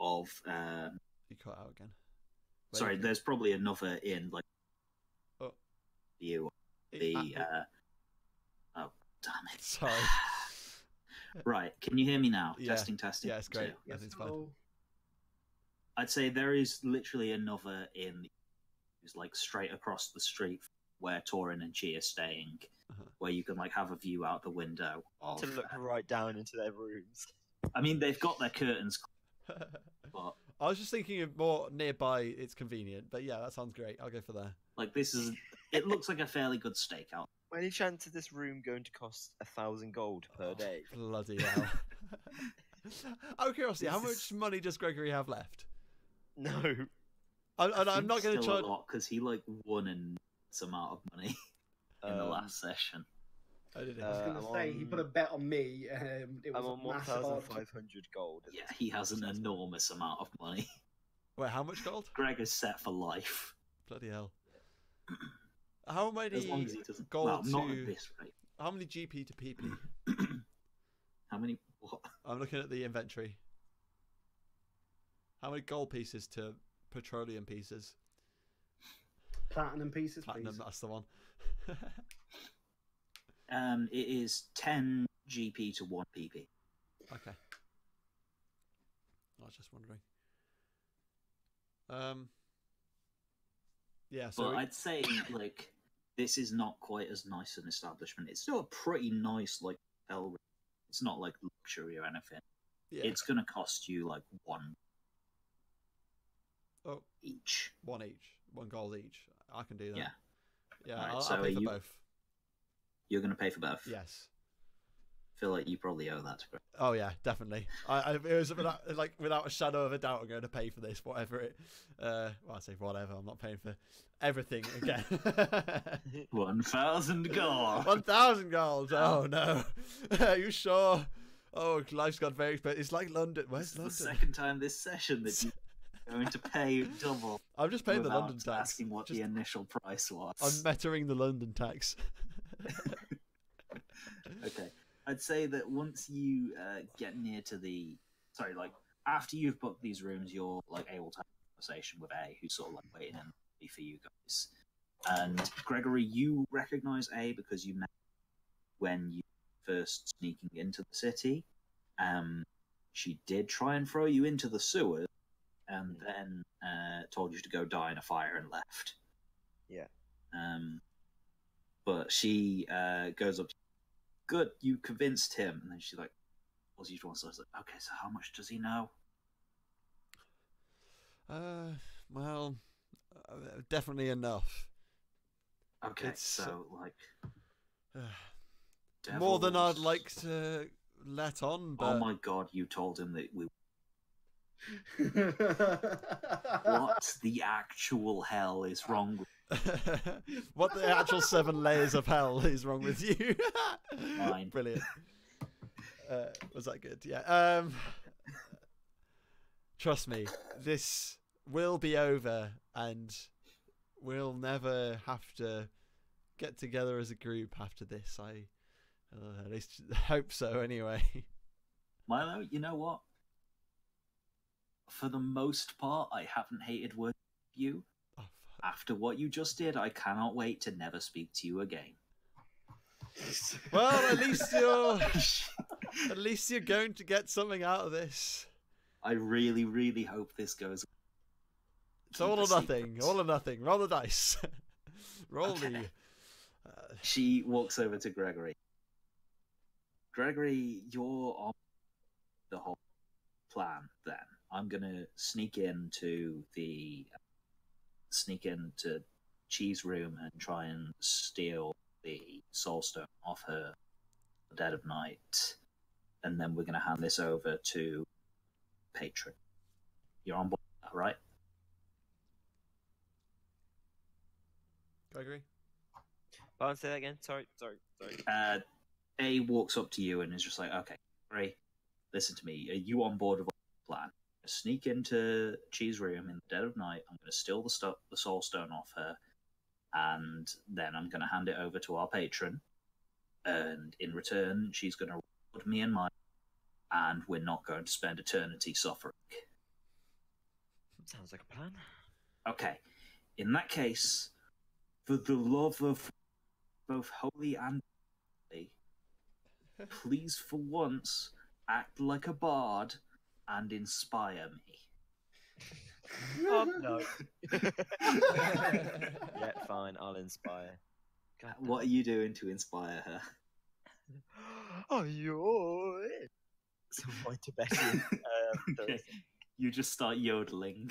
Speaker 1: You cut out again.
Speaker 2: Sorry, there's probably another inn like.
Speaker 1: Oh.
Speaker 2: View. Oh, damn it!
Speaker 1: Sorry.
Speaker 2: Right, can you hear me now?
Speaker 1: Yeah.
Speaker 2: Testing.
Speaker 1: Yeah, it's great.
Speaker 2: Yes.
Speaker 1: Everything's fine.
Speaker 2: I'd say there is literally another inn, who's like straight across the street where Torin and Chi are staying, where you can like have a view out the window
Speaker 3: to look right down into their rooms.
Speaker 2: I mean, they've got their curtains, but
Speaker 1: I was just thinking of more nearby. It's convenient, but yeah, that sounds great. I'll go for there.
Speaker 2: Like it looks like a fairly good stakeout.
Speaker 3: Any chance of this room going to cost 1,000 gold per day?
Speaker 1: Bloody hell! Out of curiosity, how much money does Gregory have left?
Speaker 3: No,
Speaker 1: I'm not going to try.
Speaker 2: Because he like won an amount of money in the last session.
Speaker 1: I did it.
Speaker 4: I was going to say he put a bet on me. It was
Speaker 3: I'm on 1,500 gold.
Speaker 2: Yeah, he has an enormous amount of money.
Speaker 1: Wait, how much gold?
Speaker 2: Greg is set for life.
Speaker 1: Bloody hell! How many
Speaker 2: as long as he doesn't,
Speaker 1: gold
Speaker 2: well,
Speaker 1: to?
Speaker 2: Not at this rate.
Speaker 1: How many GP to PP?
Speaker 2: How many? What?
Speaker 1: I'm looking at the inventory. How many gold pieces to petroleum pieces?
Speaker 4: Platinum pieces,
Speaker 1: Platinum,
Speaker 4: please.
Speaker 1: that's the one.
Speaker 2: It is 10 GP to 1 PP.
Speaker 1: Okay. I was just wondering. Yeah, so
Speaker 2: but I'd say like this is not quite as nice an establishment. It's still a pretty nice like hotel. It's not like luxury or anything.
Speaker 1: Yeah.
Speaker 2: It's gonna cost you like one.
Speaker 1: Oh,
Speaker 2: each.
Speaker 1: One each. 1 gold each. I can do that.
Speaker 2: Yeah.
Speaker 1: Yeah,
Speaker 2: right,
Speaker 1: I'll pay for both.
Speaker 2: You're gonna pay for both.
Speaker 1: Yes.
Speaker 2: feel like you probably owe that to Greg.
Speaker 1: Oh yeah, definitely. It was without a shadow of a doubt, I'm going to pay for this, whatever it. Well, I say whatever. I'm not paying for everything again.
Speaker 2: 1,000 gold.
Speaker 1: 1,000 gold. Oh no. Are you sure? Oh, life's got very expensive. It's like London. Where's London?
Speaker 2: It's the second time this session that you're going to pay double.
Speaker 1: I'm just paying the London tax.
Speaker 2: Asking what the initial price was.
Speaker 1: I'm metering the London tax.
Speaker 2: Okay. I'd say that once you get near to the... Sorry, like, after you've booked these rooms, you're, like, able to have a conversation with A, who's sort of, like, waiting in for you guys. And, Gregory, you recognize A because you met when you first sneaking into the city. She did try and throw you into the sewers, and then told you to go die in a fire and left.
Speaker 3: Yeah.
Speaker 2: But she goes up to good, you convinced him. And then she's like, I was like, okay, so how much does he know?
Speaker 1: Well, definitely enough.
Speaker 2: Okay, so, like...
Speaker 1: more than I'd like to let on, but...
Speaker 2: Oh my god, you told him that we... What the actual hell is wrong with
Speaker 1: what the actual 7 layers of hell is wrong with you?
Speaker 2: Mine.
Speaker 1: Brilliant. Was that good? Yeah. Trust me, this will be over, and we'll never have to get together as a group after this. I at least hope so, anyway.
Speaker 2: Milo, you know what? For the most part, I haven't hated working with you.
Speaker 1: Oh,
Speaker 2: after what you just did, I cannot wait to never speak to you again.
Speaker 1: Well, at least you're going to get something out of this.
Speaker 2: I really, really hope this goes.
Speaker 1: It's all or nothing. All or nothing. Roll the dice. Roll
Speaker 2: okay.
Speaker 1: the.
Speaker 2: She walks over to Gregory. Gregory, you're on the whole plan. Then I'm gonna sneak into Cheese Room and try and steal the Soul Stone off her dead of night, and then we're gonna hand this over to Patron. You're on board with that, right?
Speaker 1: Gregory?
Speaker 3: Pardon, say that again. Sorry.
Speaker 2: A walks up to you and is just like, okay, Gregory, listen to me. Are you on board with our plan? Sneak into Cheese Room in the dead of night. I'm going to steal the Soul Stone off her, and then I'm going to hand it over to our patron. And in return, she's going to reward me and mine, and we're not going to spend eternity suffering.
Speaker 3: Sounds like a plan.
Speaker 2: Okay. In that case, for the love of both holy and holy, please for once act like a bard and inspire me.
Speaker 3: Oh, no. Yeah, fine, I'll inspire. God,
Speaker 2: what are you doing to inspire her?
Speaker 3: Oh, you're so to Betty.
Speaker 2: Okay. You just start yodeling.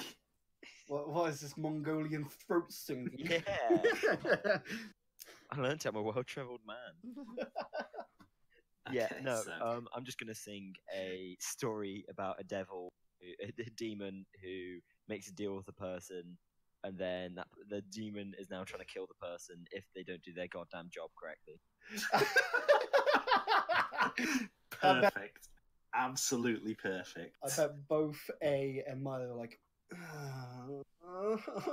Speaker 4: What is this Mongolian throat singing?
Speaker 3: Yeah. I learned I'm a well-travelled man. Yeah,
Speaker 2: Okay,
Speaker 3: no,
Speaker 2: so...
Speaker 3: I'm just going to sing a story about a demon who makes a deal with a person, and then the demon is now trying to kill the person if they don't do their goddamn job correctly.
Speaker 2: Perfect. Absolutely perfect.
Speaker 4: I bet both A and Milo are like...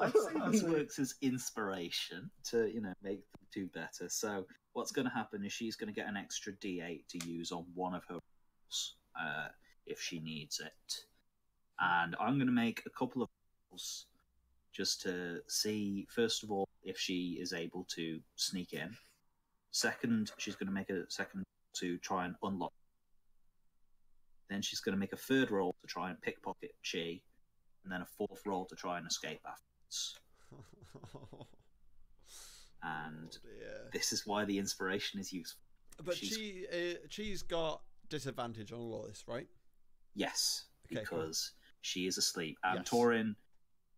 Speaker 2: I'd say this works as inspiration to, make them do better. So what's going to happen is she's going to get an extra D8 to use on one of her rolls if she needs it. And I'm going to make a couple of rolls just to see, first of all, if she is able to sneak in. Second, she's going to make a second to try and unlock. Then she's going to make a third roll to try and pickpocket Chi. And then a fourth roll to try and escape afterwards. And this is why the inspiration is useful.
Speaker 1: But she's got disadvantage on all of this, right?
Speaker 2: Yes,
Speaker 1: okay,
Speaker 2: because she is asleep. And
Speaker 1: yes.
Speaker 2: Torin,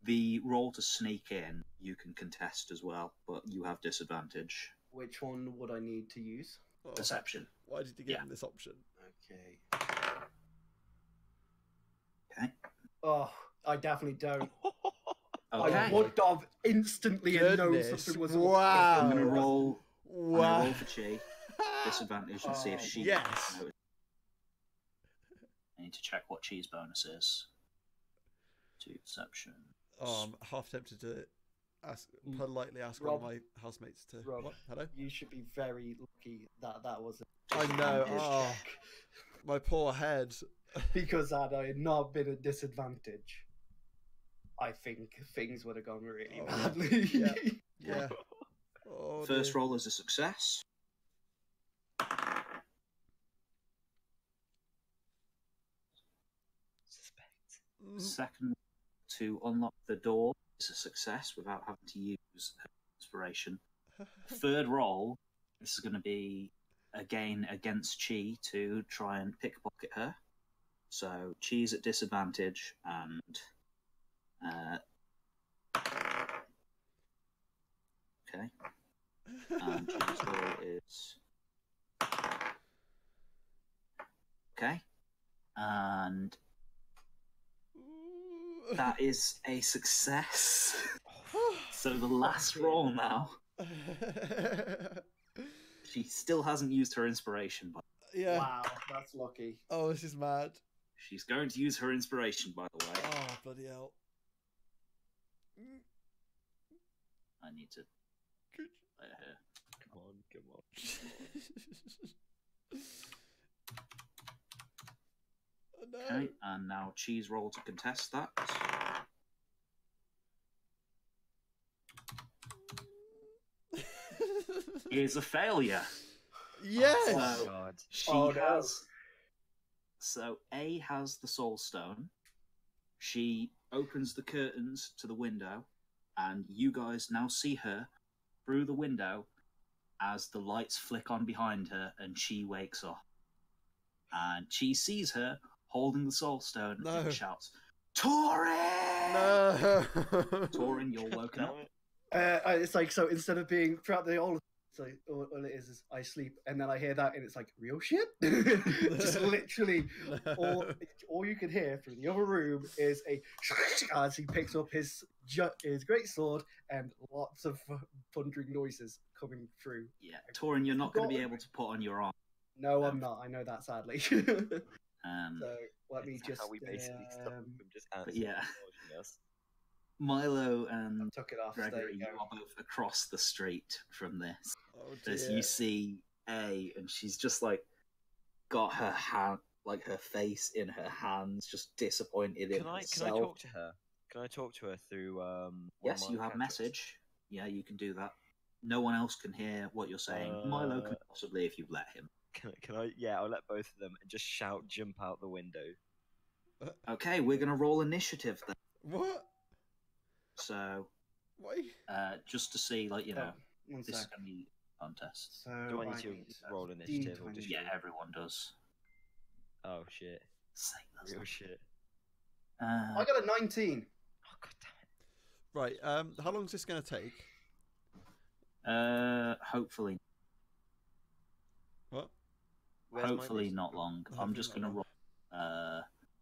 Speaker 2: the roll to sneak in, you can contest as well, but you have disadvantage.
Speaker 4: Which one would I need to use?
Speaker 2: Perception.
Speaker 1: Why did you give him this option?
Speaker 4: Okay.
Speaker 2: Okay.
Speaker 4: Oh, I definitely don't.
Speaker 2: Okay.
Speaker 4: I would have instantly known something was
Speaker 1: wow.
Speaker 2: I'm gonna roll. Wow. I'm gonna roll for Chi. Disadvantage and see if she.
Speaker 1: Yes.
Speaker 2: Knows. I need to check what Chi's bonus is. To perception.
Speaker 1: Oh, I'm half tempted to politely ask one of my housemates to.
Speaker 4: Rob,
Speaker 1: what? Hello.
Speaker 4: You should be very lucky that was.
Speaker 1: I know. Oh, my poor head.
Speaker 4: Because had I not been at disadvantage, I think things would have gone really badly.
Speaker 1: Yeah. Yeah. Oh,
Speaker 2: first roll is a success. Second, to unlock the door is a success without having to use her inspiration. Third roll, this is going to be again against Chi to try and pickpocket her. So Chi's at disadvantage and okay. And Chi's roll is okay. And that is a success. So the last roll now. She still hasn't used her inspiration, but
Speaker 1: yeah.
Speaker 4: Wow, that's lucky.
Speaker 1: Oh, this is mad.
Speaker 2: She's going to use her inspiration, by the way.
Speaker 1: Oh, bloody hell.
Speaker 2: I need to let her.
Speaker 3: Come on.
Speaker 1: Oh, no.
Speaker 2: Okay, and now Chi's roll to contest that. Is a failure.
Speaker 1: Yes.
Speaker 2: So
Speaker 3: God.
Speaker 2: she has. So A has the soul stone. She opens the curtains to the window, and you guys now see her through the window as the lights flick on behind her, and she wakes up. And she sees her holding the soul stone and shouts, "Torin!"
Speaker 1: No.
Speaker 2: Torin, you're woken up.
Speaker 4: It's like, so instead of being throughout the whole, it's like all it is I sleep and then I hear that and it's like real shit. Just literally all you can hear from the other room is a as he picks up his great sword and lots of thundering noises coming through.
Speaker 2: Yeah, Torin, you're not going to be able to put on your arm.
Speaker 4: No, I'm not. I know that, sadly. So let me just.
Speaker 3: How we basically stop him just us.
Speaker 2: Milo and
Speaker 4: took it off.
Speaker 2: Gregory, you are both across the street from this.
Speaker 1: Oh,
Speaker 2: as you see A, and she's just like got her hand, like her face in her hands, just disappointed in herself.
Speaker 3: Can I talk to her? Can I talk to her through?
Speaker 2: Yes, you have message. Yeah, you can do that. No one else can hear what you're saying. Milo can possibly, if you let him.
Speaker 3: Can I? Yeah, I'll let both of them and just shout, "Jump out the window."
Speaker 2: Okay, we're gonna roll initiative then.
Speaker 1: What?
Speaker 2: So,
Speaker 1: why?
Speaker 2: Just to see, like, you know,
Speaker 4: this
Speaker 2: is gonna be a contest.
Speaker 4: So
Speaker 3: do I need to roll initiative? Or just
Speaker 2: everyone does.
Speaker 3: Oh shit! Real shit.
Speaker 4: I got a 19.
Speaker 3: Oh god damn it!
Speaker 1: Right. How long is this gonna take?
Speaker 2: Hopefully.
Speaker 1: What?
Speaker 2: Hopefully not long. I'm just gonna roll.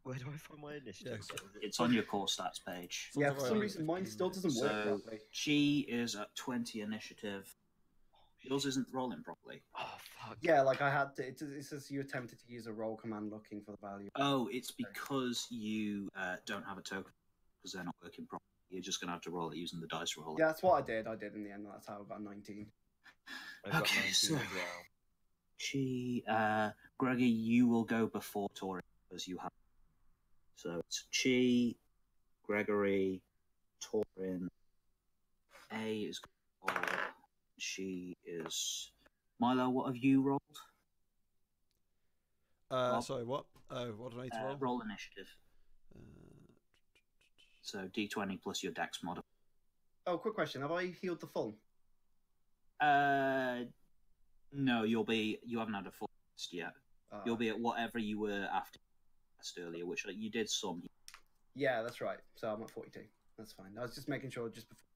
Speaker 3: Where do I find my initiative?
Speaker 2: It's on your core stats page.
Speaker 4: Yeah, for some reason mine still doesn't work properly.
Speaker 2: Chi is at 20 initiative. Yours isn't rolling properly.
Speaker 3: Oh fuck.
Speaker 4: Yeah, like I had to. It says you attempted to use a roll command looking for the value.
Speaker 2: Oh, it's because you don't have a token because they're not working properly. You're just gonna have to roll it using the dice roll.
Speaker 4: Yeah, that's what I did. I did in the end. That's how I got 19.
Speaker 3: I got 19
Speaker 2: so
Speaker 3: as well.
Speaker 2: Chi, Greggy, you will go before Tori as you have. So it's Chi, Gregory, Torin. A is roll. She is Milo. What have you rolled?
Speaker 1: Sorry, what? Oh, what do I need to roll?
Speaker 2: Roll initiative. So D20 plus your dex mod.
Speaker 4: Oh, quick question. Have I healed the full?
Speaker 2: No, you haven't had a full rest yet. You'll be at whatever you were after earlier, which you did some.
Speaker 4: Yeah, that's right. So I'm at 42. That's fine. I was just making sure just before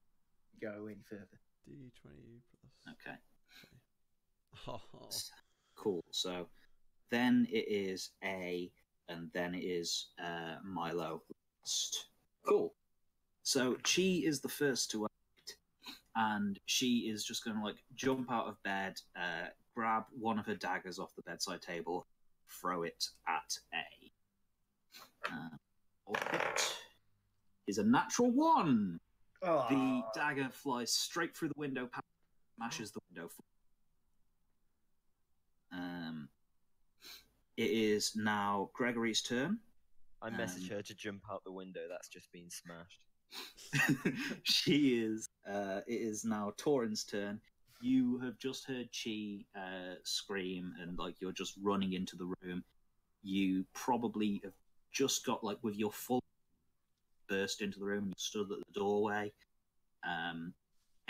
Speaker 4: we go any further.
Speaker 1: D20 plus.
Speaker 2: Okay.
Speaker 1: Oh.
Speaker 2: Cool. So then it is A, and then it is Milo. Cool. So Chi is the first to act, and she is just going to like jump out of bed, grab one of her daggers off the bedside table, throw it at A. It is a natural 1. Oh. The dagger flies straight through the window, smashes the window. It is now Gregory's turn.
Speaker 3: I message her to jump out the window. That's just been smashed.
Speaker 2: She is. It is now Torin's turn. You have just heard Chi scream, and like you're just running into the room. You probably have just got like with your full burst into the room. You stood at the doorway.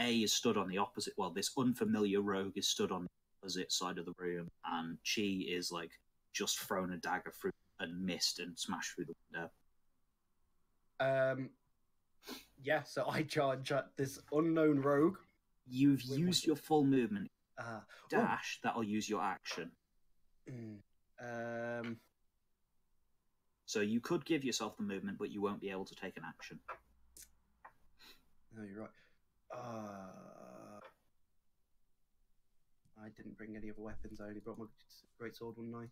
Speaker 2: A is stood on the opposite. Well, this unfamiliar rogue is stood on the opposite side of the room, and Chi is like just thrown a dagger through and missed and smashed through the window.
Speaker 4: Yeah, so I charge at this unknown rogue.
Speaker 2: You've used your full movement. Dash, that'll use your action. So you could give yourself the movement, but you won't be able to take an action.
Speaker 4: No, you're right. I didn't bring any other weapons. I only brought my greatsword, wouldn't I?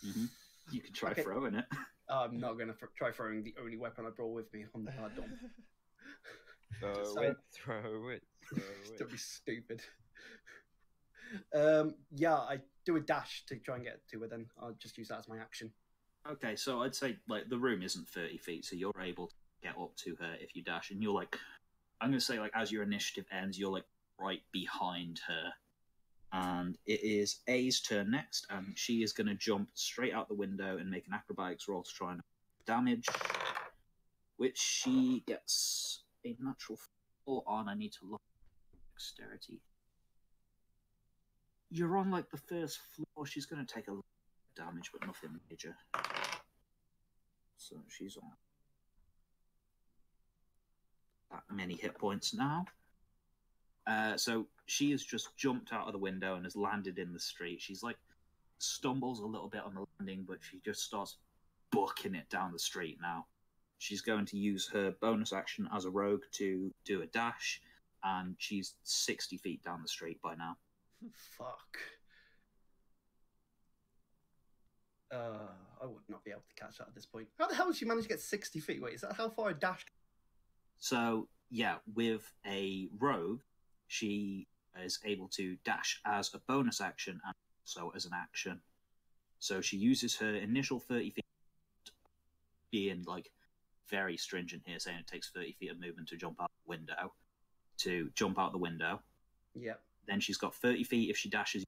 Speaker 2: Mm-hmm. You can try throwing it.
Speaker 4: I'm not going to try throwing the only weapon I brought with me on the dump.
Speaker 3: Throw it.
Speaker 4: Don't be stupid. Yeah, I do a dash to try and get to her. Then I'll just use that as my action.
Speaker 2: Okay, so I'd say like the room isn't 30 feet, so you're able to get up to her if you dash, and you're like, I'm going to say like as your initiative ends, you're like right behind her. And it is A's turn next, and she is going to jump straight out the window and make an acrobatics roll to try and damage, which she gets a natural 4 on. I need to look at dexterity. You're on like the first floor. She's going to take a little damage, but nothing major. So she's on that many hit points now. So she has just jumped out of the window and has landed in the street. She's like stumbles a little bit on the landing, but she just starts booking it down the street now. She's going to use her bonus action as a rogue to do a dash, and she's 60 feet down the street by now.
Speaker 4: Fuck. I would not be able to catch that at this point. How the hell did she manage to get 60 feet? Wait, is that how far I dashed?
Speaker 2: So, yeah, with a rogue, she is able to dash as a bonus action and also as an action. So she uses her initial 30 feet, being like very stringent here, saying it takes 30 feet of movement to jump out the window.
Speaker 4: Yep.
Speaker 2: Then she's got 30 feet if she dashes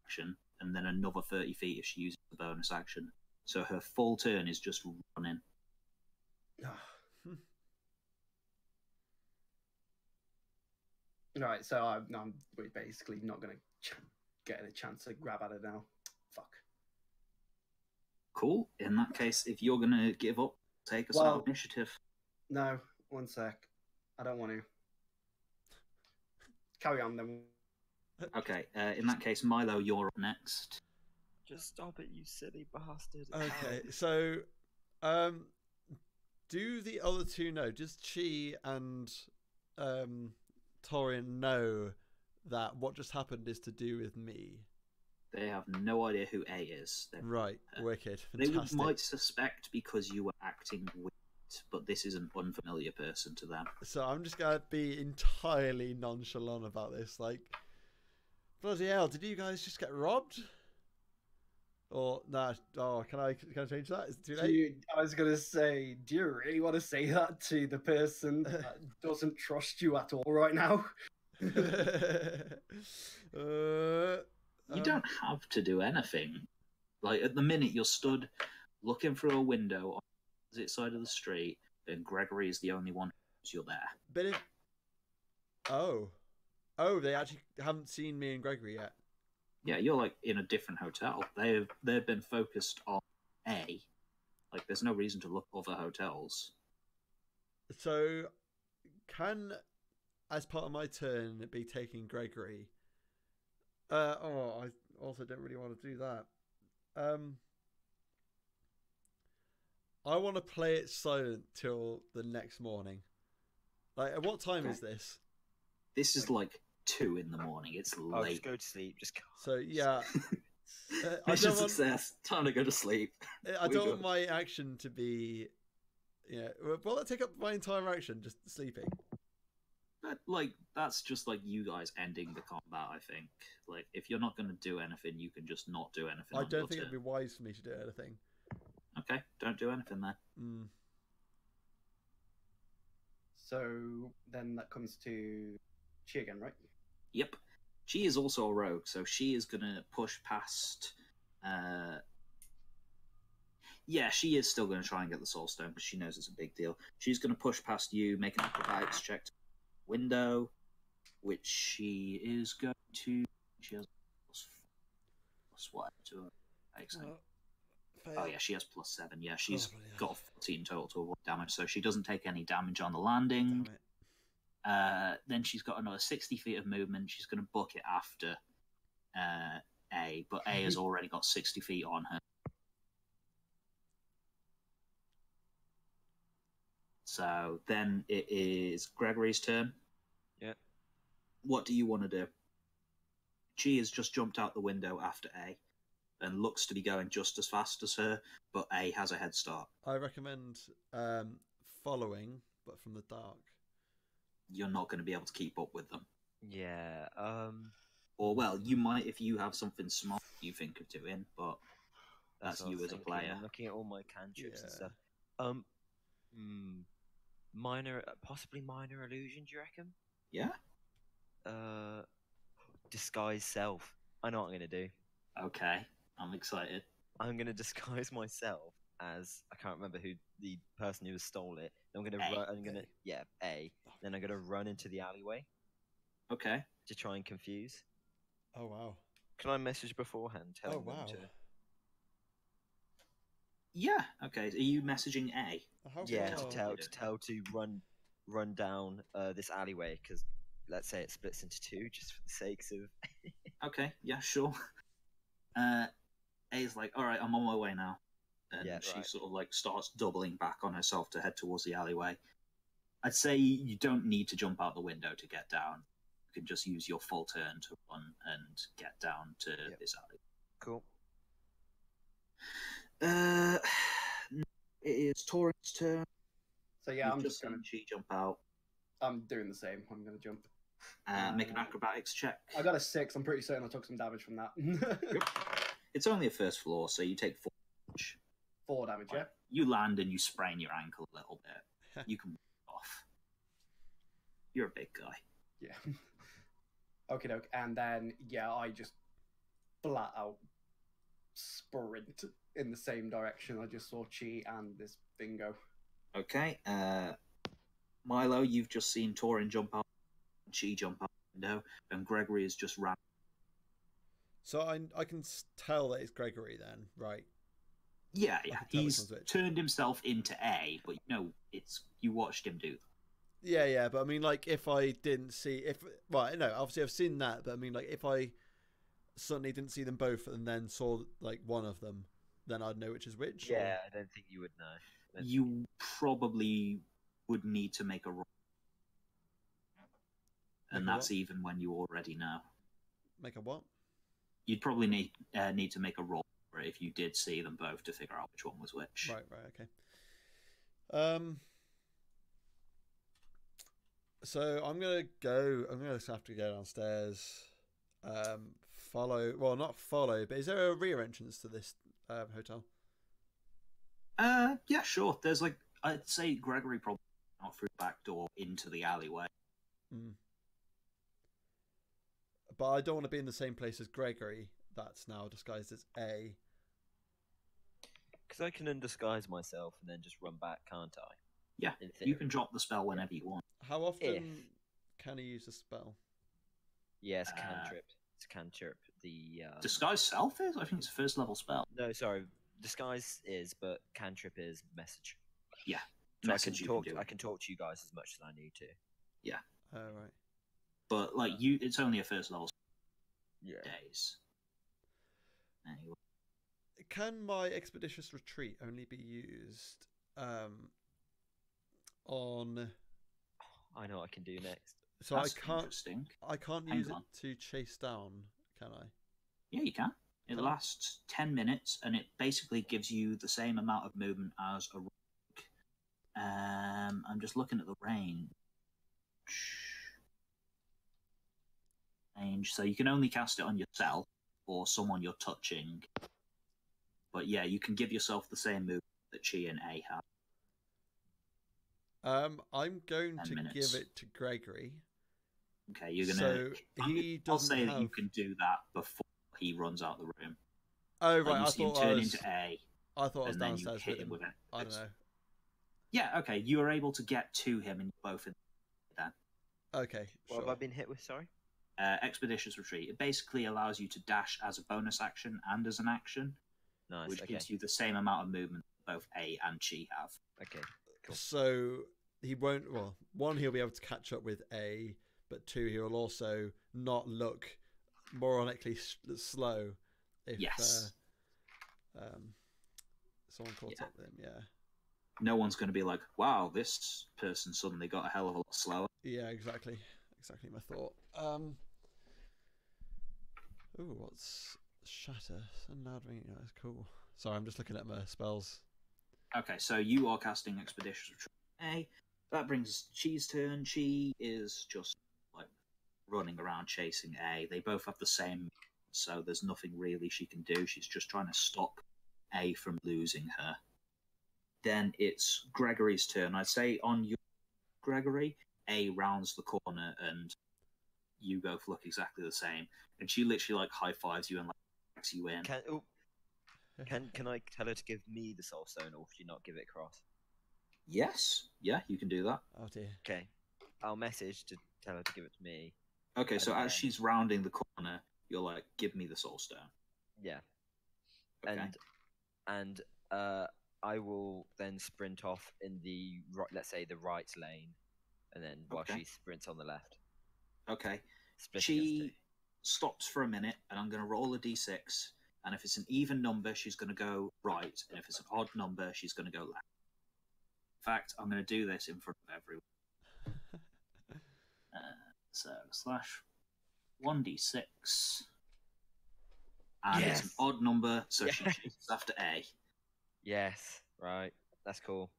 Speaker 2: action, and then another 30 feet if she uses the bonus action. So her full turn is just running.
Speaker 4: Right, so I'm basically not going to get a chance to grab at it now. Fuck.
Speaker 2: Cool. In that case, if you're going to give up, take us out initiative.
Speaker 4: No, one sec. I don't want to. Carry on then.
Speaker 2: Okay, in that case, Milo, you're up next.
Speaker 3: Just stop it, you silly bastard.
Speaker 1: Okay, so do the other two know? Does Chi and Torin know that what just happened is to do with me?
Speaker 2: They have no idea who A is.
Speaker 1: Right, wicked. Fantastic.
Speaker 2: They might suspect because you were acting weird, but this is an unfamiliar person to them.
Speaker 1: So I'm just going to be entirely nonchalant about this. Like, bloody hell, did you guys just get robbed? Or, nah, can I change that? Is it too late?
Speaker 4: I was going to say, do you really want to say that to the person that doesn't trust you at all right now?
Speaker 2: You don't have to do anything. Like, at the minute, you're stood looking through a window on the opposite side of the street, and Gregory is the only one who's you're there.
Speaker 1: But if... Oh, they actually haven't seen me and Gregory yet.
Speaker 2: Yeah, you're like in a different hotel. They've been focused on A. Like, there's no reason to look other hotels.
Speaker 1: So, can, as part of my turn, be taking Gregory? I also don't really want to do that. I want to play it silent till the next morning. Like, at what time is this?
Speaker 2: This is like 2 in the morning. It's late.
Speaker 3: Oh, just go to sleep. Just go.
Speaker 1: So yeah.
Speaker 2: Mission success. Time to go to sleep.
Speaker 1: I don't want my action to be. Yeah. Will that take up my entire action? Just sleeping.
Speaker 2: But, like, that's just like you guys ending the combat. I think. Like, if you're not going to do anything, you can just not do anything.
Speaker 1: I don't think it'd be wise for me to do anything.
Speaker 2: Okay, don't do anything then.
Speaker 1: Mm.
Speaker 4: So then that comes to Chi again, right?
Speaker 2: Yep. She is also a rogue, so she is going to push past... Yeah, she is still going to try and get the Soul Stone, because she knows it's a big deal. She's going to push past you, make an acrobatics check to the window, which she is going to... She has plus what to her? Oh yeah, she has +7. Yeah, she's got 14 total to avoid damage, so she doesn't take any damage on the landing. Then she's got another 60 feet of movement. She's going to book it after A, but A has already got 60 feet on her. So then it is Gregory's turn.
Speaker 3: Yeah.
Speaker 2: What do you want to do? She has just jumped out the window after A and looks to be going just as fast as her, but A has a head start.
Speaker 1: I recommend following, but from the dark.
Speaker 2: You're not going to be able to keep up with them.
Speaker 3: Yeah.
Speaker 2: Or, well, you might if you have something smart you think of doing, but that's you as a player.
Speaker 3: I'm looking at all my cantrips and stuff. Possibly minor illusion, do you reckon?
Speaker 2: Yeah?
Speaker 3: Disguise self. I know what I'm going to do.
Speaker 2: Okay, I'm excited.
Speaker 3: I'm going to disguise myself as, I can't remember who the person who stole it. I'm going to run, A. Then I'm going to run into the alleyway.
Speaker 2: Okay.
Speaker 3: To try and confuse.
Speaker 1: Oh, wow.
Speaker 3: Can I message beforehand telling them to...
Speaker 2: Yeah, okay. Are you messaging A?
Speaker 3: To tell to run down this alleyway, because let's say it splits into 2, just for the sakes of...
Speaker 2: Okay, yeah, sure. A's like, alright, I'm on my way now. And she sort of like starts doubling back on herself to head towards the alleyway. I'd say you don't need to jump out the window to get down. You can just use your full turn to run and get down to this alleyway.
Speaker 3: Cool.
Speaker 2: It is Torin's turn.
Speaker 4: So yeah,
Speaker 2: I'm just going to jump out.
Speaker 4: I'm doing the same. I'm going to jump.
Speaker 2: Make an acrobatics check.
Speaker 4: I got a 6. I'm pretty certain I took some damage from that.
Speaker 2: Yep. It's only a first floor, so you take 4 damage.
Speaker 4: 4 damage, yeah?
Speaker 2: You land and you sprain your ankle a little bit. You can walk off. You're a big guy.
Speaker 4: Yeah. Okie doke. And then, I just flat out sprint in the same direction. I just saw Chi and this bingo.
Speaker 2: Okay. Milo, you've just seen Torin jump out, Chi jump out the window, and Gregory has just ran.
Speaker 1: So I can tell that it's Gregory then, right?
Speaker 2: Yeah. He's turned himself into A, but you watched him do that.
Speaker 1: Yeah, but I mean, like, if I didn't see, obviously I've seen that, but I mean, like, if I suddenly didn't see them both and then saw, like, one of them, then I'd know which is which?
Speaker 3: Yeah, I don't think you would know.
Speaker 2: You probably would need to make a roll. And that's even when you already know.
Speaker 1: Make a what?
Speaker 2: You'd probably need to make a roll for it if you did see them both to figure out which one was which.
Speaker 1: Right, okay. So I'm gonna just have to go downstairs. Not follow, but is there a rear entrance to this hotel?
Speaker 2: Yeah, sure. There's I'd say Gregory probably out through the back door into the alleyway.
Speaker 1: Mm. But I don't want to be in the same place as Gregory. That's now disguised as A.
Speaker 3: Because I can undisguise myself and then just run back, can't I?
Speaker 2: Yeah, you can drop the spell whenever you want.
Speaker 1: How often can he use the spell?
Speaker 3: Yeah, it's cantrip. It's cantrip. The
Speaker 2: disguise self is? I think it's a first level spell.
Speaker 3: No, sorry. Disguise is, but cantrip is message.
Speaker 2: Yeah.
Speaker 3: So I can talk to you guys as much as I need to.
Speaker 2: Yeah.
Speaker 1: Oh, right.
Speaker 2: But it's only a first level spell.
Speaker 3: Yeah.
Speaker 2: Days. Anyway.
Speaker 1: Can my expeditious retreat only be used on?
Speaker 3: I know what I can do next.
Speaker 1: So
Speaker 2: That's
Speaker 1: I can't.
Speaker 2: interesting.
Speaker 1: I can't use it to chase down, can I?
Speaker 2: Yeah, you can. It lasts 10 minutes, and it basically gives you the same amount of movement as a rogue. I'm just looking at the range. So you can only cast it on yourself or someone you're touching. But yeah, you can give yourself the same movement that Chi and A have.
Speaker 1: I'm going to give it to Gregory.
Speaker 2: Okay, you're gonna. I'll say that you can do that before he runs out the room.
Speaker 1: Oh right,
Speaker 2: I thought turn into A.
Speaker 1: I thought I was downstairs.
Speaker 2: And then you hit him with it.
Speaker 1: I don't know.
Speaker 2: Yeah, okay. You are able to get to him, and you're both in then.
Speaker 1: Okay.
Speaker 3: What have I been hit with? Sorry.
Speaker 2: Expeditious retreat. It basically allows you to dash as a bonus action and as an action, which gives you the same amount of movement that both A and Chi have.
Speaker 3: Okay. Cool.
Speaker 1: So he won't. Well, one, he'll be able to catch up with A, but two, he will also not look moronically slow if someone caught up with him. Yeah.
Speaker 2: No one's going to be like, "Wow, this person suddenly got a hell of a lot slower."
Speaker 1: Yeah, exactly my thought. Ooh, what's shatter? And loud ringing. Oh, that's cool. Sorry, I'm just looking at my spells.
Speaker 2: Okay, so you are casting Expeditious Retreat A. That brings Chi's turn. Chi is just like running around chasing A. They both have the same, so there's nothing really she can do. She's just trying to stop A from losing her. Then it's Gregory's turn. I'd say on your Gregory, A rounds the corner and you both look exactly the same. And she literally like high fives you and like backs you in.
Speaker 3: Can I tell her to give me the soul stone, or should she not give it across?
Speaker 2: Yes. Yeah, you can do that.
Speaker 1: Oh dear.
Speaker 3: Okay. I'll message to tell her to give it to me.
Speaker 2: Okay, so as she's rounding the corner, you're like, give me the soul stone.
Speaker 3: Yeah.
Speaker 2: Okay.
Speaker 3: And I will then sprint off in the, let's say, the right lane, and then while she sprints on the left.
Speaker 2: Okay. She stops for a minute, and I'm going to roll a d6, and if it's an even number, she's going to go right, and if it's an odd number, she's going to go left. In fact, I'm going to do this in front of everyone. So, /1d6. And it's an odd number, so she chases after A.
Speaker 3: Yes, right. That's cool.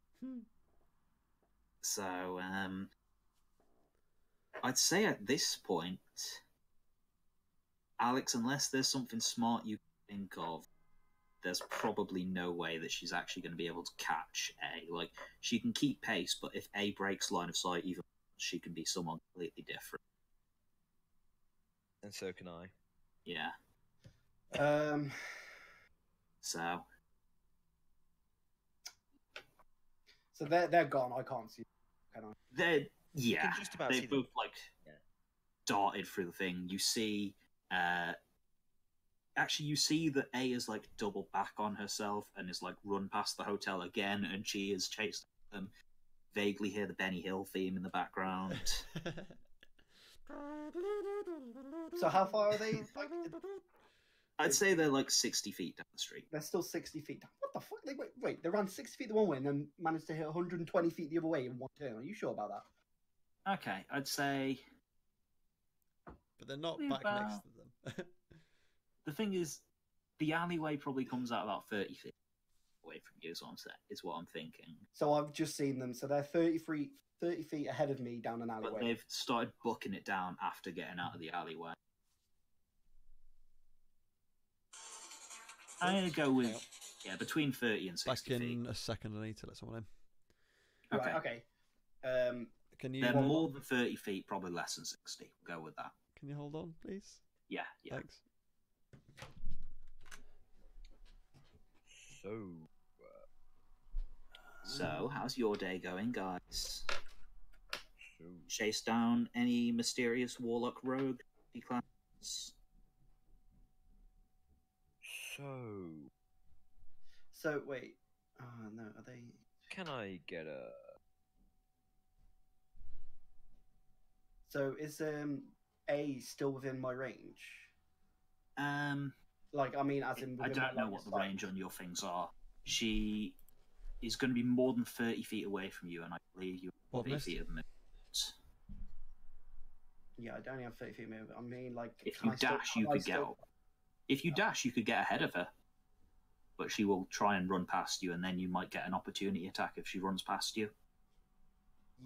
Speaker 2: So, I'd say at this point, Alex, unless there's something smart you can think of, there's probably no way that she's actually going to be able to catch A. Like, she can keep pace, but if A breaks line of sight, even she can be someone completely different.
Speaker 3: And so can I.
Speaker 2: Yeah. So
Speaker 4: they're gone. I can't see. Can I?
Speaker 2: They've both darted through the thing. You see, actually, you see that A is like double back on herself and is like run past the hotel again, and she is chased them. Vaguely hear the Benny Hill theme in the background.
Speaker 4: So how far are they?
Speaker 2: I'd say they're like 60 feet down the street.
Speaker 4: They're still 60 feet down. What the fuck? Wait, they ran 60 feet the one way and then managed to hit 120 feet the other way in one turn. Are you sure about that?
Speaker 2: Okay, I'd say...
Speaker 1: But they're not back next to them.
Speaker 2: The thing is, the alleyway probably comes out about 30 feet away from you, is what I'm thinking.
Speaker 4: So I've just seen them. So they're 30 feet ahead of me down an alleyway.
Speaker 2: But they've started bucking it down after getting out of the alleyway. I'm going to go with, between 30 and 60 feet.
Speaker 1: Back in a second, I need to let someone
Speaker 2: in. Okay.
Speaker 4: Right, okay.
Speaker 2: They're more than 30 feet, probably less than 60. We'll go with that.
Speaker 1: Can you hold on, please?
Speaker 2: Yeah.
Speaker 1: Thanks.
Speaker 2: So, how's your day going, guys? Chase down any mysterious warlock rogue class?
Speaker 4: So wait. No, are they?
Speaker 3: Can I get a?
Speaker 4: So is A still within my range? Like, I mean, as in...
Speaker 2: I don't know what the range on your things are. She is going to be more than 30 feet away from you, and I believe you're 30 feet of movement.
Speaker 4: Yeah, I only have 30 feet of movement. I mean, like...
Speaker 2: If you dash, you could get up. If you dash, you could get ahead of her. But she will try and run past you, and then you might get an opportunity attack if she runs past you.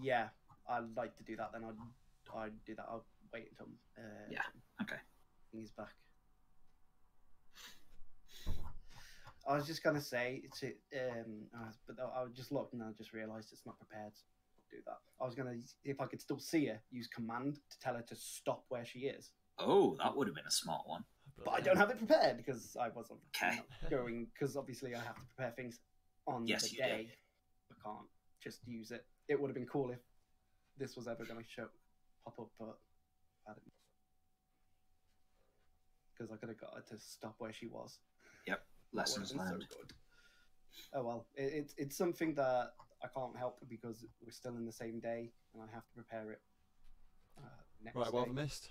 Speaker 4: Yeah, I'd like to do that, then I'd do that. I'll wait until...
Speaker 2: yeah, okay.
Speaker 4: He's back. I was just gonna say to, but I just looked and I just realised it's not prepared. So I'll do that. I was gonna, if I could still see her, use command to tell her to stop where she is.
Speaker 2: Oh, that would have been a smart one.
Speaker 4: But I don't have it prepared because I wasn't
Speaker 2: going.
Speaker 4: Because obviously I have to prepare things on the day.
Speaker 2: Did.
Speaker 4: I can't just use it. It would have been cool if this was ever going to pop up, but I didn't. Because I could have got her to stop where she was.
Speaker 2: Yep. Lessons learned.
Speaker 4: So good. Oh well, it's something that I can't help because we're still in the same day and I have to prepare it next
Speaker 1: right, what
Speaker 4: day.
Speaker 1: have I missed?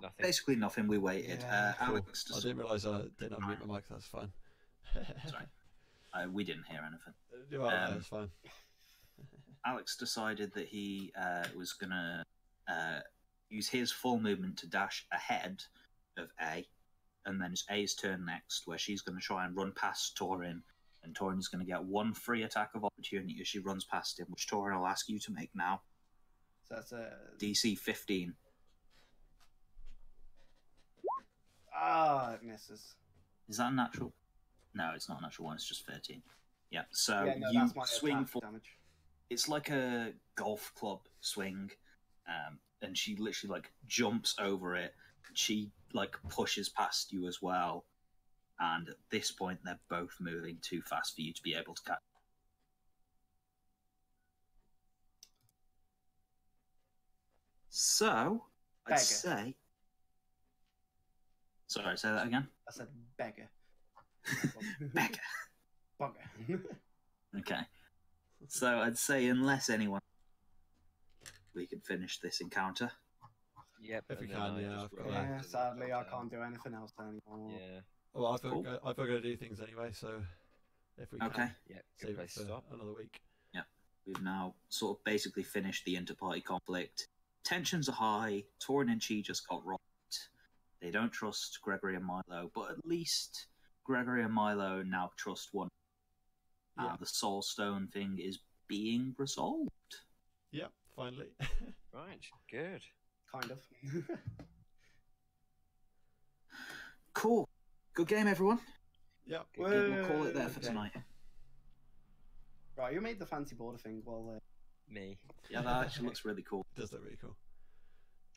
Speaker 3: Nothing.
Speaker 2: Basically nothing, we waited.
Speaker 1: Yeah, cool.
Speaker 2: Alex
Speaker 1: I didn't realise I didn't unmute my mic, that's fine.
Speaker 2: Sorry. We didn't hear anything.
Speaker 1: That's fine.
Speaker 2: Alex decided that he was going to use his full movement to dash ahead of A, and then it's A's turn next, where she's going to try and run past Torin, and Torin is going to get one free attack of opportunity as she runs past him, which Torin will ask you to make now.
Speaker 4: So that's a
Speaker 2: DC 15.
Speaker 4: Ah, it misses.
Speaker 2: Is that a natural? No, it's not a natural one. It's just 13. Yeah. So
Speaker 4: no,
Speaker 2: you
Speaker 4: that's my
Speaker 2: swing for
Speaker 4: damage.
Speaker 2: It's like a golf club swing, and she literally like jumps over it. She like pushes past you as well, and at this point they're both moving too fast for you to be able to catch. So I'd say. Sorry, say that again.
Speaker 4: I said beggar.
Speaker 2: Beggar.
Speaker 4: Bugger.
Speaker 2: Okay. So I'd say unless anyone, we could finish this encounter.
Speaker 3: Yep.
Speaker 1: If we can, yeah.
Speaker 4: Yeah, sadly I can't do anything else anymore.
Speaker 3: Yeah.
Speaker 1: Well, I've got to do things anyway, so if we can,
Speaker 3: Yeah.
Speaker 1: save it for another week.
Speaker 2: Yeah. We've now sort of basically finished the inter-party conflict. Tensions are high. Torin and Chi just got robbed. They don't trust Gregory and Milo, but at least Gregory and Milo now trust one.
Speaker 1: Yeah.
Speaker 2: The Soul Stone thing is being resolved.
Speaker 1: Yeah, finally.
Speaker 3: Right, good.
Speaker 4: Kind of.
Speaker 2: Cool. Good game, everyone.
Speaker 1: Yeah.
Speaker 2: We'll call it there for tonight.
Speaker 4: Right, you made the fancy border thing while...
Speaker 3: Me.
Speaker 2: Yeah, that actually looks really cool.
Speaker 1: It does look really cool.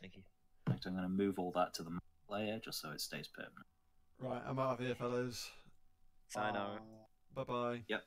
Speaker 3: Thank you.
Speaker 2: In fact, I'm going to move all that to the layer just so it stays permanent.
Speaker 1: Right, I'm out of here, fellas.
Speaker 3: Sayonara.
Speaker 1: Bye-bye.
Speaker 2: Yep.